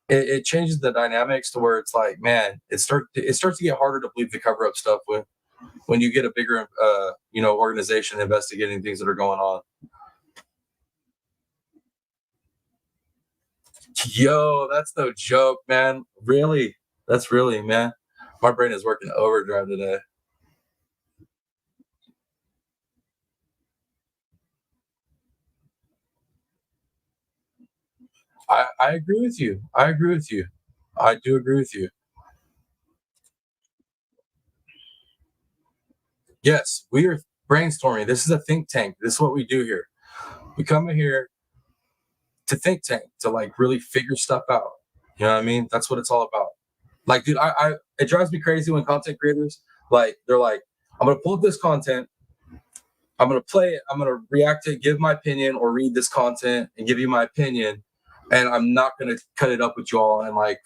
[SPEAKER 1] it changes the dynamics to where it's like, man, it starts to get harder to believe the cover up stuff when you get a bigger organization investigating things that are going on. Yo, that's no joke, man. Really, that's really, man. My brain is working overdrive today. I agree with you. I do agree with you. Yes, we are brainstorming. This is a think tank. This is what we do here. We come in here to think tank, to like really figure stuff out. You know what I mean? That's what it's all about. Like, dude, it drives me crazy when content creators, like, they're like, I'm going to pull up this content, I'm going to play it, I'm going to react to it, give my opinion, or read this content and give you my opinion. And I'm not going to cut it up with you all and like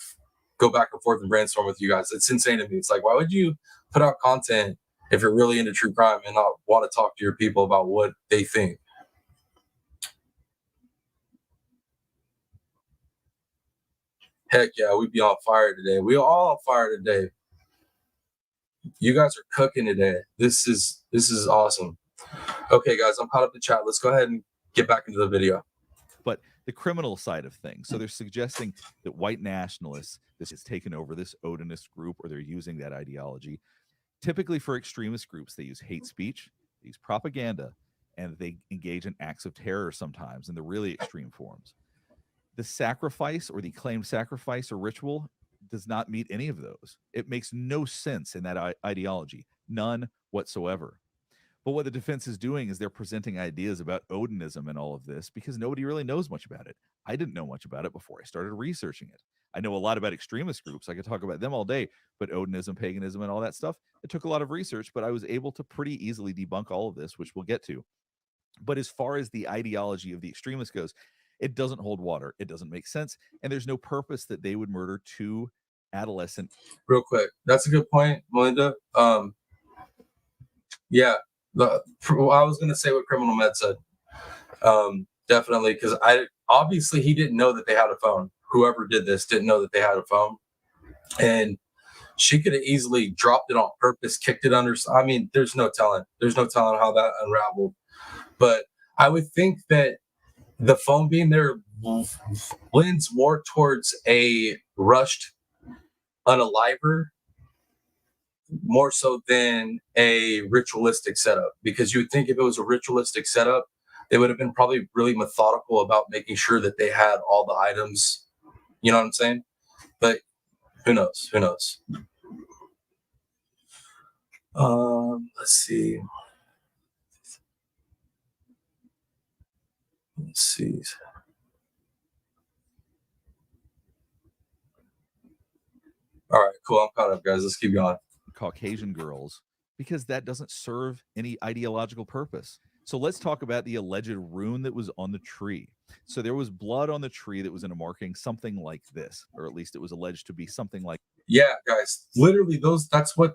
[SPEAKER 1] go back and forth and brainstorm with you guys. It's insane to me. It's like, why would you put out content if you're really into true crime and not want to talk to your people about what they think? Heck yeah, we'd be on fire today. We all on fire today. You guys are cooking today. This is awesome. Okay, guys, I'm caught up in chat. Let's go ahead and get back into the video.
[SPEAKER 7] But the criminal side of things. So they're suggesting that white nationalists, this has taken over this Odinist group, or they're using that ideology. Typically for extremist groups, they use hate speech, they use propaganda, and they engage in acts of terror sometimes in the really extreme forms. The sacrifice, or the claimed sacrifice or ritual, does not meet any of those. It makes no sense in that ideology, none whatsoever. But what the defense is doing is they're presenting ideas about Odinism and all of this because nobody really knows much about it. I didn't know much about it before I started researching it. I know a lot about extremist groups. I could talk about them all day, but Odinism, paganism, and all that stuff, it took a lot of research, but I was able to pretty easily debunk all of this, which we'll get to. But as far as the ideology of the extremists goes, it doesn't hold water. It doesn't make sense. And there's no purpose that they would murder 2 adolescent.
[SPEAKER 1] Real quick. That's a good point, Melinda. Yeah. I was going to say what Criminal Med said. Definitely. Because obviously he didn't know that they had a phone. Whoever did this didn't know that they had a phone. And she could have easily dropped it on purpose, kicked it under. I mean, there's no telling. There's no telling how that unraveled. But I would think that the phone being there lends more towards a rushed unaliver more so than a ritualistic setup, because you would think if it was a ritualistic setup, they would have been probably really methodical about making sure that they had all the items. You know what I'm saying? But who knows? Who knows? Let's see. Let's see. All right, cool. I'm caught up, guys. Let's keep going.
[SPEAKER 7] Caucasian girls, because that doesn't serve any ideological purpose. So let's talk about the alleged rune that was on the tree. So there was blood on the tree that was in a marking something like this, or at least it was alleged to be something like.
[SPEAKER 1] Yeah, guys, literally that's what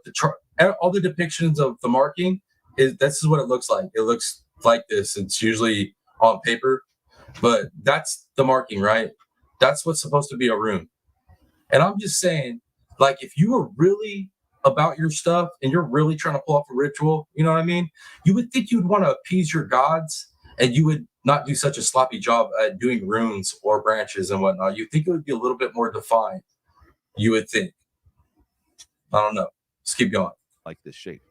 [SPEAKER 1] all the depictions of the marking is. This is what it looks like. It looks like this. It's usually on paper, but that's the marking, right? That's what's supposed to be a rune. And I'm just saying, like, if you were really about your stuff and you're really trying to pull off a ritual, you know what I mean? You would think you would want to appease your gods, and you would not do such a sloppy job at doing runes or branches and whatnot. You think it would be a little bit more defined. You would think. I don't know. Let's keep going.
[SPEAKER 7] Like this shape.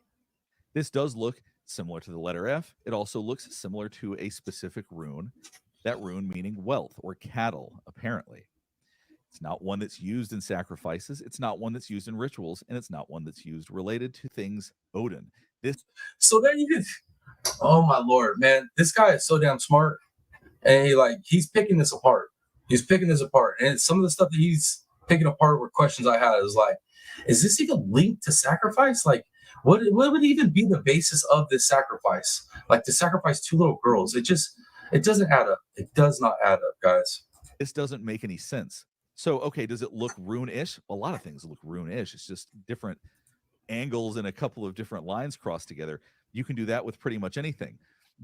[SPEAKER 7] This does look similar to the letter F. It also looks similar to a specific rune. That rune meaning wealth or cattle, apparently. It's not one that's used in sacrifices. It's not one that's used in rituals, and it's not one that's used related to things Odin.
[SPEAKER 1] So there you go. Oh my Lord, man. This guy is so damn smart. And he's picking this apart. He's picking this apart. And some of the stuff that he's picking apart were questions I had. Is like, is this even linked to sacrifice? Like, what would even be the basis of this sacrifice? Like, to sacrifice 2 little girls. It doesn't add up. It does not add up, guys.
[SPEAKER 7] This doesn't make any sense. So, okay, does it look rune-ish? A lot of things look rune-ish. It's just different angles and a couple of different lines crossed together. You can do that with pretty much anything.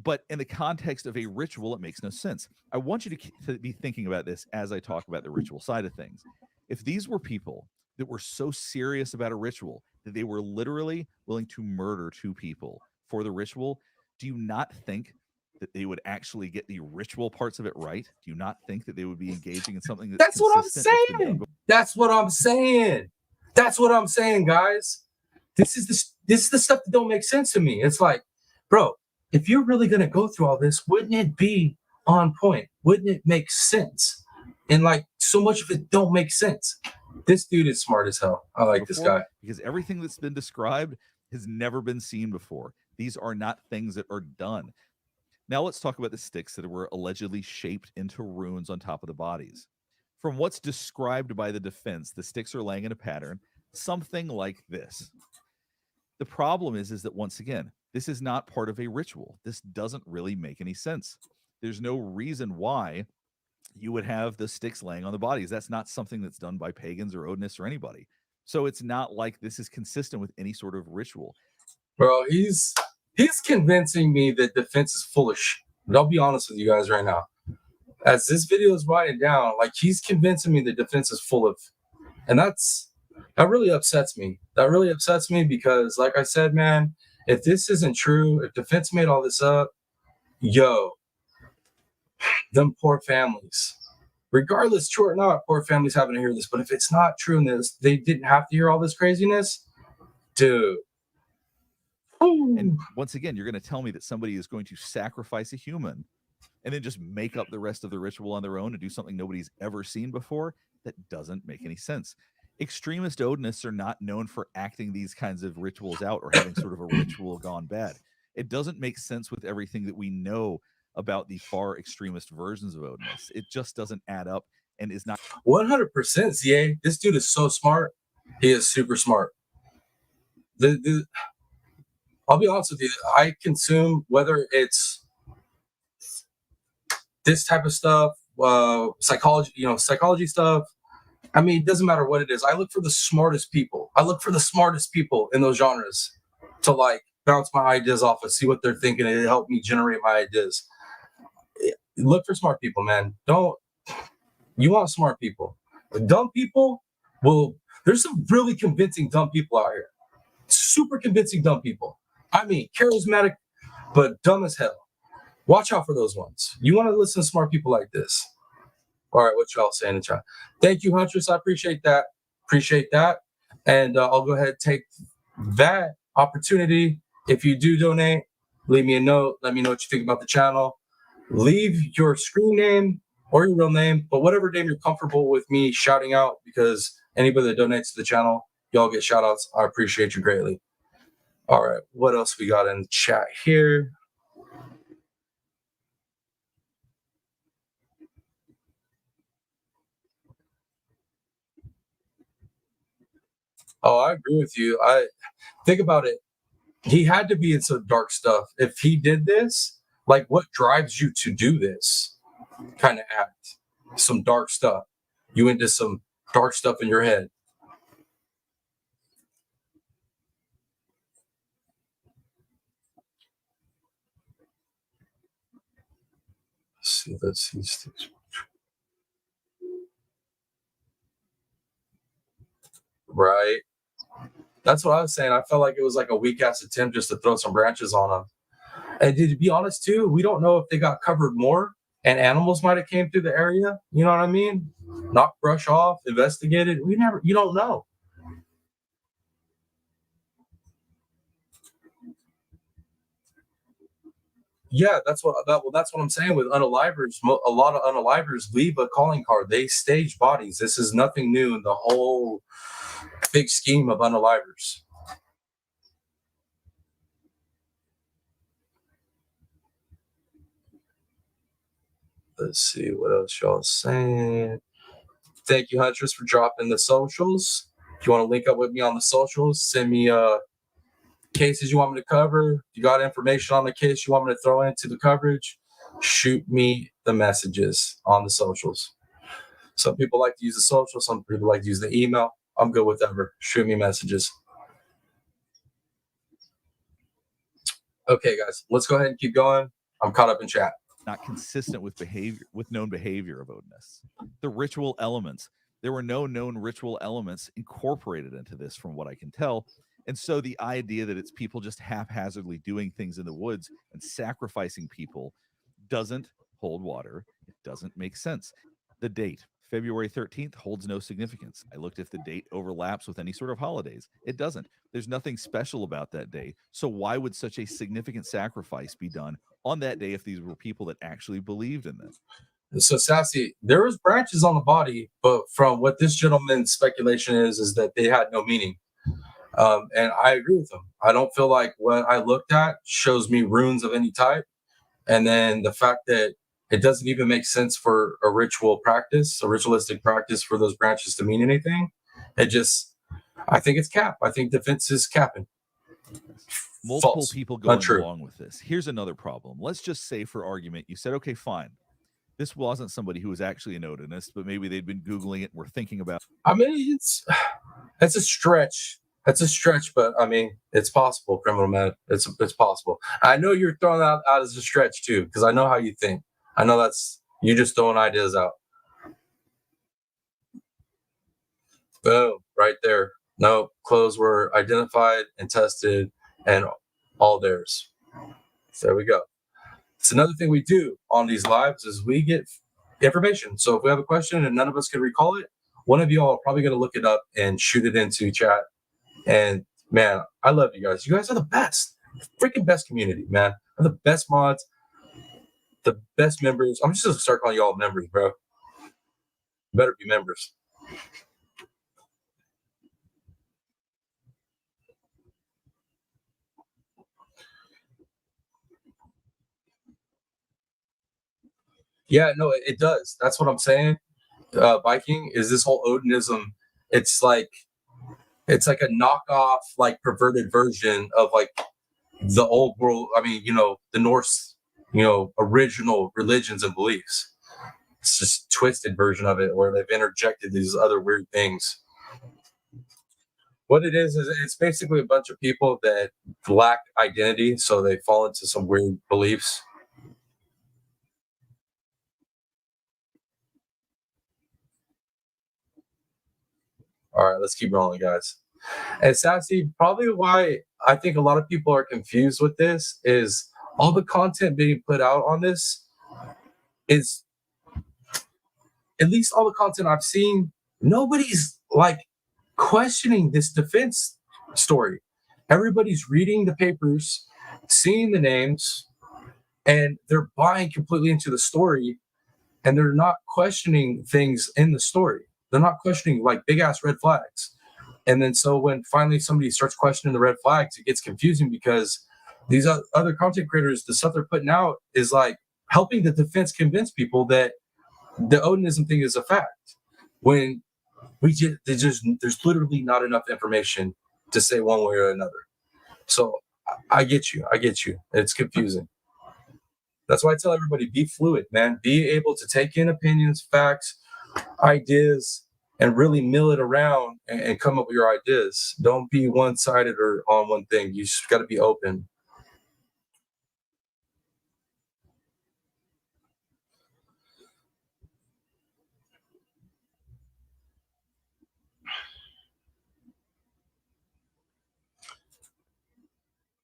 [SPEAKER 7] But in the context of a ritual, it makes no sense. I want you to be thinking about this as I talk about the ritual side of things. If these were people that were so serious about a ritual that they were literally willing to murder 2 people for the ritual, do you not think that they would actually get the ritual parts of it right? Do you not think that they would be engaging in something that's
[SPEAKER 1] what I'm saying? That's what I'm saying. That's what I'm saying, guys. This is the stuff that don't make sense to me. It's like, bro, if you're really gonna go through all this, wouldn't it be on point? Wouldn't it make sense? And like, so much of it don't make sense. This dude is smart as hell. I like this guy.
[SPEAKER 7] Because everything that's been described has never been seen before. These are not things that are done. Now let's talk about the sticks that were allegedly shaped into runes on top of the bodies. From what's described by the defense, the sticks are laying in a pattern, something like this. The problem is that, once again, this is not part of a ritual. This doesn't really make any sense. There's no reason why you would have the sticks laying on the bodies. That's not something that's done by pagans or Odinists or anybody. So it's not like this is consistent with any sort of ritual.
[SPEAKER 1] Bro, he's convincing me that defense is full of shit. But I'll be honest with you guys right now. As this video is winding down, like, he's convincing me that defense is full of, and that really upsets me. That really upsets me because, like I said, man, if this isn't true, if defense made all this up, them poor families, regardless, true or not, poor families having to hear this. But if it's not true and this, they didn't have to hear all this craziness, dude.
[SPEAKER 7] And once again, you're going to tell me that somebody is going to sacrifice a human and then just make up the rest of the ritual on their own and do something nobody's ever seen before? That doesn't make any sense. Extremist Odinists are not known for acting these kinds of rituals out or having sort of a ritual gone bad. It doesn't make sense with everything that we know about the far extremist versions of Odinists. It just doesn't add up and is not
[SPEAKER 1] 100%. ZA, this dude is so smart. He is super smart. I'll be honest with you. I consume, whether it's this type of stuff, psychology stuff. I mean, it doesn't matter what it is. I look for the smartest people. I look for the smartest people in those genres to like bounce my ideas off and see what they're thinking and help me generate my ideas. Look for smart people, man. You want smart people. The dumb people there's some really convincing dumb people out here. Super convincing dumb people. I mean, charismatic, but dumb as hell. Watch out for those ones. You want to listen to smart people like this. All right, what y'all saying in chat? Thank you, Huntress. I appreciate that. And I'll go ahead and take that opportunity. If you do donate, leave me a note. Let me know what you think about the channel. Leave your screen name or your real name, but whatever name you're comfortable with me shouting out, because anybody that donates to the channel, y'all get shout outs. I appreciate you greatly. All right, what else we got in the chat here? Oh, I agree with you. I think about it. He had to be in some dark stuff. If he did this, like, what drives you to do this kind of act? Some dark stuff. You into some dark stuff in your head. Let's see. Right. That's what I was saying. I felt like it was like a weak ass attempt just to throw some branches on them. And to be honest too, we don't know if they got covered more and animals might have came through the area. You know what I mean? Knock brush off, investigated. You don't know. Yeah, that's what I'm saying with unalivers. A lot of unalivers leave a calling card. They stage bodies. This is nothing new in the whole big scheme of unalivers. Let's see what else y'all saying. Thank you, Huntress, for dropping the socials. If you want to link up with me on the socials, send me cases you want me to cover. If you got information on the case you want me to throw into the coverage, shoot me the messages on the socials. Some people like to use the social, some people like to use the email. I'm good with whatever. Shoot me messages. Okay, guys, let's go ahead and keep going. I'm caught up in chat.
[SPEAKER 7] Not consistent with known behavior of Odinists. The ritual elements. There were no known ritual elements incorporated into this, from what I can tell. And so the idea that it's people just haphazardly doing things in the woods and sacrificing people doesn't hold water. It doesn't make sense. The date, February 13th, holds no significance. I looked if the date overlaps with any sort of holidays. It doesn't. There's nothing special about that day. So why would such a significant sacrifice be done on that day if these were people that actually believed in them?
[SPEAKER 1] So, Sassy, there was branches on the body, but from what this gentleman's speculation is that they had no meaning. And I agree with him. I don't feel like what I looked at shows me runes of any type. And then the fact that it doesn't even make sense for a ritualistic practice for those branches to mean anything. I think it's cap. I think defense is capping.
[SPEAKER 7] Multiple
[SPEAKER 1] False.
[SPEAKER 7] People going
[SPEAKER 1] Untrue.
[SPEAKER 7] along with this. Here's another problem. Let's just say, for argument, you said, okay, fine. This wasn't somebody who was actually an Odinist, but maybe they'd been Googling it and were thinking about it.
[SPEAKER 1] I mean, it's a stretch. That's a stretch, but I mean, it's possible, Criminal Man. It's possible. I know you're throwing that out as a stretch too, because I know how you think. I know that's you just throwing ideas out. Boom, right there. No, clothes were identified and tested, and all theirs. There we go. It's another thing we do on these lives is we get information. So if we have a question and none of us can recall it, one of y'all are probably going to look it up and shoot it into chat. And man, I love you guys. You guys are the best, freaking best community, man. Are the best mods, the best members. I'm just gonna start calling y'all members, bro. You better be members. Yeah, no, it does. That's what I'm saying. Viking is this whole Odinism. It's like a knockoff, like perverted version of like the old world. I mean, the Norse, original religions and beliefs. It's just twisted version of it where they've interjected these other weird things. What it is it's basically a bunch of people that lack identity, so they fall into some weird beliefs. All right, let's keep rolling, guys. And Sassy, probably why I think a lot of people are confused with this is all the content being put out on this is, at least all the content I've seen, nobody's like questioning this defense story. Everybody's reading the papers, seeing the names, and they're buying completely into the story, and they're not questioning things in the story. They're not questioning like big ass red flags. And then so when finally somebody starts questioning the red flags, it gets confusing because these other content creators, the stuff they're putting out is like helping the defense convince people that the Odinism thing is a fact. When there's literally not enough information to say one way or another. So I get you. It's confusing. That's why I tell everybody, be fluid, man. Be able to take in opinions, facts, ideas, and really mill it around and come up with your ideas. Don't be one-sided or on one thing. You just got to be open.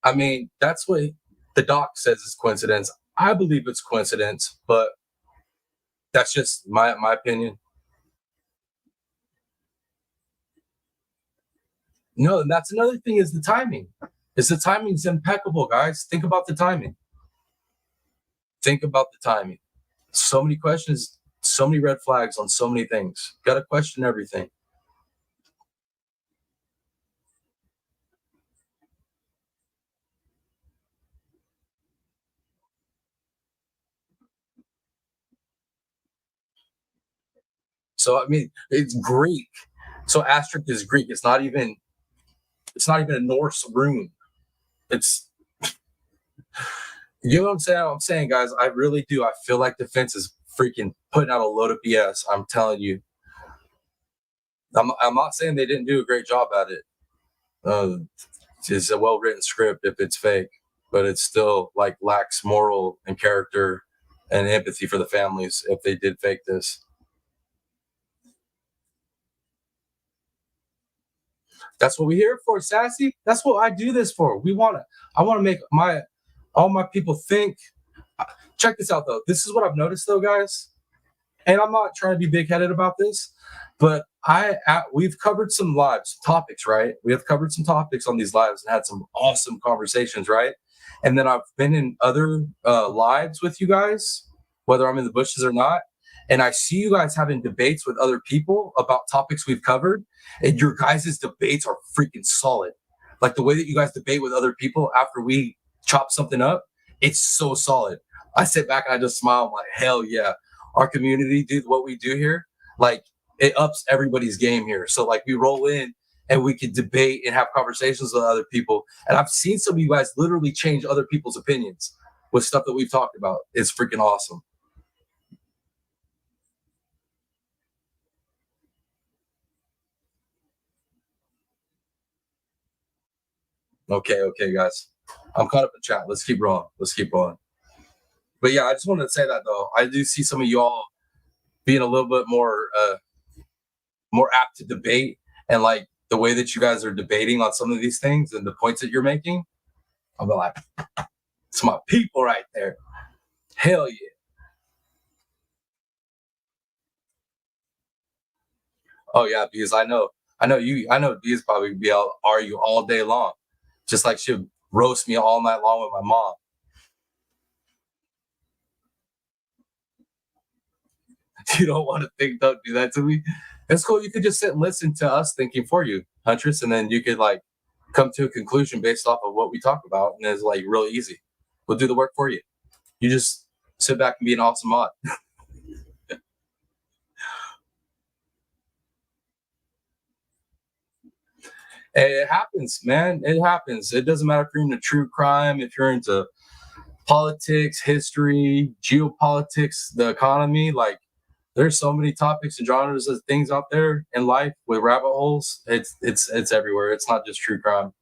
[SPEAKER 1] I mean, that's what the doc says is coincidence. I believe it's coincidence, but that's just my opinion. No, and that's another thing is the timing. The timing's impeccable, guys. Think about the timing. So many questions, so many red flags on so many things. Got to question everything. So I mean, it's Greek. So asterisk is Greek. It's not even a Norse rune. It's, you know what I'm saying? I'm saying, guys, I really do. I feel like defense is freaking putting out a load of BS. I'm telling you. I'm not saying they didn't do a great job at it. It's a well-written script if it's fake, but it still like lacks moral and character and empathy for the families if they did fake this. That's what we're here for, Sassy. That's what I do this for. I want to make all my people think. Check this out, though. This is what I've noticed, though, guys. And I'm not trying to be big-headed about this, but we've covered some topics, right? We have covered some topics on these lives and had some awesome conversations, right? And then I've been in other lives with you guys, whether I'm in the bushes or not, and I see you guys having debates with other people about topics we've covered, and your guys' debates are freaking solid. Like the way that you guys debate with other people after we chop something up, it's so solid. I sit back and I just smile. I'm like, hell yeah. Our community, dude, what we do here, like it ups everybody's game here. So like we roll in and we can debate and have conversations with other people. And I've seen some of you guys literally change other people's opinions with stuff that we've talked about. It's freaking awesome. Okay, guys. I'm caught up in chat. Let's keep rolling. But yeah, I just wanted to say that though. I do see some of y'all being a little bit more apt to debate, and like the way that you guys are debating on some of these things and the points that you're making, I'll be like, it's my people right there. Hell yeah. Oh yeah, because I know D's probably be out argue all day long. Just like she'll roast me all night long with my mom. You don't want to think, don't do that to me. It's cool. You could just sit and listen to us thinking for you, Huntress, and then you could like come to a conclusion based off of what we talk about, and it's like real easy. We'll do the work for you. You just sit back and be an awesome mod. It happens, man. It happens. It doesn't matter if you're into true crime, if you're into politics, history, geopolitics, the economy. Like, there's so many topics and genres of things out there in life with rabbit holes. It's everywhere. It's not just true crime.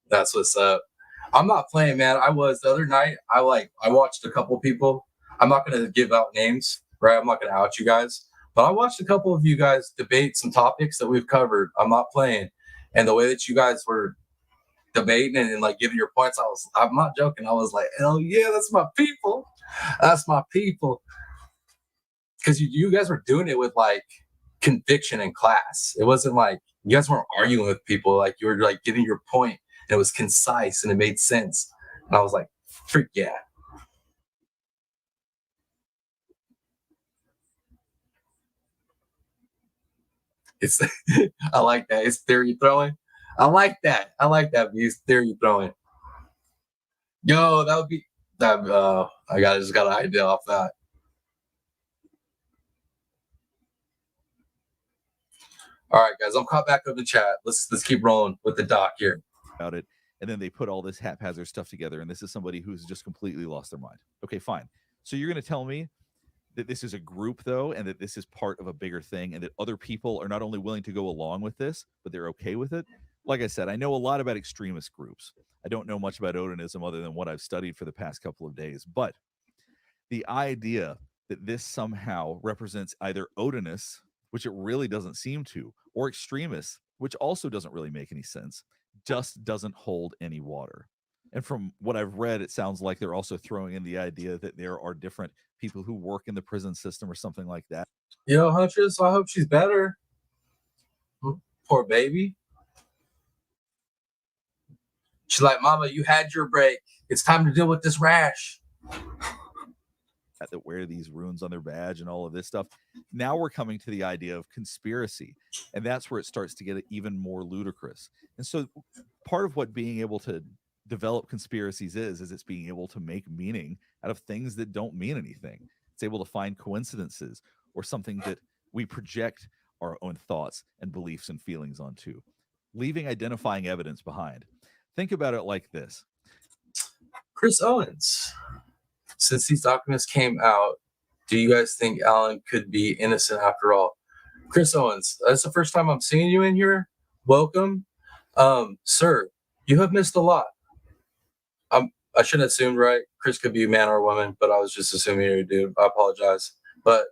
[SPEAKER 1] That's what's up. I'm not playing, man. I was the other night. I watched a couple people. I'm not gonna give out names, right? I'm not gonna out you guys, but I watched a couple of you guys debate some topics that we've covered. I'm not playing, and the way that you guys were debating and like giving your points, I'm not joking. I was like, hell yeah, that's my people. That's my people. Because you guys were doing it with like conviction in class. It wasn't like you guys weren't arguing with people. Like you were like giving your point, and it was concise and it made sense. And I was like, freak yeah. It's I like that. It's theory throwing. I like that. It's theory throwing. Yo, that would be that. Just got an idea off that. All right, guys, I'm caught back up in the chat. Let's keep rolling with the doc here.
[SPEAKER 7] About it, and then they put all this haphazard stuff together, and this is somebody who's just completely lost their mind. Okay, fine. So you're going to tell me that this is a group, though, and that this is part of a bigger thing, and that other people are not only willing to go along with this, but they're okay with it? Like I said, I know a lot about extremist groups. I don't know much about Odinism other than what I've studied for the past couple of days, but the idea that this somehow represents either Odinists, which it really doesn't seem to, or extremists, which also doesn't really make any sense, just doesn't hold any water. And from what I've read, it sounds like they're also throwing in the idea that there are different people who work in the prison system or something like that.
[SPEAKER 1] Yo, Huntress, I hope she's better. Poor baby. She's like, Mama, you had your break. It's time to deal with this rash.
[SPEAKER 7] That wear these runes on their badge and all of this stuff. Now we're coming to the idea of conspiracy, and that's where it starts to get even more ludicrous. And so part of what being able to develop conspiracies is it's being able to make meaning out of things that don't mean anything. It's able to find coincidences or something that we project our own thoughts and beliefs and feelings onto, leaving identifying evidence behind. Think about it like this.
[SPEAKER 1] Chris Owens, since these documents came out, do you guys think Alan could be innocent after all? Chris Owens, that's the first time I'm seeing you in here. Welcome. Sir, you have missed a lot. I shouldn't assume, right? Chris could be a man or a woman, but I was just assuming you're a dude. I apologize. But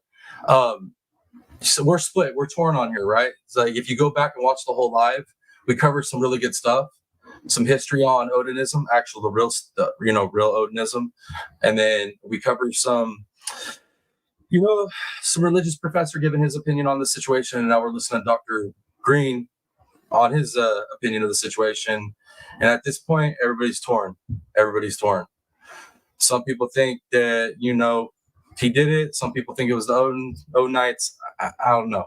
[SPEAKER 1] so we're split. We're torn on here, right? It's like if you go back and watch the whole live, we covered some really good stuff. Some history on Odinism, actual the real stuff, real Odinism, and then we covered some, some religious professor giving his opinion on the situation, and now we're listening to Dr. Green on his opinion of the situation. And at this point, everybody's torn. Some people think that he did it. Some people think it was the Odinites. I don't know.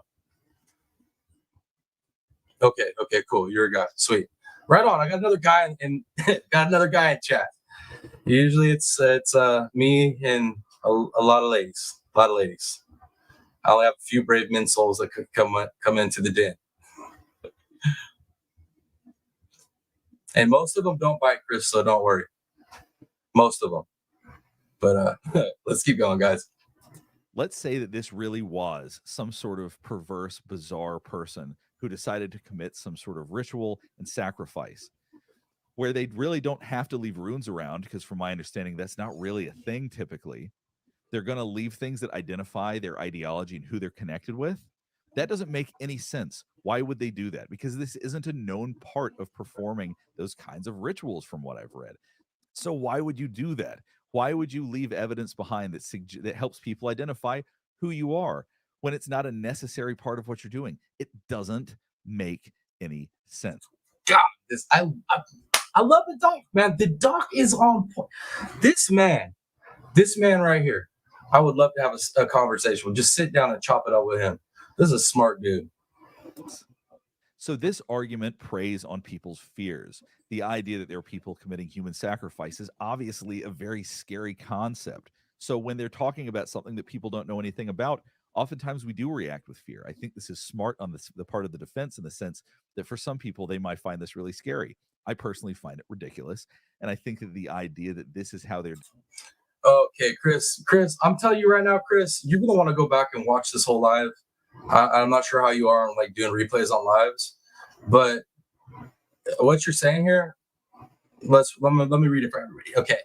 [SPEAKER 1] Okay, cool. You're a guy. Sweet. Right on. I got another guy in chat. Usually it's me and a lot of ladies. I only have a few brave men souls that could come into the den. And most of them don't bite, Chris, so don't worry. Most of them. But let's keep going, guys.
[SPEAKER 7] Let's say that this really was some sort of perverse, bizarre person who decided to commit some sort of ritual and sacrifice where they really don't have to leave runes around, because from my understanding, that's not really a thing typically. They're going to leave things that identify their ideology and who they're connected with. That doesn't make any sense. Why would they do that? Because this isn't a known part of performing those kinds of rituals from what I've read. So why would you do that? Why would you leave evidence behind that helps people identify who you are when it's not a necessary part of what you're doing? It doesn't make any sense.
[SPEAKER 1] God, I love the doc, man. The doc is on point. This man right here, I would love to have a conversation with. Just sit down and chop it up with him. This is a smart dude.
[SPEAKER 7] So this argument preys on people's fears. The idea that there are people committing human sacrifice is obviously a very scary concept. So when they're talking about something that people don't know anything about, oftentimes we do react with fear. I think this is smart on the part of the defense, in the sense that for some people, they might find this really scary. I personally find it ridiculous. And I think that the idea that this is how they're...
[SPEAKER 1] Okay, Chris, I'm telling you right now, Chris, you're going to want to go back and watch this whole live. I'm not sure how you are on like doing replays on lives, but what you're saying here, let me read it for everybody. Okay.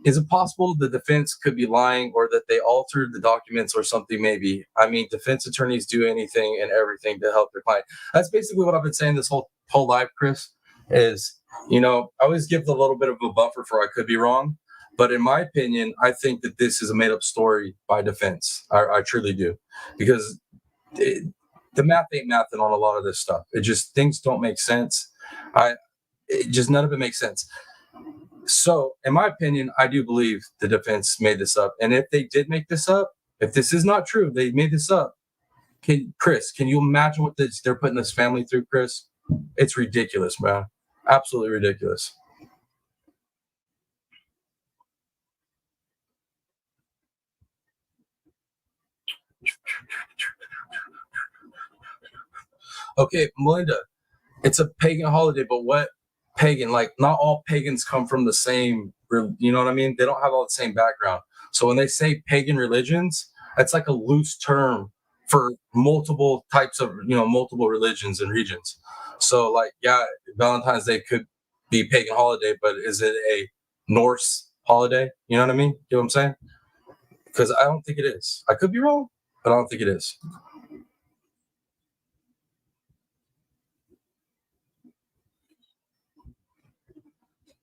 [SPEAKER 1] Is it possible the defense could be lying, or that they altered the documents or something? Maybe. I mean, defense attorneys do anything and everything to help their client. That's basically what I've been saying this whole live, Chris. is, I always give a little bit of a buffer for I could be wrong. But in my opinion, I think that this is a made up story by defense. I truly do. Because the math ain't mathing on a lot of this stuff. It just, things don't make sense. None of it makes sense. So, in my opinion, I do believe the defense made this up. And if they did make this up, if this is not true, they made this up. Chris, can you imagine what they're putting this family through, Chris? It's ridiculous, man. Absolutely ridiculous. Okay, Melinda, it's a pagan holiday, but what pagan? Like, not all pagans come from the same, you know what I mean? They don't have all the same background. So when they say pagan religions, that's like a loose term for multiple types of, multiple religions and regions. So, like, yeah, Valentine's Day could be pagan holiday, but is it a Norse holiday? You know what I mean? You know what I'm saying? Because I don't think it is. I could be wrong, but I don't think it is.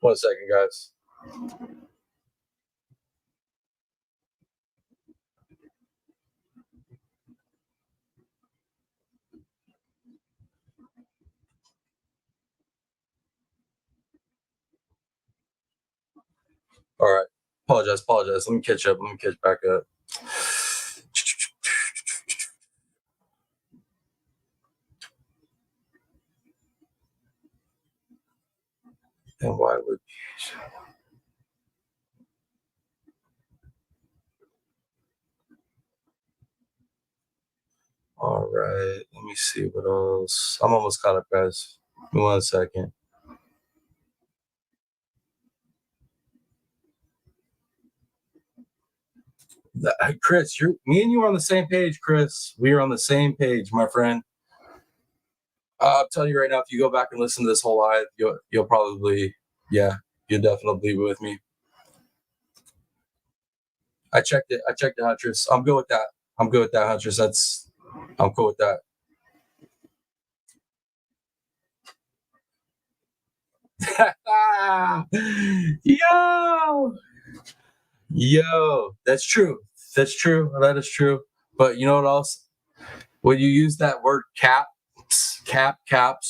[SPEAKER 1] One second, guys. All right. Apologize. Let me catch up. Let me catch back up. And why would... All right. Let me see what else. I'm almost caught up, guys. Give me 1 second. Chris, me and you are on the same page, Chris. We are on the same page, my friend. I'll tell you right now, if you go back and listen to this whole live, you'll probably, you'll definitely be with me. I checked it, Huntress. I'm good with that. Huntress. I'm cool with that. Yo, that's true. That is true. But you know what else? When you use that word caps,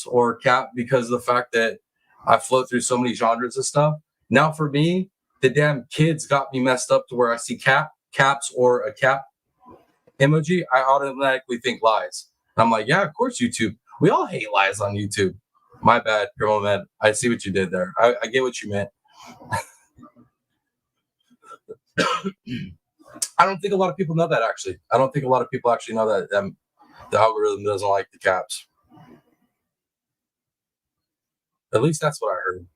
[SPEAKER 1] or cap, because of the fact that I float through so many genres of stuff. Now for me, the damn kids got me messed up to where I see caps or a cap emoji, I automatically think lies. And I'm like, yeah, of course, YouTube. We all hate lies on YouTube. My bad, girl, man. I see what you did there. I get what you meant. I don't think a lot of people know that, actually. I don't think a lot of people actually know that the algorithm doesn't like the caps. At least that's what I heard.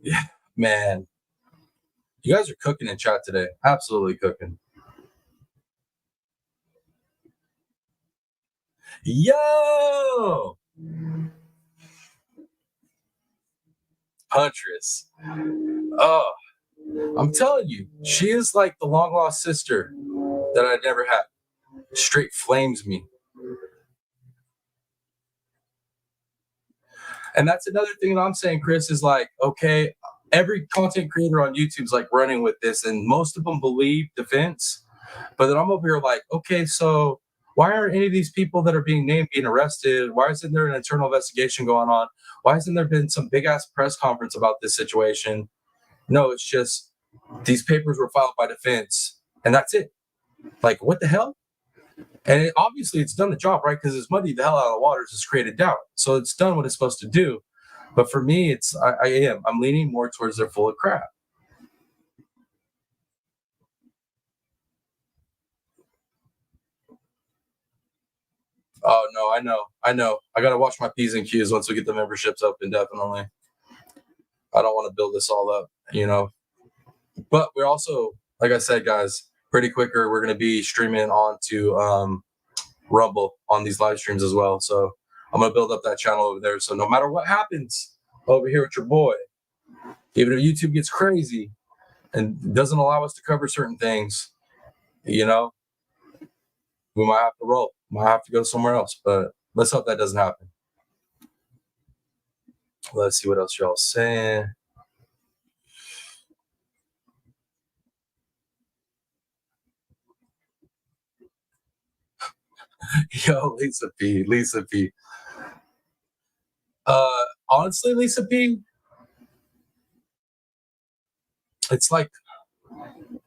[SPEAKER 1] Yeah, man. You guys are cooking in chat today. Absolutely cooking. Yo! Huntress. Oh, I'm telling you, she is like the long lost sister that I never had. Straight flames me. And that's another thing that I'm saying, Chris, is like, okay, every content creator on YouTube's like running with this, and most of them believe defense. But then I'm over here like, okay, so why aren't any of these people that are being named being arrested? Why isn't there an internal investigation going on? Why hasn't there been some big ass press conference about this situation? No, it's just these papers were filed by defense, and that's it. Like, what the hell? And obviously it's done the job, right? Because it's muddied the hell out of the waters, it's created doubt. So it's done what it's supposed to do. But for me, I'm leaning more towards they're full of crap. Oh, no, I know. I got to watch my P's and Q's once we get the memberships open, definitely. I don't want to build this all up, But we're also, like I said, guys, pretty quicker, we're going to be streaming on to Rumble on these live streams as well. So I'm going to build up that channel over there. So no matter what happens over here with your boy, even if YouTube gets crazy and doesn't allow us to cover certain things, we might have to roll. might have to go somewhere else, but let's hope that doesn't happen. Let's see what else y'all saying. Yo, Lisa P. Honestly, Lisa P, it's like,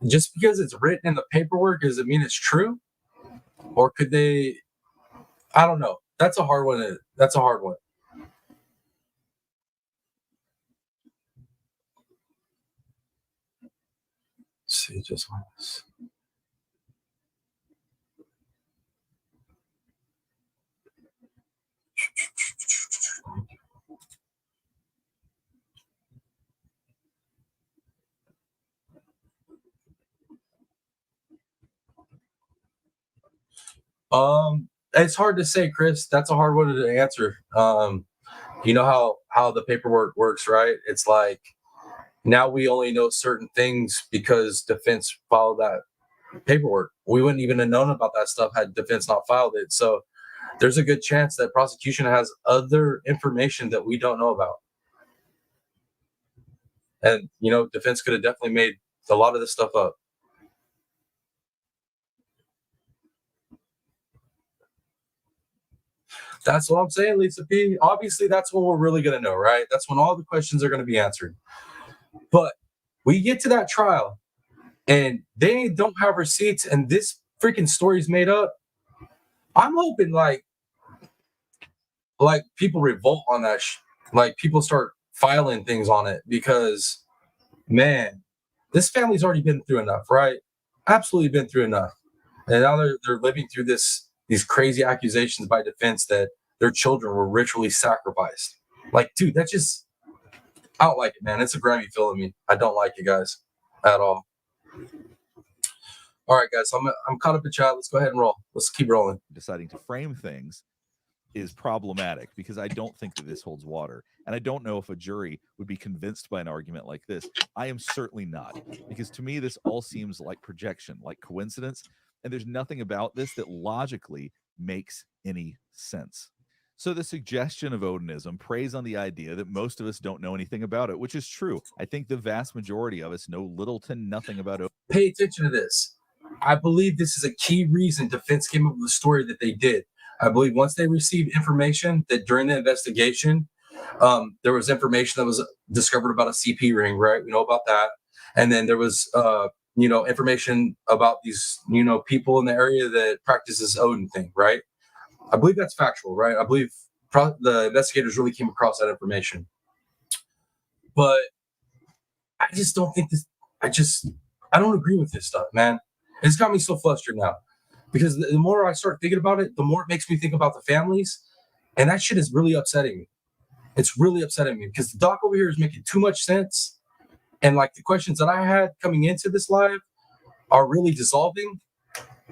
[SPEAKER 1] just because it's written in the paperwork, does it mean it's true? Or could they, I don't know. That's a hard one. Let's see, just once. It's hard to say, Chris. That's a hard one to answer. You know how the paperwork works, right? It's like now we only know certain things because defense followed that paperwork. We wouldn't even have known about that stuff had defense not filed it. So there's a good chance that prosecution has other information that we don't know about. And, you know, defense could have definitely made a lot of this stuff up. That's what I'm saying, Lisa P. Obviously, that's when we're really going to know, right? That's when all the questions are going to be answered. But we get to that trial and they don't have receipts and this freaking story's made up. I'm hoping like people revolt on that. Like people start filing things on it because, man, this family's already been through enough, right? Absolutely been through enough. And now they're living through these crazy accusations by defense that their children were ritually sacrificed. Like, dude, that's just, I don't like it, man. It's a grimy feeling me. I don't like it, guys, at all. All right, guys, I'm caught up in chat. Let's go ahead and roll. Let's keep rolling.
[SPEAKER 7] Deciding to frame things is problematic because I don't think that this holds water. And I don't know if a jury would be convinced by an argument like this. I am certainly not, because to me, this all seems like projection, like coincidence. And there's nothing about this that logically makes any sense. So the suggestion of Odinism preys on the idea that most of us don't know anything about it, which is true. I think the vast majority of us know little to nothing about it.
[SPEAKER 1] Pay attention to this. I believe this is a key reason defense came up with the story that they did. I believe once they received information that during the investigation, there was information that was discovered about a CP ring, right? We know about that. And then there was, information about these, people in the area that practices Odin thing, right? I believe that's factual, right? I believe the investigators really came across that information. But I just don't think this, I don't agree with this stuff, man. It's got me so flustered now. Because the more I start thinking about it, the more it makes me think about the families. And that shit is really upsetting me. It's really upsetting me because the doc over here is making too much sense. And like the questions that I had coming into this live are really dissolving.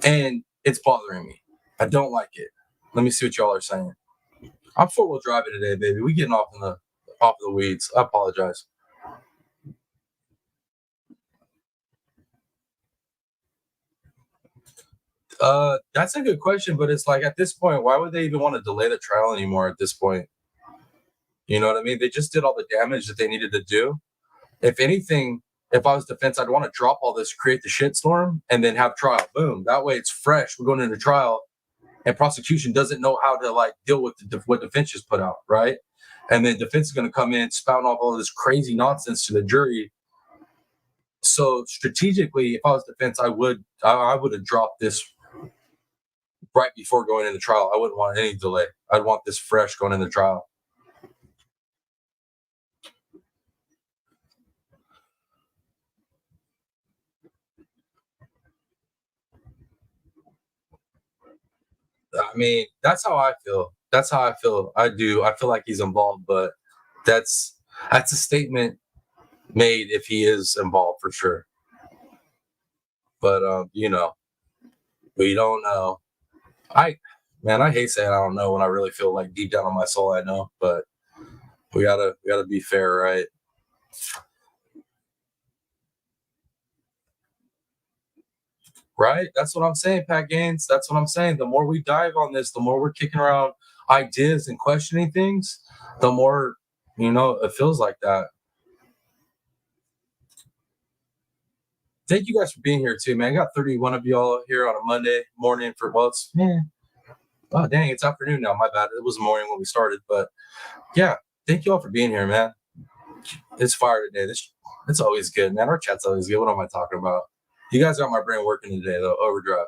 [SPEAKER 1] And it's bothering me. I don't like it. Let me see what y'all are saying. I'm four-wheel driving today, baby. We getting off the weeds. I apologize. That's a good question, but it's like at this point, why would they even want to delay the trial anymore at this point? You know what I mean? They just did all the damage that they needed to do. If anything, if I was defense, I'd want to drop all this, create the shitstorm, and then have trial. Boom. That way it's fresh. We're going into trial, and prosecution doesn't know how to like deal with what defense just put out, right? And then defense is going to come in, spouting off all this crazy nonsense to the jury. So strategically, if I was defense, I would have dropped this right before going into trial. I wouldn't want any delay. I'd want this fresh going into trial. I mean, that's how I feel. I do. I feel like he's involved, but that's a statement made if he is involved for sure. But we don't know. I hate saying I don't know when I really feel like deep down in my soul I know, but we gotta be fair, right? Right? That's what I'm saying, Pat Gaines. That's what I'm saying. The more we dive on this, the more we're kicking around ideas and questioning things, the more, it feels like that. Thank you guys for being here too, man. I got 31 of y'all here on a Monday morning for, oh, dang, it's afternoon now. My bad. It was morning when we started, but yeah, thank you all for being here, man. It's fire today. It's always good, man. Our chat's always good. What am I talking about? You guys got my brain working today, though. Overdrive.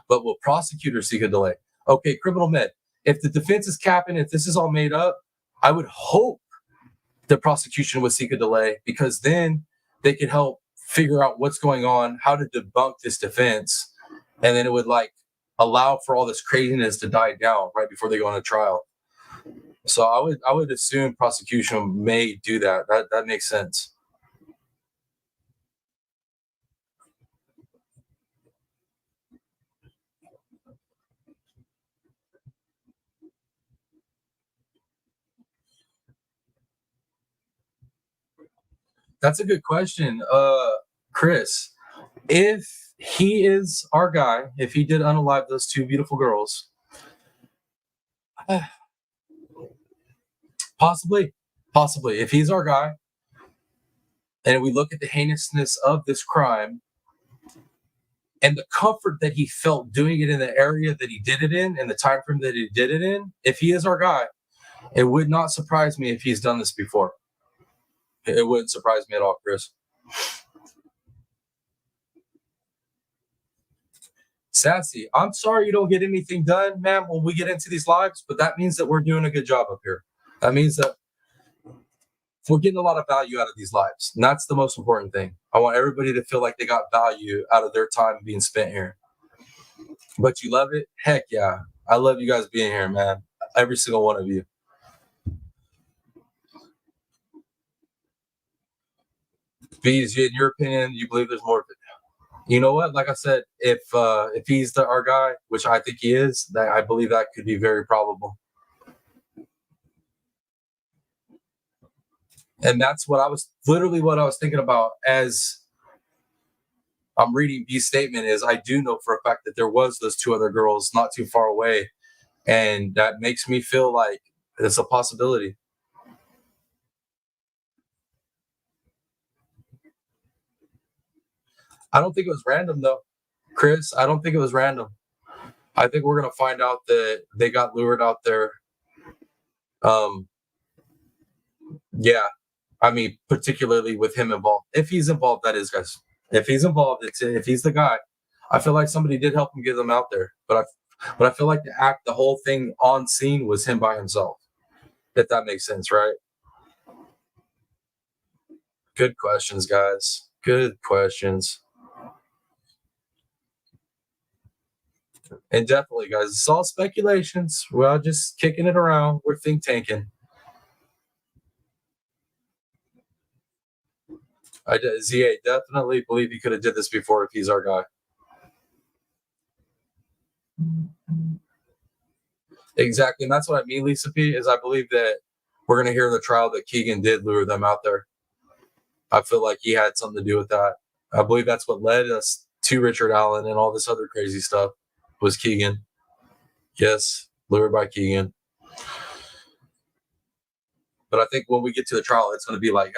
[SPEAKER 1] But will prosecutors seek a delay? Okay, criminal med. If the defense is capping, if this is all made up, I would hope the prosecution would seek a delay, because then they could help figure out what's going on, how to debunk this defense, and then it would allow for all this craziness to die down right before they go on a trial. So I would assume prosecution may do that. That makes sense. That's a good question, Chris. If he is our guy, if he did unalive those two beautiful girls, possibly, if he's our guy, and we look at the heinousness of this crime and the comfort that he felt doing it in the area that he did it in and the time frame that he did it in, if he is our guy, it would not surprise me if he's done this before. It wouldn't surprise me at all, Chris. Sassy, I'm sorry you don't get anything done, man, when we get into these lives, but that means that we're doing a good job up here. That means that we're getting a lot of value out of these lives. And that's the most important thing. I want everybody to feel like they got value out of their time being spent here. But you love it? Heck yeah. I love you guys being here, man. Every single one of you. Bees, in your opinion, you believe there's more of it? You know what? Like I said, if he's our guy, which I think he is, that I believe that could be very probable. And that's what I was thinking about as I'm reading B's statement. Is I do know for a fact that there was those two other girls not too far away, and that makes me feel like it's a possibility. I don't think it was random, though, Chris. I don't think it was random. I think we're going to find out that they got lured out there. Yeah. I mean, particularly with him involved. If he's involved, that is, guys. If he's involved, if he's the guy, I feel like somebody did help him get them out there. But I feel like the whole thing on scene was him by himself. If that makes sense, right? Good questions, guys. Good questions. And definitely, guys, it's all speculations. We're all just kicking it around. We're think tanking. ZA definitely believe he could have did this before if he's our guy. Exactly, and that's what I mean, Lisa P, is I believe that we're going to hear in the trial that Keegan did lure them out there. I feel like he had something to do with that. I believe that's what led us to Richard Allen and all this other crazy stuff was Keegan. Yes, lured by Keegan. But I think when we get to the trial, it's going to be like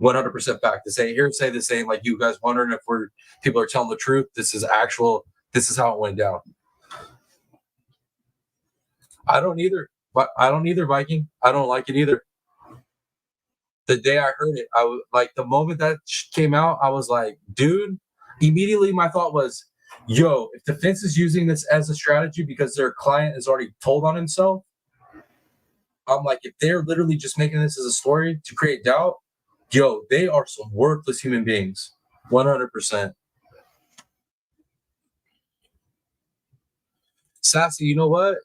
[SPEAKER 1] 100% fact. This ain't hearsay. This ain't like you guys wondering if people are telling the truth. This is actual. This is how it went down. I don't either, Viking. I don't like it either. The day I heard it, I was like, the moment that came out, I was like, dude. Immediately, my thought was, yo, if defense is using this as a strategy because their client is already told on himself, I'm like, if they're literally just making this as a story to create doubt, yo, they are some worthless human beings. 100%. Sassy, you know what?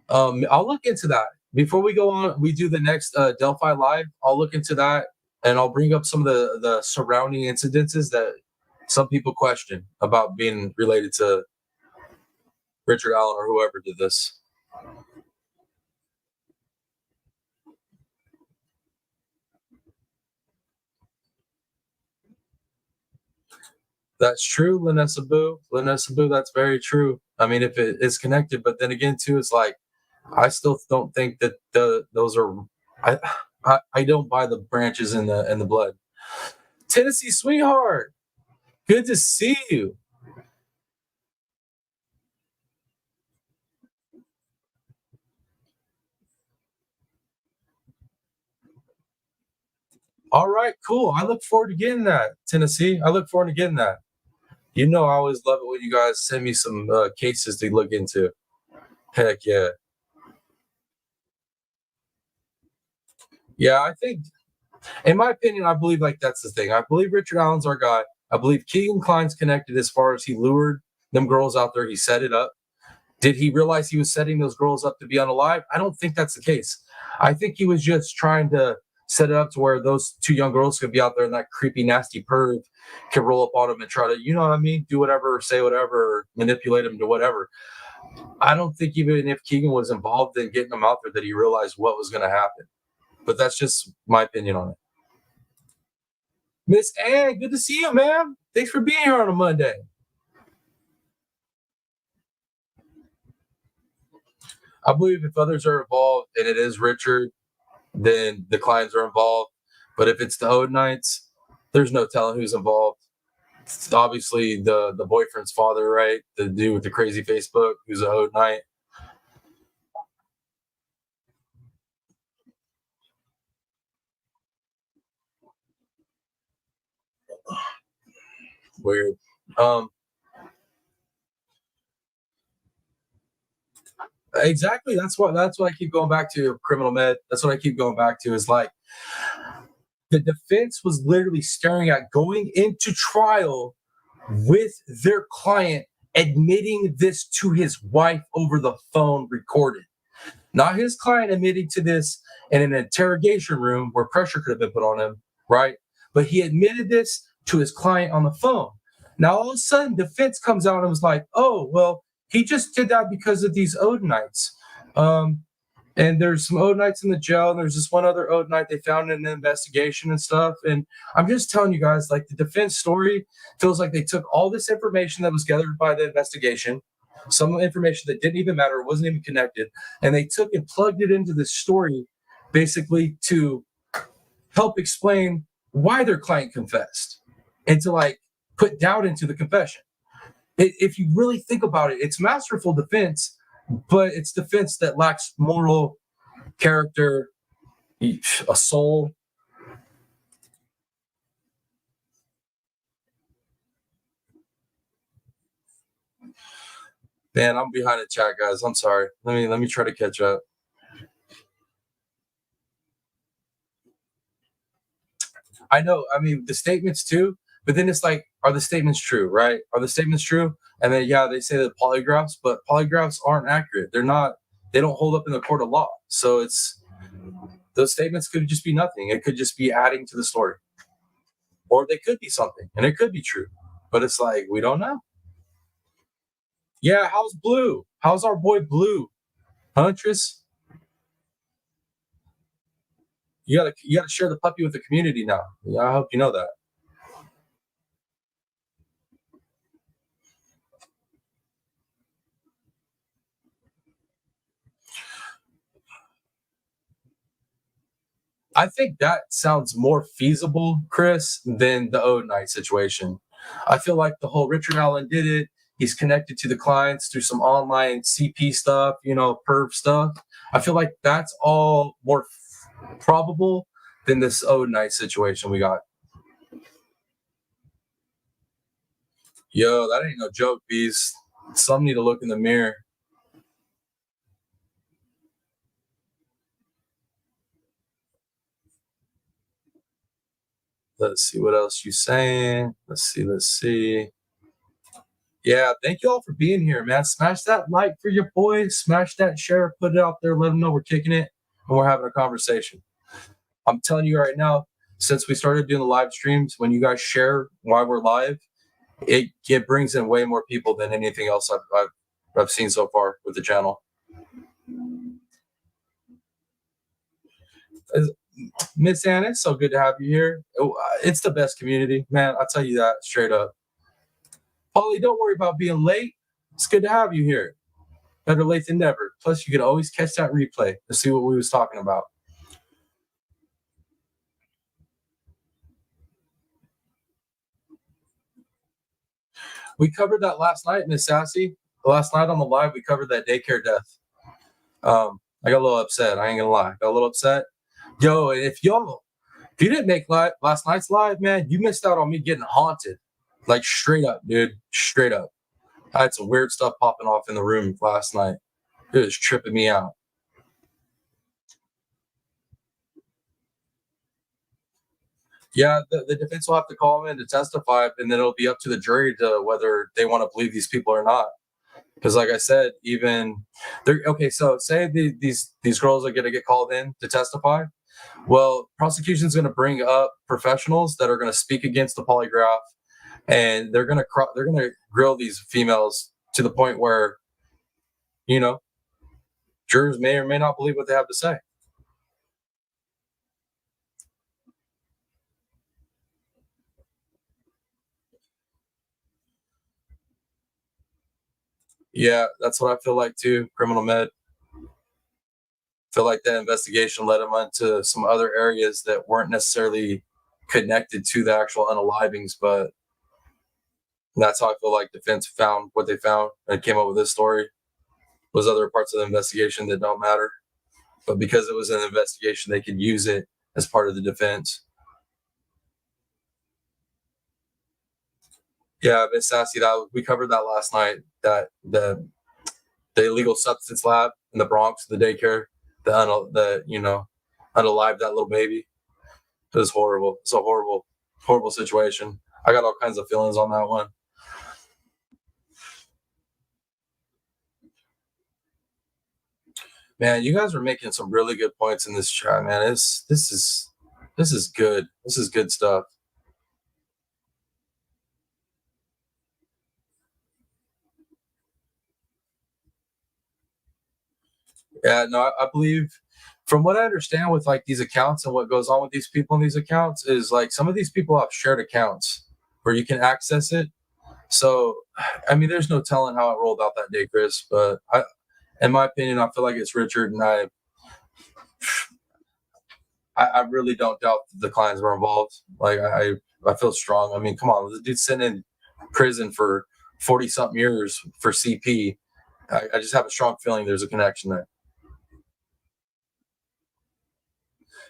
[SPEAKER 1] I'll look into that. Before we go on, we do the next Delphi Live, I'll look into that, and I'll bring up some of the surrounding incidences that some people question about being related to Richard Allen or whoever did this. That's true, Lanessa Boo. Lanessa Boo, that's very true. I mean, if it is connected, but then again, too, it's like I still don't think that those are. I don't buy the branches in the blood. Tennessee sweetheart, good to see you. All right, cool. I look forward to getting that, Tennessee. I look forward to getting that. You know, I always love it when you guys send me some cases to look into. Heck yeah. Yeah, I think, in my opinion, I believe like that's the thing. I believe Richard Allen's our guy. I believe Keegan Klein's connected as far as he lured them girls out there. He set it up. Did he realize he was setting those girls up to be unalive? I don't think that's the case. I think he was just trying to set it up to where those two young girls could be out there and that creepy, nasty perv can roll up on him and try to, you know what I mean, do whatever, say whatever, or manipulate him to whatever. I don't think even if Keegan was involved in getting them out there that he realized what was going to happen. But that's just my opinion on it. Miss Ann, good to see you, ma'am. Thanks for being here on a Monday. I believe if others are involved and it is Richard, then the clients are involved. But if it's the Odinites, there's no telling who's involved. It's obviously the boyfriend's father, right? The dude with the crazy Facebook who's a Odinite. Weird. Exactly. That's what I keep going back to. Criminal med. That's what I keep going back to. Is like the defense was literally staring at going into trial with their client admitting this to his wife over the phone, recorded. Not his client admitting to this in an interrogation room where pressure could have been put on him, right? But he admitted this to his client on the phone. Now, all of a sudden, defense comes out and was like, oh, well, he just did that because of these Odinites. And there's some Odinites in the jail, and there's this one other Odinite they found in an investigation and stuff. And I'm just telling you guys, like, the defense story feels like they took all this information that was gathered by the investigation, some information that didn't even matter, wasn't even connected, and they took and plugged it into this story basically to help explain why their client confessed and to like put doubt into the confession. If you really think about it, it's masterful defense, but it's defense that lacks moral character, a soul. Man, I'm behind the chat, guys. I'm sorry. Let me try to catch up. I know. I mean, the statements too, but then it's like, are the statements true, right? Are the statements true? And then, yeah, they say that polygraphs, but polygraphs aren't accurate. They're not, they don't hold up in the court of law. So it's, those statements could just be nothing. It could just be adding to the story. Or they could be something, and it could be true. But it's like, we don't know. Yeah, how's Blue? How's our boy Blue? Huntress? You gotta share the puppy with the community now. Yeah, I hope you know that. I think that sounds more feasible, Chris, than the Odinite situation. I feel like the whole Richard Allen did it. He's connected to the clients through some online CP stuff, you know, perv stuff. I feel like that's all more probable than this Odinite situation we got. Yo, that ain't no joke, Beast. Some need to look in the mirror. Let's see what else you saying. Let's see. Yeah, thank you all for being here, man. Smash that like for your boy. Smash that share. Put it out there. Let them know we're kicking it and we're having a conversation. I'm telling you right now, since we started doing the live streams, when you guys share while we're live, it brings in way more people than anything else I've seen so far with the channel. Miss Anna, it's so good to have you here. It's the best community, man. I'll tell you that straight up. Paulie, don't worry about being late. It's good to have you here. Better late than never. Plus, you could always catch that replay to see what we was talking about. We covered that last night, Miss Sassy. Last night on the live, we covered that daycare death. I got a little upset. I ain't gonna lie. Got a little upset. Yo, if you didn't make last night's live, man, you missed out on me getting haunted. Like straight up, dude. Straight up. I had some weird stuff popping off in the room last night. It was tripping me out. Yeah, the defense will have to call him in to testify, and then it'll be up to the jury to whether they want to believe these people or not. Because, like I said, even they're okay. So, say these girls are going to get called in to testify. Well, prosecution's going to bring up professionals that are going to speak against the polygraph, and they're going to grill these females to the point where, you know, jurors may or may not believe what they have to say. Yeah, that's what I feel like too. Criminal med. Feel like that investigation led them into some other areas that weren't necessarily connected to the actual unalivings, but that's how I feel like defense found what they found and came up with this story. Was other parts of the investigation that don't matter, but because it was an investigation, they could use it as part of the defense. Yeah, Miss Sassy, we covered that last night. That the illegal substance lab in the Bronx, the daycare, unalived that little baby. It was horrible. It's a horrible, horrible situation. I got all kinds of feelings on that one. Man, you guys are making some really good points in this chat, man. This is good. This is good stuff. Yeah, no, I believe from what I understand with like these accounts and what goes on with these people in these accounts is like some of these people have shared accounts where you can access it. So, I mean, there's no telling how it rolled out that day, Chris, but in my opinion, I feel like it's Richard, and I really don't doubt the clients were involved. Like I feel strong. I mean, come on, the dude's sitting in prison for 40-something years for CP. I just have a strong feeling there's a connection there.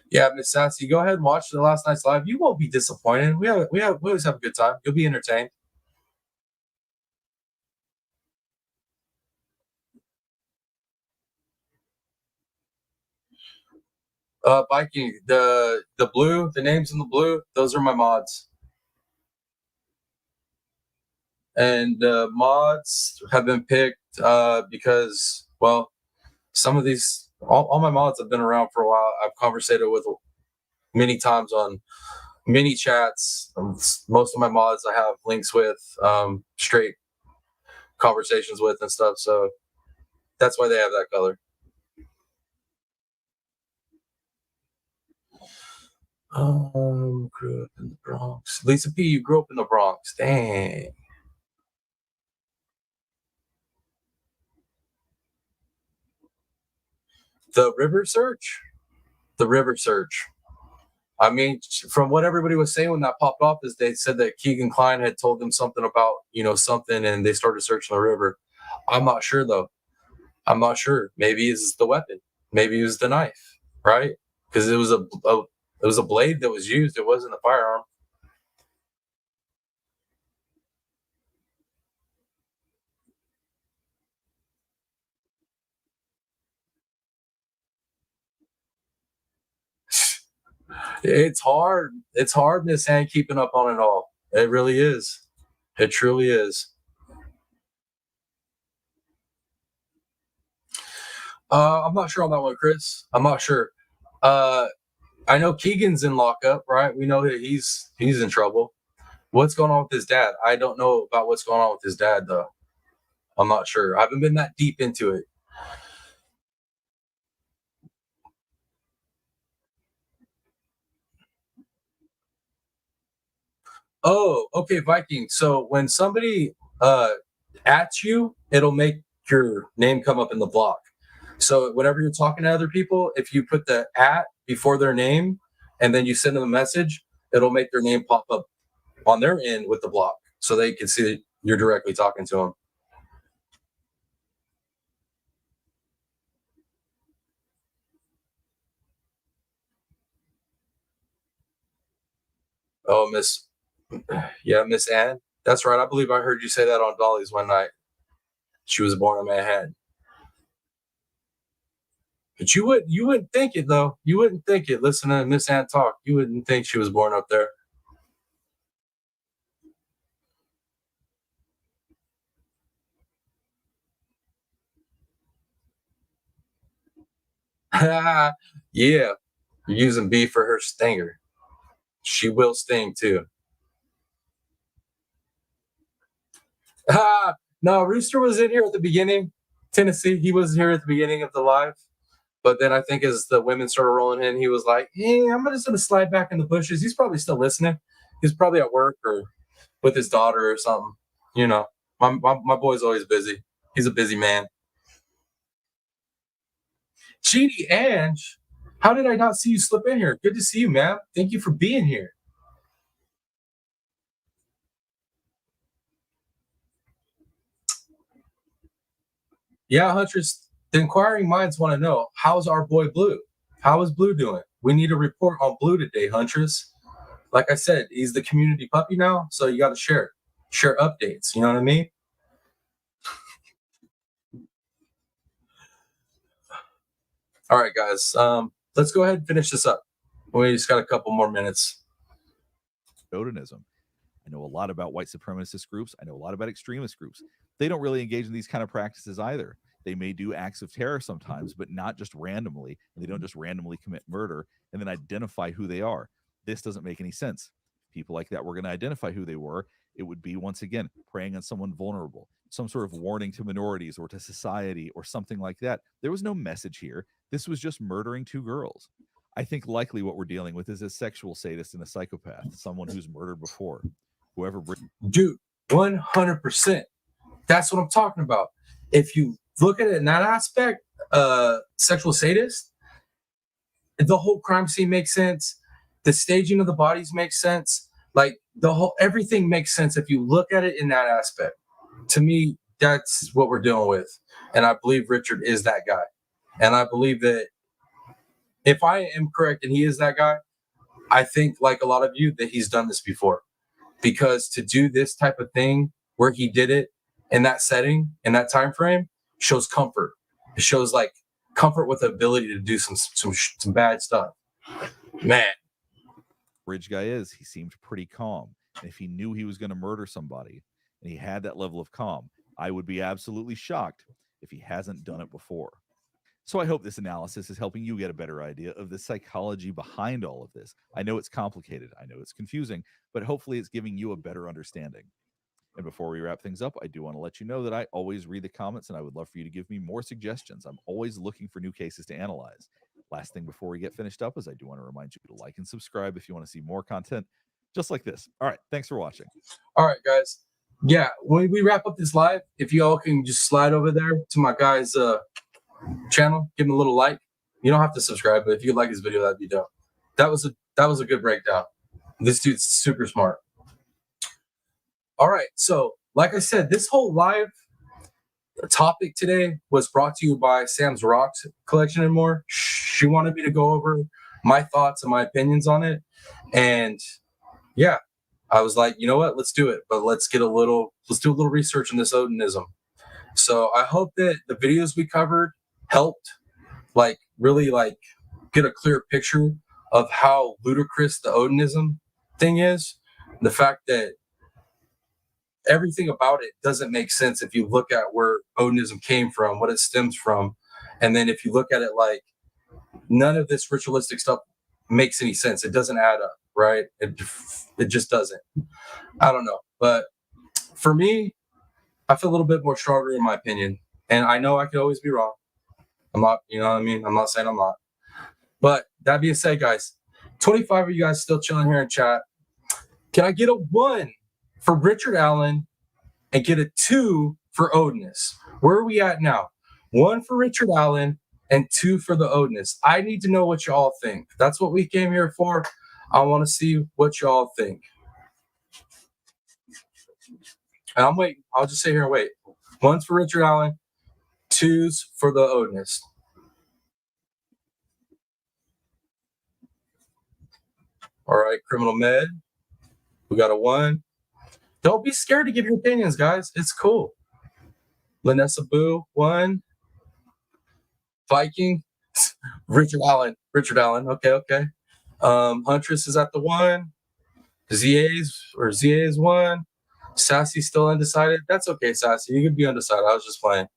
[SPEAKER 1] Yeah, Miss Sassy, go ahead and watch the last night's live. You won't be disappointed. We always have a good time. You'll be entertained. Viking, the blue, the names in the blue, those are my mods. And mods have been picked because, well, some of these, all my mods have been around for a while. I've conversated with many times on mini chats. Most of my mods I have links with, straight conversations with and stuff. So that's why they have that color. Grew up in the Bronx. Lisa P, you grew up in the Bronx. Dang. The river search. I mean, from what everybody was saying when that popped off, is they said that Keegan Kline had told them something about, something, and they started searching the river. I'm not sure though. I'm not sure. Maybe it's the weapon. Maybe it was the knife, right? Because it was a blade that was used. It wasn't a firearm. It's hard. It's hard, Miss Hand, keeping up on it all. It really is. It truly is. I'm not sure on that one, Chris. I'm not sure. I know Keegan's in lockup, right? We know that he's in trouble. What's going on with his dad? I don't know about what's going on with his dad, though. I'm not sure. I haven't been that deep into it. Oh, okay, Viking. So when somebody at you, it'll make your name come up in the block. So whenever you're talking to other people, if you put the at before their name and then you send them a message, it'll make their name pop up on their end with the block so they can see that you're directly talking to them. Oh, Miss Ann. That's right. I believe I heard you say that on Dolly's one night. She was born in Manhattan. But you wouldn't think it though. You wouldn't think it. Listen to Miss Ann talk. You wouldn't think she was born up there. Yeah, you're using B for her stinger. She will sting too. No, Rooster was in here at the beginning. Tennessee, he was here at the beginning of the live. But then I think as the women started rolling in, he was like, hey, I'm just going to slide back in the bushes. He's probably still listening. He's probably at work or with his daughter or something. You know, my boy's always busy. He's a busy man. Cheaty Ange, how did I not see you slip in here? Good to see you, man. Thank you for being here. Yeah, Huntress, the inquiring minds want to know, how's our boy Blue? How is Blue doing? We need a report on Blue today, Huntress. Like I said, he's the community puppy now, so you got to share updates. You know what I mean? All right, guys, let's go ahead and finish this up. We just got a couple more minutes.
[SPEAKER 7] Odinism. I know a lot about white supremacist groups. I know a lot about extremist groups. They don't really engage in these kind of practices either. They may do acts of terror sometimes, but not just randomly. And they don't just randomly commit murder and then identify who they are. This doesn't make any sense. People like that were going to identify who they were. It would be, once again, preying on someone vulnerable, some sort of warning to minorities or to society or something like that. There was no message here. This was just murdering two girls. I think likely what we're dealing with is a sexual sadist and a psychopath, someone who's murdered before. Whoever.
[SPEAKER 1] Dude, 100%. That's what I'm talking about. If you look at it in that aspect, sexual sadist, the whole crime scene makes sense. The staging of the bodies makes sense. Like everything makes sense if you look at it in that aspect. To me, that's what we're dealing with. And I believe Richard is that guy. And I believe that if I am correct and he is that guy, I think like a lot of you that he's done this before. Because to do this type of thing where he did it in that setting, in that time frame, shows comfort. It shows like comfort with the ability to do some bad stuff. Man.
[SPEAKER 7] Bridge guy he seemed pretty calm. And if he knew he was going to murder somebody and he had that level of calm, I would be absolutely shocked if he hasn't done it before. So I hope this analysis is helping you get a better idea of the psychology behind all of this. I know it's complicated. I know it's confusing, but hopefully it's giving you a better understanding. And before we wrap things up, I do want to let you know that I always read the comments and I would love for you to give me more suggestions. I'm always looking for new cases to analyze. Last thing before we get finished up is I do want to remind you to like and subscribe if you want to see more content just like this. All right. Thanks for watching.
[SPEAKER 1] All right, guys. Yeah, when we wrap up this live, if you all can just slide over there to my guy's channel, give him a little like. You don't have to subscribe, but if you like this video, that'd be dope. That was a good breakdown. This dude's super smart. All right, so like I said, this whole live topic today was brought to you by Sam's Rocks Collection and More. She wanted me to go over my thoughts and my opinions on it, and yeah, I was like, you know what, let's do it, but let's do a little research on this Odinism. So I hope that the videos we covered helped really get a clear picture of how ludicrous the Odinism thing is. The fact that everything about it doesn't make sense if you look at where Odinism came from, what it stems from. And then if you look at it like none of this ritualistic stuff makes any sense. It doesn't add up, right? It just doesn't. I don't know. But for me, I feel a little bit more stronger in my opinion. And I know I could always be wrong. I'm not, you know what I mean? I'm not saying I'm not. But that being said, guys, 25 of you guys still chilling here in chat. Can I get a 1 for Richard Allen and get a 2 for Odinist. Where are we at now? 1 for Richard Allen and 2 for the Odinist. I need to know what y'all think. That's what we came here for. I want to see what y'all think. And I'm waiting. I'll just sit here and wait. 1's for Richard Allen, 2's for the Odinist. All right, Criminal Med. We got a 1. Don't be scared to give your opinions, guys. It's cool. Lanessa Boo, 1. Viking, Richard Allen. Okay. Huntress is at the 1. ZA is 1. Sassy still undecided. That's okay, Sassy. You can be undecided. I was just playing.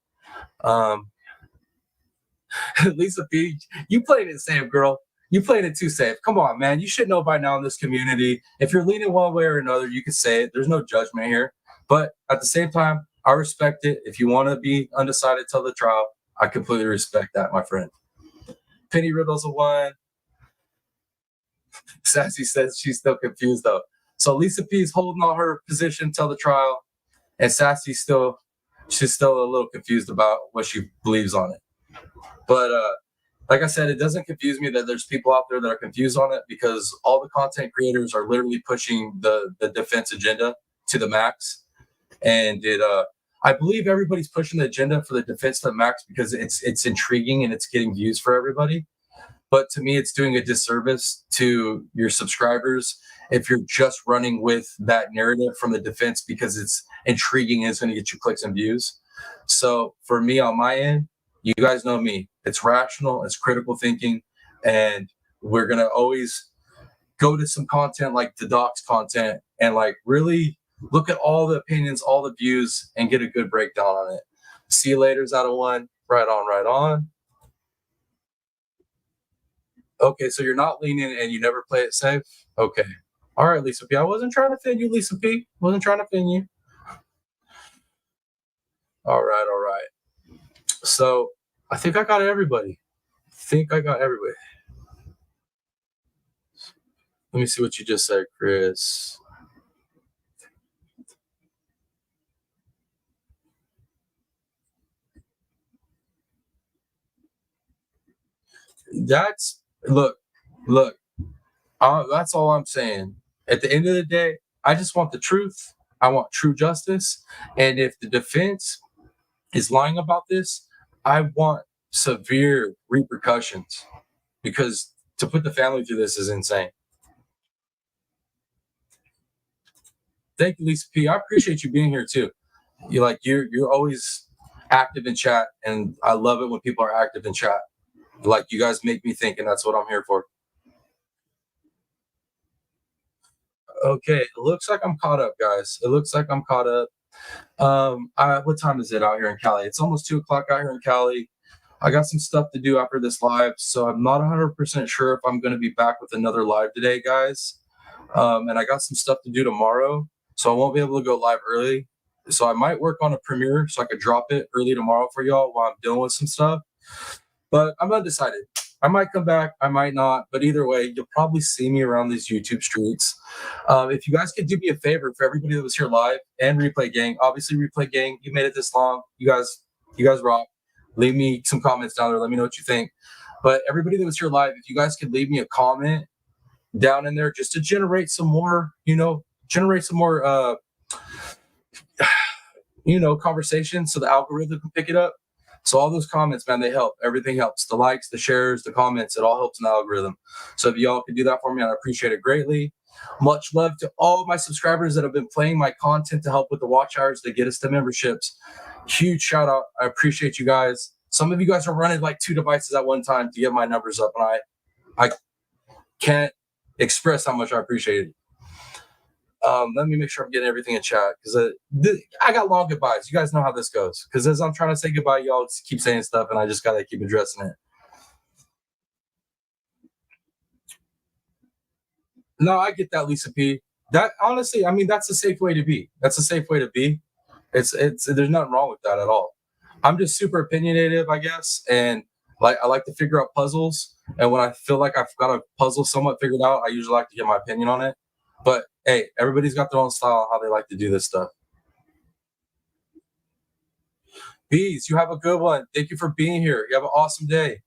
[SPEAKER 1] Lisa P, you played it safe, girl. You played it too safe. Come on, man. You should know by now in this community. If you're leaning one way or another, you can say it. There's no judgment here. But at the same time, I respect it. If you want to be undecided till the trial, I completely respect that, my friend. Penny Riddle's a 1. Sassy says she's still confused, though. So Lisa P's holding on her position till the trial, and Sassy's she's still a little confused about what she believes on it. But like I said, it doesn't confuse me that there's people out there that are confused on it, because all the content creators are literally pushing the defense agenda to the max. And I believe everybody's pushing the agenda for the defense to the max because it's intriguing and it's getting views for everybody. But to me, it's doing a disservice to your subscribers if you're just running with that narrative from the defense because it's intriguing and it's going to get you clicks and views. So for me, on my end, you guys know me. It's rational, it's critical thinking, and we're going to always go to some content like the docs content and like really look at all the opinions, all the views, and get a good breakdown on it. See you later's out of 1. Right on. Okay, so you're not leaning and you never play it safe? Okay. All right, Lisa P. I wasn't trying to offend you, Lisa P. Wasn't trying to offend you. All right. So I think I got everybody. Let me see what you just said, Chris. Look, that's all I'm saying. At the end of the day, I just want the truth. I want true justice. And if the defense is lying about this, I want severe repercussions, because to put the family through this is insane. Thank you, Lisa P. I appreciate you being here too. You're always active in chat, and I love it when people are active in chat. Like, you guys make me think, and that's what I'm here for. Okay, it looks like I'm caught up, guys. What time is it out here in Cali? It's almost 2 o'clock out here in Cali. I got some stuff to do after this live, so I'm not 100% sure if I'm going to be back with another live today, guys. And I got some stuff to do tomorrow, so I won't be able to go live early. So I might work on a premiere so I could drop it early tomorrow for y'all while I'm dealing with some stuff. But I'm undecided. I might come back, I might not, but either way, you'll probably see me around these YouTube streets. If you guys could do me a favor, for everybody that was here live and Replay Gang, obviously Replay Gang, you made it this long. You guys rock. Leave me some comments down there. Let me know what you think. But everybody that was here live, if you guys could leave me a comment down in there just to generate some more, conversation so the algorithm can pick it up. So all those comments, man, they help. Everything helps. The likes, the shares, the comments, it all helps in the algorithm. So if y'all could do that for me, I'd appreciate it greatly. Much love to all my subscribers that have been playing my content to help with the watch hours to get us to memberships. Huge shout out. I appreciate you guys. Some of you guys are running like 2 devices at one time to get my numbers up, and I can't express how much I appreciate it. Let me make sure I'm getting everything in chat, because I got long goodbyes. You guys know how this goes, because as I'm trying to say goodbye, y'all keep saying stuff, and I just got to keep addressing it. No, I get that, Lisa P. That, honestly, I mean, that's a safe way to be. It's there's nothing wrong with that at all. I'm just super opinionated, I guess, and I like to figure out puzzles. And when I feel like I've got a puzzle somewhat figured out, I usually like to get my opinion on it. But hey, everybody's got their own style, how they like to do this stuff. Bees, you have a good one. Thank you for being here. You have an awesome day.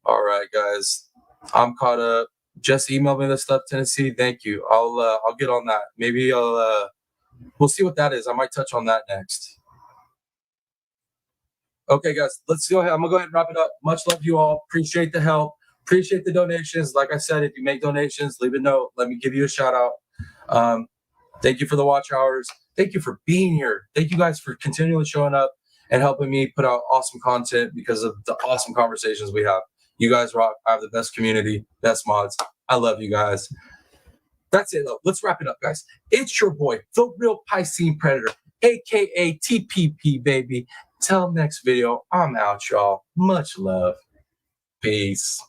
[SPEAKER 1] All right, guys. I'm caught up. Just email me the stuff, Tennessee. Thank you. I'll get on that. Maybe we'll see what that is. I might touch on that next. Okay, guys, let's go ahead. I'm gonna go ahead and wrap it up. Much love to you all. Appreciate the help. Appreciate the donations. Like I said, if you make donations, leave a note. Let me give you a shout out. Thank you for the watch hours. Thank you for being here. Thank you guys for continually showing up and helping me put out awesome content because of the awesome conversations we have. You guys rock. I have the best community, best mods. I love you guys. That's it, though. Let's wrap it up, guys. It's your boy, the real Piscine Predator, aka TPP, baby. Till next video, I'm out, y'all. Much love. Peace.